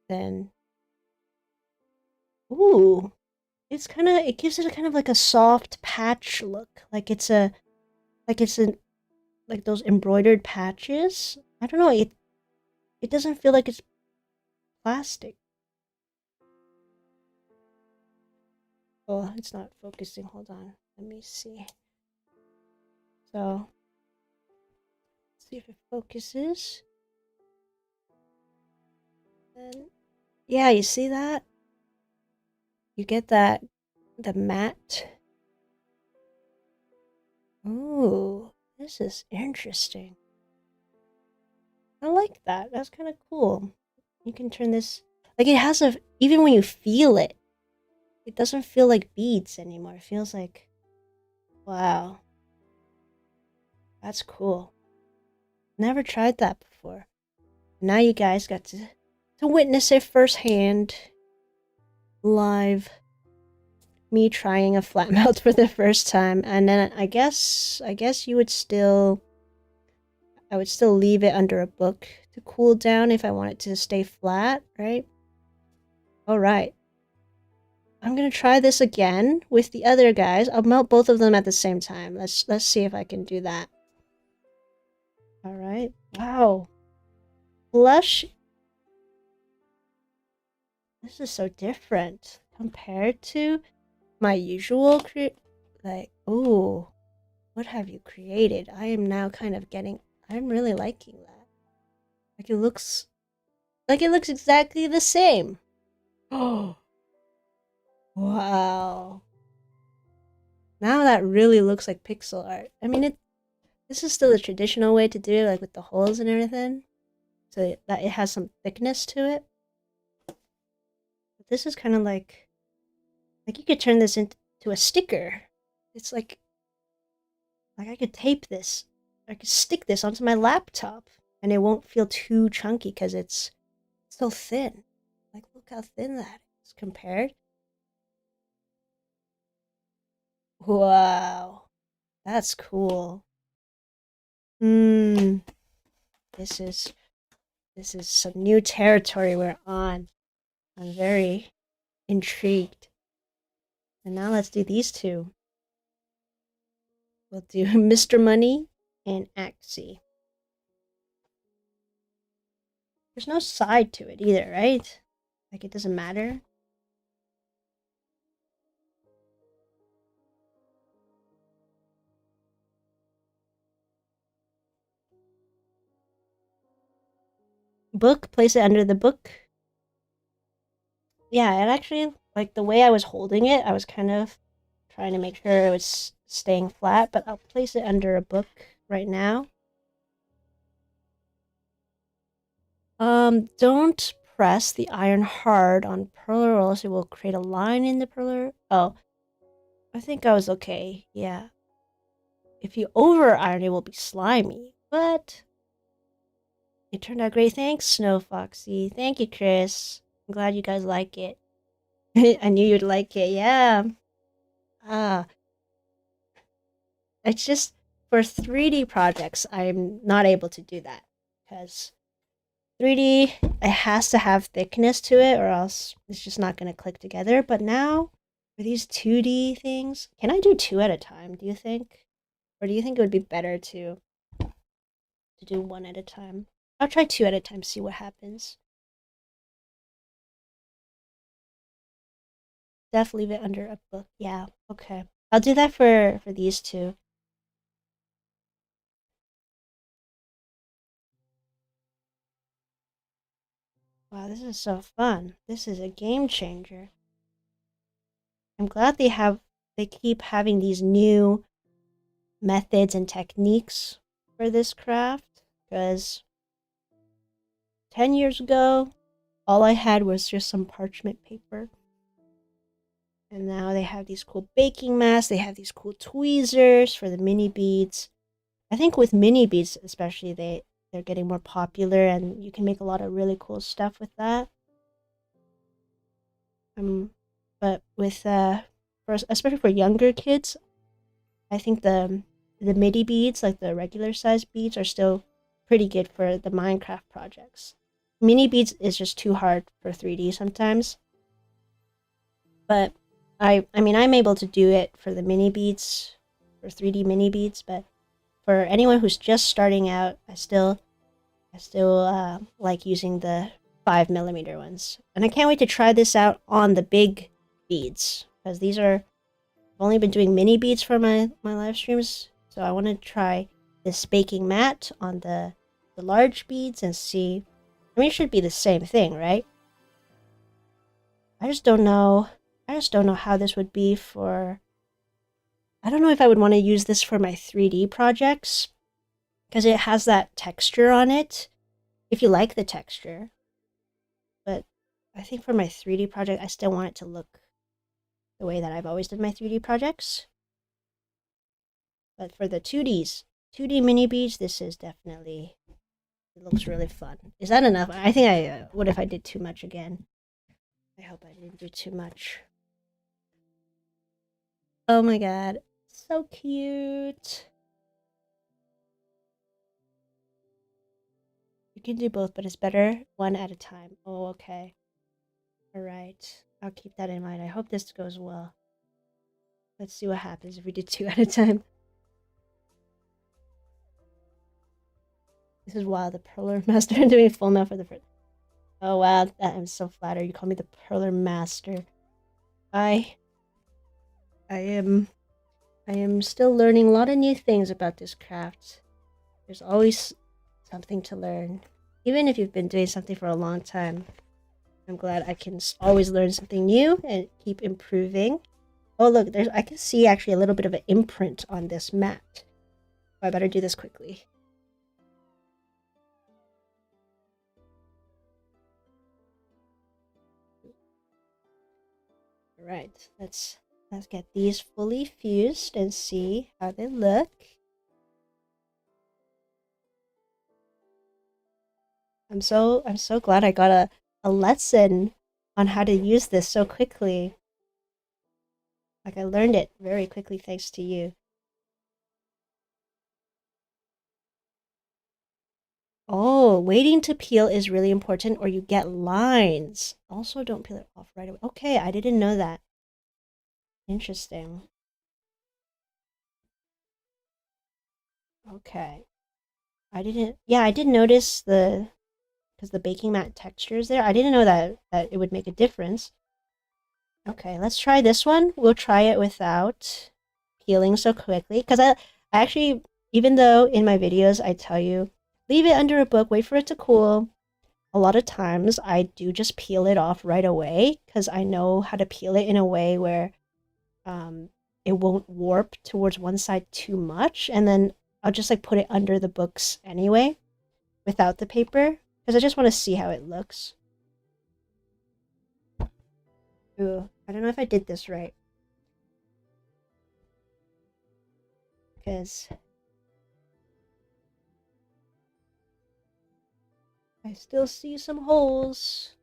then ooh, it's kind of, it gives it a kind of like a soft patch look, like it's like those embroidered patches. I don't know, it doesn't feel like it's plastic. Oh, it's not focusing. Hold on, let me see. So let's see if it focuses. And yeah, you see that? You get that, the matte. Ooh, this is interesting. I like that. That's kind of cool. You can turn this, like it has a, even when you feel it, it doesn't feel like beads anymore. It feels like, wow, that's cool. Never tried that before. Now you guys got to witness it firsthand, live. Me trying a flat melt for the first time, and then I guess you would still, I would still leave it under a book to cool down if I want it to stay flat, right? All right. I'm gonna try this again with the other guys. I'll melt both of them at the same time. Let's see if I can do that. All right. Wow. Blush. This is so different compared to my usual like, oh, what have you created? I am now kind of getting, I'm really liking that. Like it looks exactly the same. Oh, wow. Now that really looks like pixel art. I mean, this is still the traditional way to do it, like with the holes and everything. So that it has some thickness to it. But this is kind of like you could turn this into a sticker. It's like I could tape this. I could stick this onto my laptop and it won't feel too chunky because it's so thin. Like, look how thin that is compared. Wow. That's cool. This is some new territory we're on. I'm very intrigued. And now let's do these two. We'll do Mr. Money and Axie. There's no side to it either, right? Like, it doesn't matter. Book, place it under the book. Yeah, it actually, like, the way I was holding it, I was kind of trying to make sure it was staying flat, but I'll place it under a book right now. Don't press the iron hard on Perler or else it will create a line in the Perler. Oh, I think I was okay. Yeah. If you over iron, it will be slimy, but it turned out great. Thanks, Snow Foxy. Thank you, Chris. I'm glad you guys like it. I knew you'd like it. Yeah. Ah. It's just for 3D projects, I'm not able to do that because 3D, it has to have thickness to it or else it's just not going to click together. But now, for these 2D things, can I do 2 at a time, do you think? Or do you think it would be better to do 1 at a time? I'll try 2 at a time, see what happens. Def leave it under a book. Yeah, okay. I'll do that for these two. Wow, this is so fun. This is a game changer. I'm glad they keep having these new methods and techniques for this craft because 10 years ago, all I had was just some parchment paper. And now they have these cool baking masks, they have these cool tweezers for the mini beads. I think with mini beads especially, they're getting more popular and you can make a lot of really cool stuff with that. But with especially for younger kids, I think the mini beads, like the regular size beads, are still pretty good for the Minecraft projects. Mini beads is just too hard for 3D sometimes. But I mean I'm able to do it for the mini beads, for 3D mini beads, but for anyone who's just starting out, I still like using the 5mm ones. And I can't wait to try this out on the big beads, because these are, I've only been doing mini beads for my live streams, so I want to try this baking mat on the large beads and see. I mean, it should be the same thing, right? I just don't know how this would be for. I don't know if I would want to use this for my 3D projects, because it has that texture on it, if you like the texture. But I think for my 3D project, I still want it to look the way that I've always done my 3D projects. But for the 2D mini beads, this is definitely, it looks really fun. Is that enough? I think what if I did too much again? I hope I didn't do too much. Oh my god, so cute. You can do both, but it's better one at a time. Oh, okay. Alright, I'll keep that in mind. I hope this goes well. Let's see what happens if we do 2 at a time. This is wild. The Perler Master doing full mount for the first. Oh wow, I'm so flattered. You call me the Perler Master. I am still learning a lot of new things about this craft. There's always something to learn. Even if you've been doing something for a long time, I'm glad I can always learn something new and keep improving. Oh look, I can see actually a little bit of an imprint on this mat. Oh, I better do this quickly. Alright, let's get these fully fused and see how they look. I'm so glad I got a lesson on how to use this so quickly. Like, I learned it very quickly thanks to you. Oh, waiting to peel is really important or you get lines. Also, don't peel it off right away. Okay, I didn't know that. Interesting. Okay. I did notice because the baking mat texture is there. I didn't know that it would make a difference. Okay, let's try this one. We'll try it without peeling so quickly. Because I actually, even though in my videos I tell you, leave it under a book, wait for it to cool, a lot of times I do just peel it off right away because I know how to peel it in a way where it won't warp towards one side too much. And then I'll just like put it under the books anyway without the paper because I just want to see how it looks. Ooh, I don't know if I did this right. Because I still see some holes.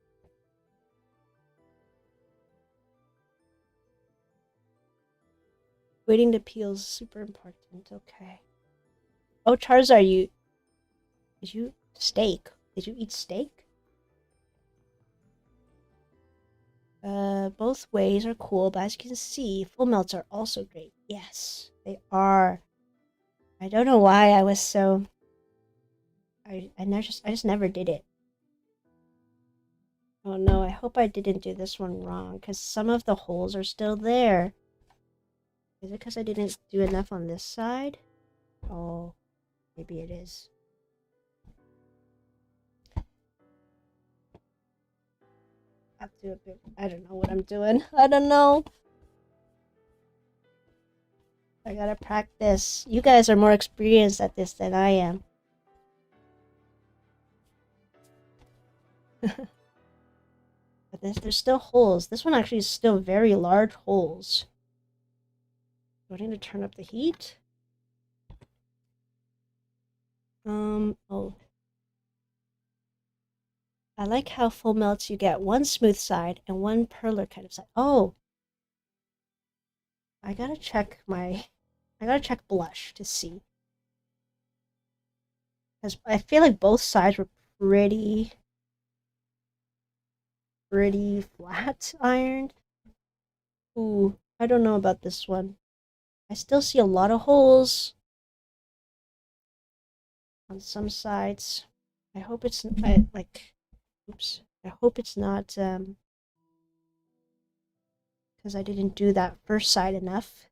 Waiting to peel is super important. Okay. Oh, Charizard, did you steak? Did you eat steak? Both ways are cool, but as you can see, full melts are also great. Yes, they are. I don't know why I was so. I just never did it. Oh no, I hope I didn't do this one wrong, because some of the holes are still there. Is it because I didn't do enough on this side? Oh, maybe it is. I have to do a bit. I don't know what I'm doing. I don't know. I gotta practice. You guys are more experienced at this than I am. But there's still holes. This one actually is still very large holes. Do I need to turn up the heat? Oh. I like how full melts you get one smooth side and one perler kind of side. Oh. I gotta check blush to see. Because I feel like both sides were pretty flat ironed. Ooh, I don't know about this one. I still see a lot of holes on some sides. I hope it's oops. I hope it's not because I didn't do that first side enough.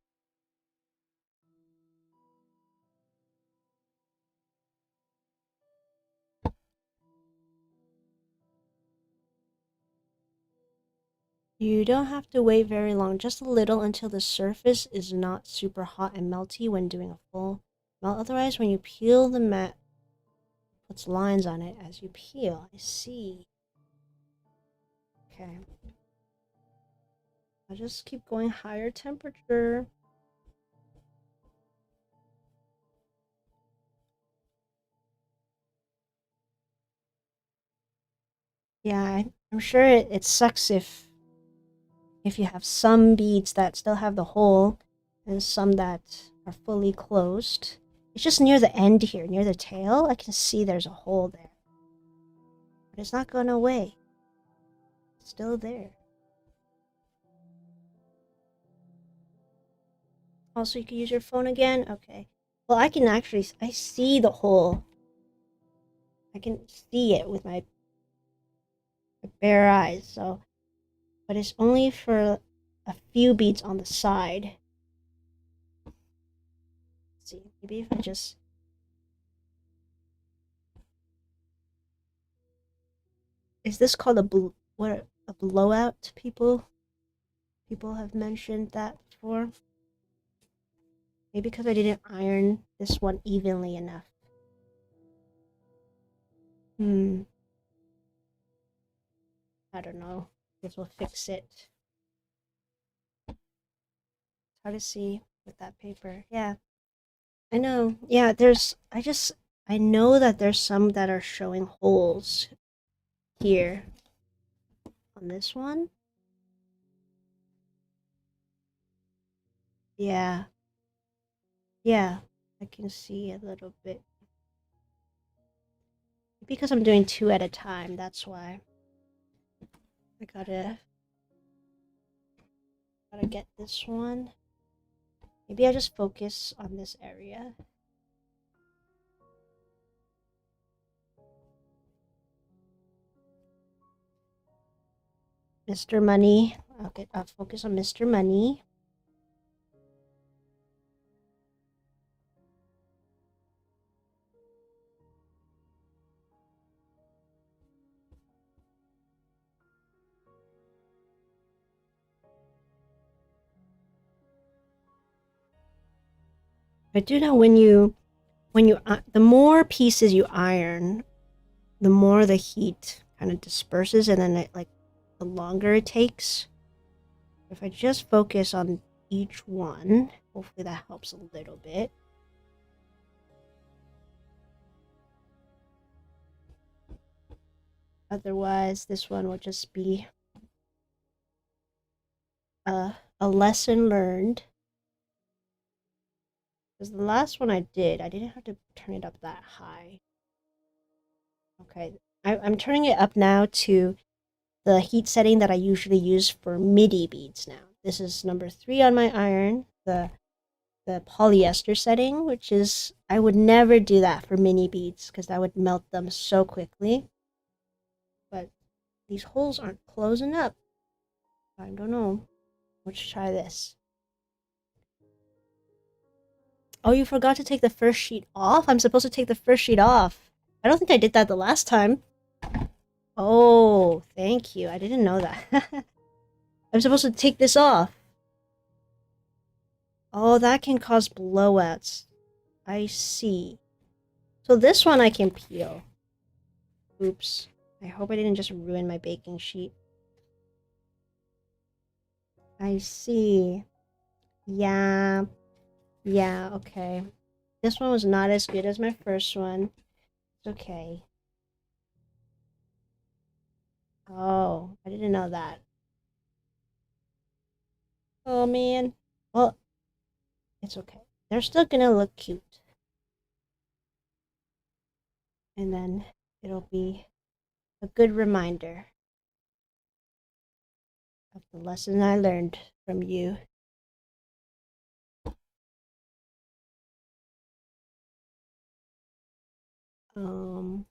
You don't have to wait very long, just a little until the surface is not super hot and melty when doing a full melt. Otherwise, when you peel the mat, it puts lines on it as you peel. I see. Okay. I'll just keep going higher temperature. Yeah, I'm sure it sucks if you have some beads that still have the hole and some that are fully closed. It's just near the end here, near the tail. I can see there's a hole there. But it's not going away. It's still there. Also, you can use your phone again? Okay. Well, I see the hole. I can see it with my bare eyes, so... But it's only for a few beads on the side. Let's see, maybe if I just... Is this called a blowout? People have mentioned that before. Maybe because I didn't iron this one evenly enough. I don't know. This will fix it. It's hard to see with that paper. Yeah. I know. Yeah, I know that there's some that are showing holes here on this one. Yeah. Yeah, I can see a little bit. Because I'm doing two at a time, that's why. I gotta get this one. Maybe I just focus on this area. Mr. Money. I'll focus on Mr. Money. I do know the more pieces you iron, the more the heat kind of disperses, and then the longer it takes. If I just focus on each one, hopefully that helps a little bit. Otherwise, this one will just be a lesson learned. Because the last one I didn't have to turn it up that high. Okay, I'm turning it up now to the heat setting that I usually use for MIDI beads now. This is number 3 on my iron, the polyester setting, which is, I would never do that for mini beads because that would melt them so quickly. But these holes aren't closing up. I don't know. Let's try this. Oh, you forgot to take the first sheet off? I'm supposed to take the first sheet off. I don't think I did that the last time. Oh, thank you. I didn't know that. I'm supposed to take this off. Oh, that can cause blowouts. I see. So this one I can peel. Oops. I hope I didn't just ruin my baking sheet. I see. Yeah. Yeah, okay. This one was not as good as my first one. It's okay. Oh, I didn't know that. Oh, man. Well, It's okay. They're still gonna look cute. And then it'll be a good reminder of the lesson I learned from you. When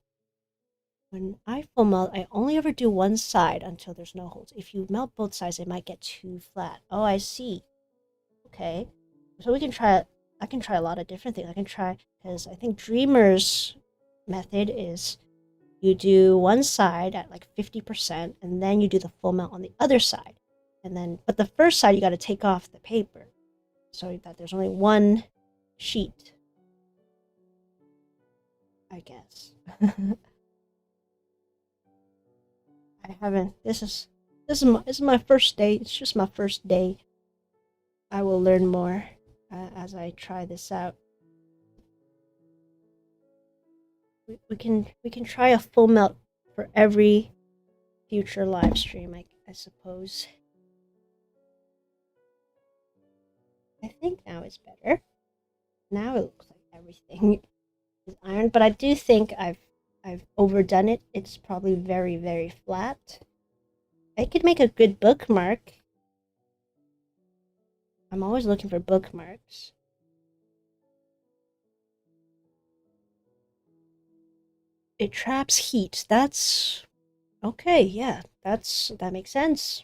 I full melt, I only ever do one side until there's no holes. If you melt both sides, it might get too flat. Oh, I see. Okay. So we can try, I can try a lot of different things. I can try, because I think Dreamer's method is you do one side at like 50%, and then you do the full melt on the other side. And then, but the first side, you got to take off the paper so that there's only one sheet, I guess. I haven't, this is my first day. It's just my first day. I will learn more as I try this out. We can try a full melt for every future live stream, I suppose. I think now it's better. Now it looks like everything is ironed, but I do think I've overdone it. It's probably very, very flat. I could make a good bookmark. I'm always looking for bookmarks. It traps heat. That's okay, yeah. That makes sense.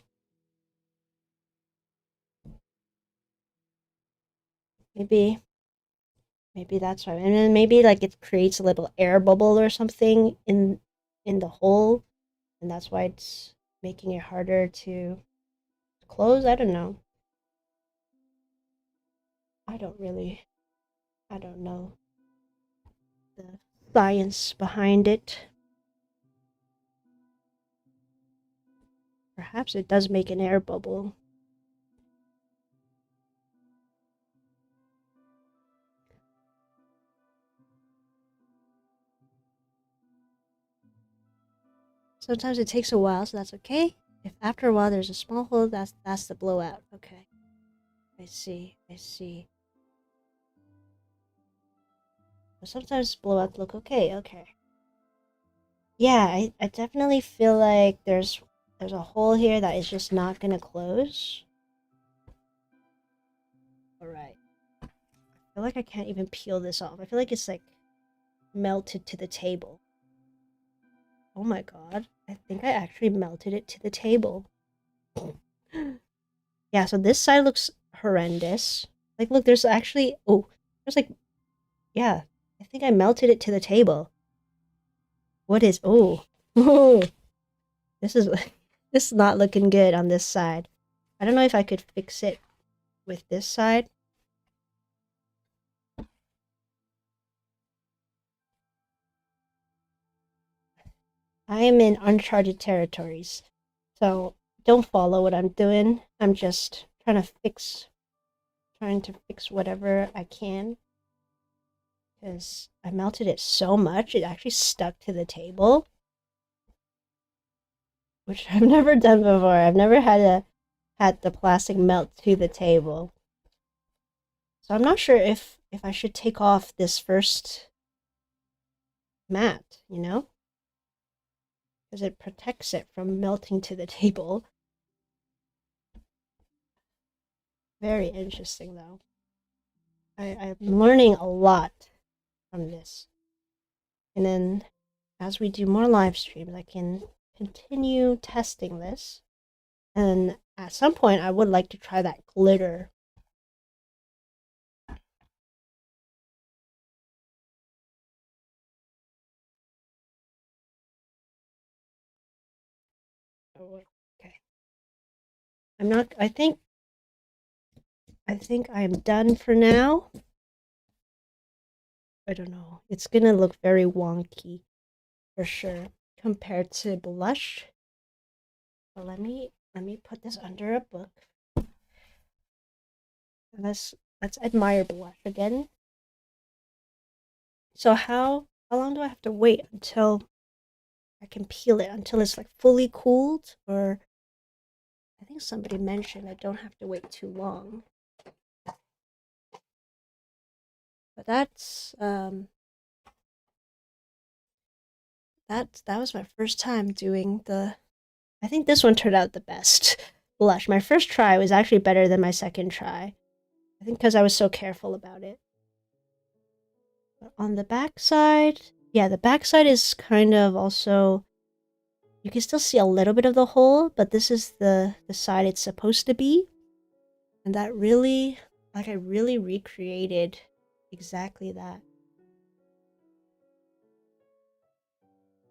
Maybe that's why. And then maybe like it creates a little air bubble or something in the hole, and that's why it's making it harder to close. I don't know. I don't know the science behind it. Perhaps it does make an air bubble. Sometimes it takes a while, so that's okay. If after a while there's a small hole, that's the blowout. Okay. I see. But sometimes blowouts look okay. Okay. Yeah, I definitely feel like there's a hole here that is just not gonna close. Alright. I feel like I can't even peel this off. I feel like it's like melted to the table. Oh my god. I think I actually melted it to the table. Yeah, so this side looks horrendous. Like, look, there's actually... Oh, there's like... Yeah, I think I melted it to the table. What is... Oh. Oh. This is... This is not looking good on this side. I don't know if I could fix it with this side. I am in uncharted territories. So don't follow what I'm doing. I'm just trying to fix whatever I can. Because I melted it so much, it actually stuck to the table. Which I've never done before. I've never had the plastic melt to the table. So I'm not sure if I should take off this first mat, you know? Because it protects it from melting to the table. Very interesting, though. I'm learning a lot from this. And then as we do more live streams, I can continue testing this. And at some point, I would like to try that glitter. Oh, okay. I think I am done for now. I don't know. It's gonna look very wonky for sure compared to blush. But let me put this under a book. And let's admire blush again. So how long do I have to wait until I can peel it? Until it's like fully cooled? Or I think somebody mentioned I don't have to wait too long. But that's that was my first time doing the. I think this one turned out the best blush. My first try was actually better than my second try. I think because I was so careful about it. But on the back side, yeah, the back side is kind of also. You can still see a little bit of the hole, but this is the side it's supposed to be. And that really, like, I really recreated exactly that.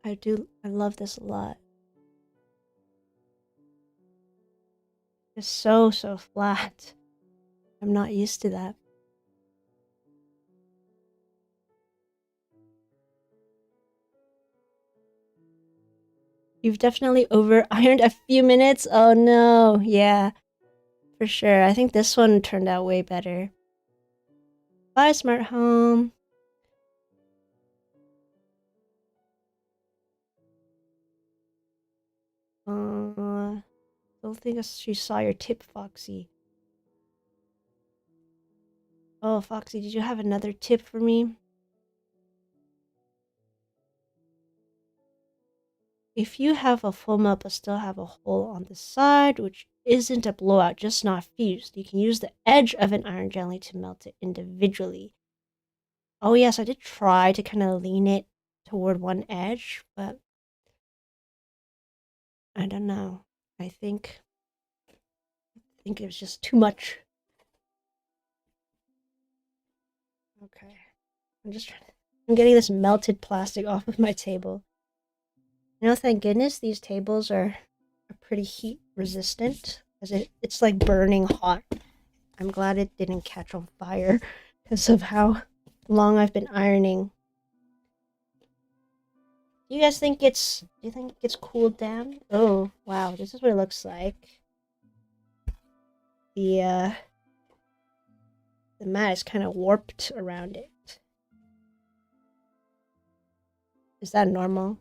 I love this a lot. It's so flat. I'm not used to that. You've definitely over ironed a few minutes. Oh no, yeah, for sure. I think this one turned out way better. Bye, smart home. Don't think she saw your tip, Foxy. Oh, Foxy, did you have another tip for me? If you have a full melt but still have a hole on the side, which isn't a blowout, just not fused, you can use the edge of an iron gently to melt it individually. Oh yes, I did try to kind of lean it toward one edge, but I don't know. I think it was just too much. Okay. I'm getting this melted plastic off of my table. You know, thank goodness these tables are pretty heat resistant, because it's like burning hot. I'm glad it didn't catch on fire because of how long I've been ironing. Do you think it's cooled down? Oh, wow, this is what it looks like. The mat is kind of warped around it. Is that normal?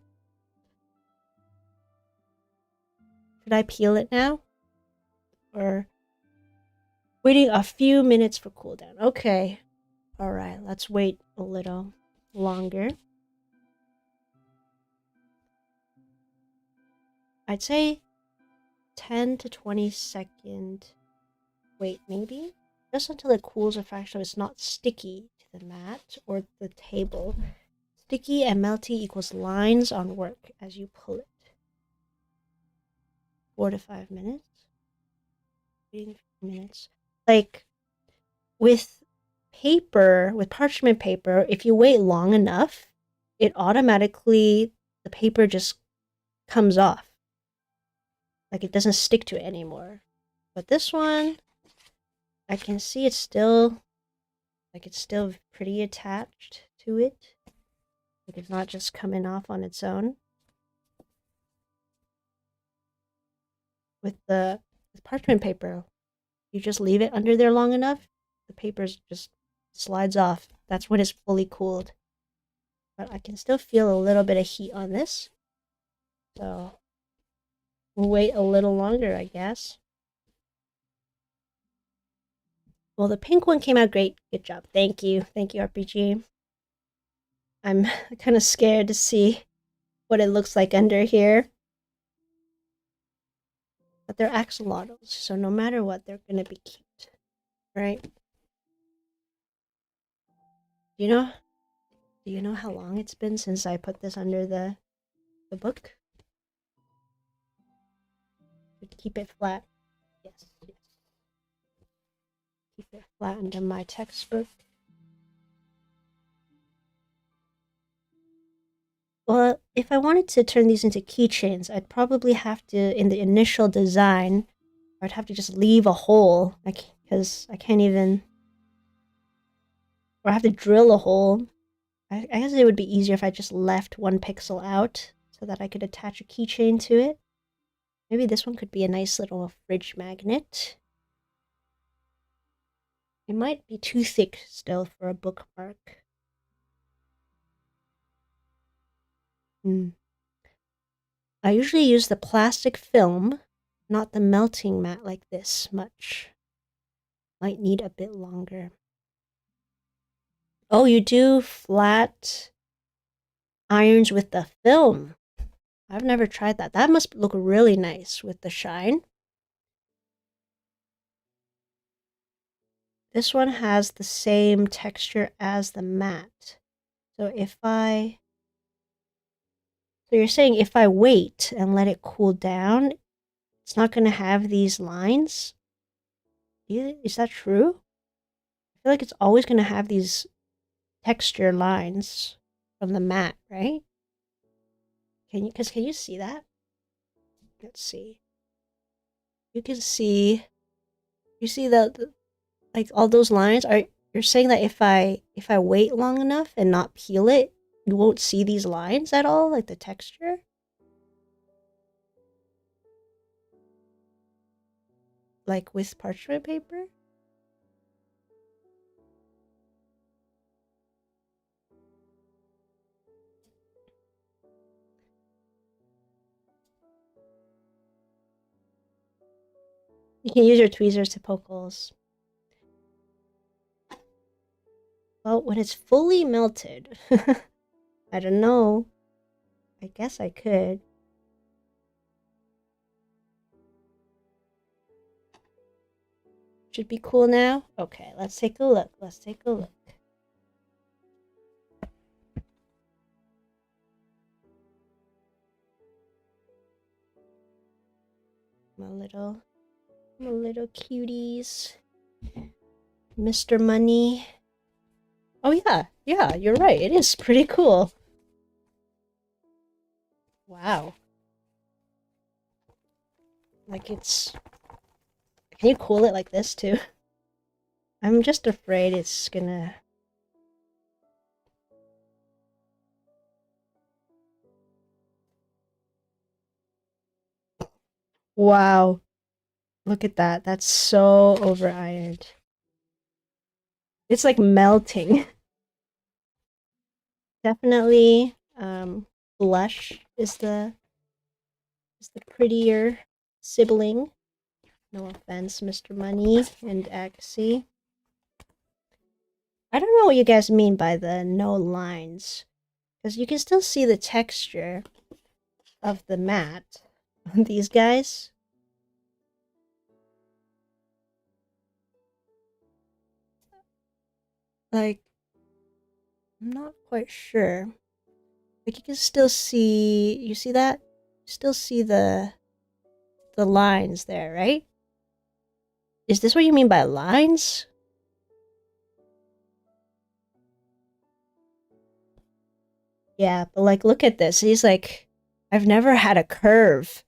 Should I peel it now? Or waiting a few minutes for cool down? Okay. Alright, let's wait a little longer. I'd say 10 to 20-second wait, maybe? Just until it cools a fraction so it's not sticky to the mat or the table. Sticky and melty equals lines on work as you pull it. 4 to 5 minutes. Waiting 5 minutes. Like, with paper, with parchment paper, if you wait long enough, it automatically, the paper just comes off. Like, it doesn't stick to it anymore. But this one, I can see it's still, like, it's still pretty attached to it. Like, it's not just coming off on its own. With parchment paper, you just leave it under there long enough, the paper just slides off. That's when it's fully cooled. But I can still feel a little bit of heat on this. So we'll wait a little longer, I guess. Well, the pink one came out great. Good job. Thank you. Thank you, RPG. I'm kind of scared to see what it looks like under here. But they're axolotls, so no matter what, they're going to be cute. Right? Do you know how long it's been since I put this under the book? Keep it flat. Yes. Keep it flat under my textbook. Well, if I wanted to turn these into keychains, I'd probably have to, in the initial design, I'd have to just leave a hole, because I can't even, or I have to drill a hole. I guess it would be easier if I just left one pixel out so that I could attach a keychain to it. Maybe this one could be a nice little fridge magnet. It might be too thick still for a bookmark. I usually use the plastic film, not the melting mat like this much. Might need a bit longer. Oh, you do flat irons with the film. I've never tried that. That must look really nice with the shine. This one has the same texture as the matte. So so you're saying if I wait and let it cool down, it's not going to have these lines? Is that true? I feel like it's always going to have these texture lines from the matte, right? Can you see that? Let's see. You can see, you see the like all those lines are, you're saying that if I wait long enough and not peel it, you won't see these lines at all, like the texture? Like with parchment paper? You can use your tweezers to poke holes. Well, when it's fully melted, I don't know. I guess I could. Should be cool now. Okay, let's take a look. Let's take a look. My little cuties. Mr. Money. Oh yeah, you're right. It is pretty cool. Wow. Like it's... Can you cool it like this too? I'm just afraid it's gonna... Wow. Look at that. That's so over ironed. It's like melting. Definitely blush is the prettier sibling. No offense, Mr. Money and Axie. I don't know what you guys mean by the no lines. Because you can still see the texture of the matte on these guys. Like, I'm not quite sure. Like, you can still see... You see that? You still see the lines there, right? Is this what you mean by lines? Yeah, but like, look at this. He's like, I've never had a curve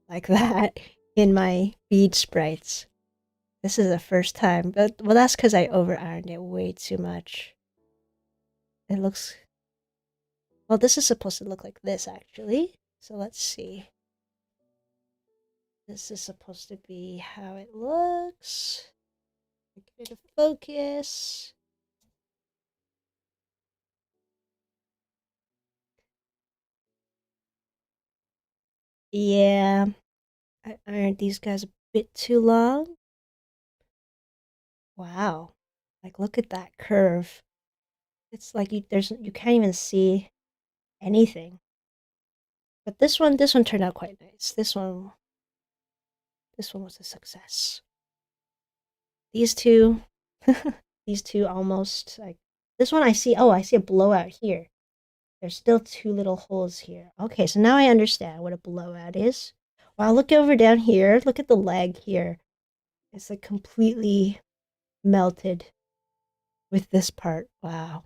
like that in my bead sprites. This is the first time. But, well, that's because I over ironed it way too much. It looks... Well, this is supposed to look like this, actually. So let's see. This is supposed to be how it looks. Get it to focus. Yeah, I ironed these guys a bit too long. Wow. Like, look at that curve. It's like you can't even see anything. But this one turned out quite nice. This one was a success. These two, these two almost like this one I see. Oh, I see a blowout here. There's still two little holes here. Okay, so now I understand what a blowout is. Wow, look over down here. Look at the leg here. It's like completely melted with this part. Wow.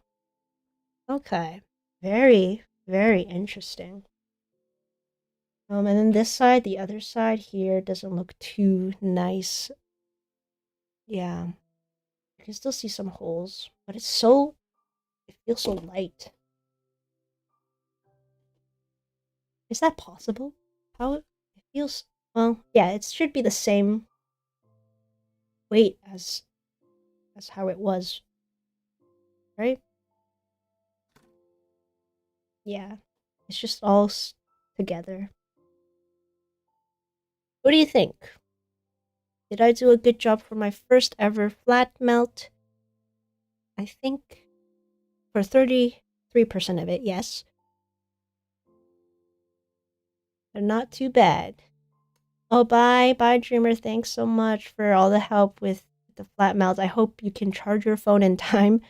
Okay. Very, very interesting. And then this side, the other side here doesn't look too nice. Yeah. You can still see some holes, but it feels so light. Is that possible? How it feels, well, yeah, it should be the same weight as how it was, right? Yeah. It's just all together. What do you think? Did I do a good job for my first ever flat melt? I think For 33% of it, yes. They're not too bad. Oh, bye, Dreamer. Thanks so much for all the help with the flat mounts. I hope you can charge your phone in time.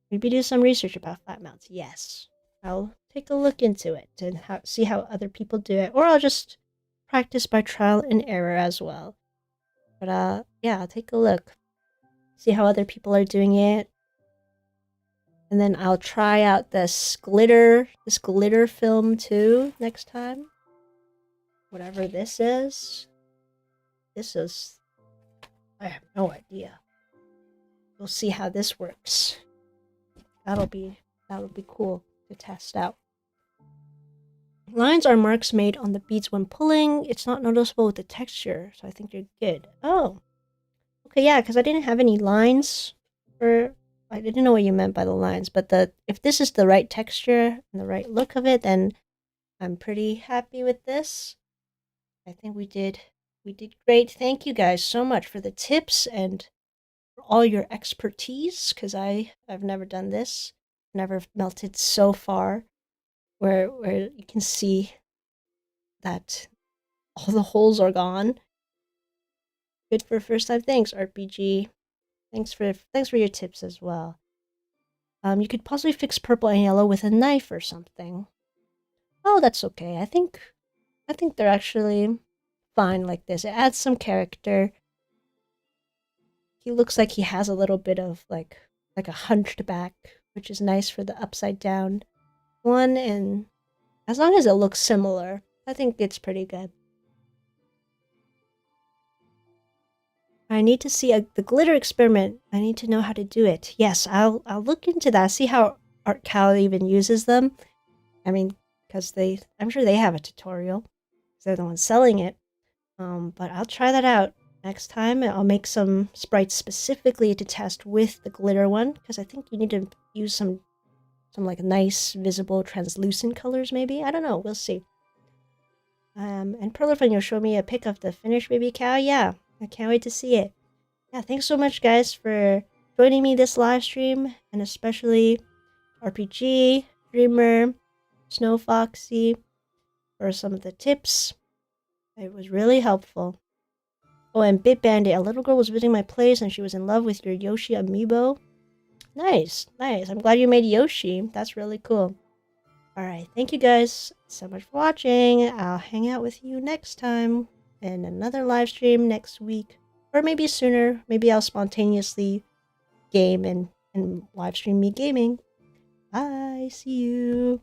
Maybe do some research about flat mounts. Yes, I'll take a look into it and see how other people do it, or I'll just practice by trial and error as well. But yeah, I'll take a look, see how other people are doing it, and then I'll try out this glitter film too next time. Whatever this is. I have no idea. We'll see how this works. That'll be cool to test out. Lines are marks made on the beads when pulling. It's not noticeable with the texture, so I think you're good. Oh. Okay, yeah, because I didn't have any lines for... I didn't know what you meant by the lines, but if this is the right texture and the right look of it, then I'm pretty happy with this. I think we did great. Thank you guys so much for the tips and for all your expertise, because I've never done this. Never melted so far where you can see that all the holes are gone. Good for first time. Thanks, RPG. Thanks for your tips as well. You could possibly fix purple and yellow with a knife or something. Oh, that's okay. I think they're actually fine like this. It adds some character. He looks like he has a little bit of like a hunched back, which is nice for the upside down one, and as long as it looks similar, I think it's pretty good. I need to see the glitter experiment. I need to know how to do it. Yes, I'll look into that. See how Artkal even uses them. I mean, because I'm sure they have a tutorial. They're the ones selling it. But I'll try that out next time. I'll make some sprites specifically to test with the glitter one, because I think you need to use some like nice, visible, translucent colors. Maybe, I don't know. We'll see. And Perler, you'll show me a pic of the finished baby cow. Yeah, I can't wait to see it. Yeah, thanks so much, guys, for joining me this live stream, and especially RPG, Dreamer, Snow Foxy, for some of the tips. It was really helpful. Oh, and Bit Bandit, a little girl was visiting my place and she was in love with your Yoshi amiibo. Nice, nice. I'm glad you made Yoshi. That's really cool. Alright, thank you guys so much for watching. I'll hang out with you next time in another live stream next week. Or maybe sooner. Maybe I'll spontaneously game and live stream me gaming. Bye, see you.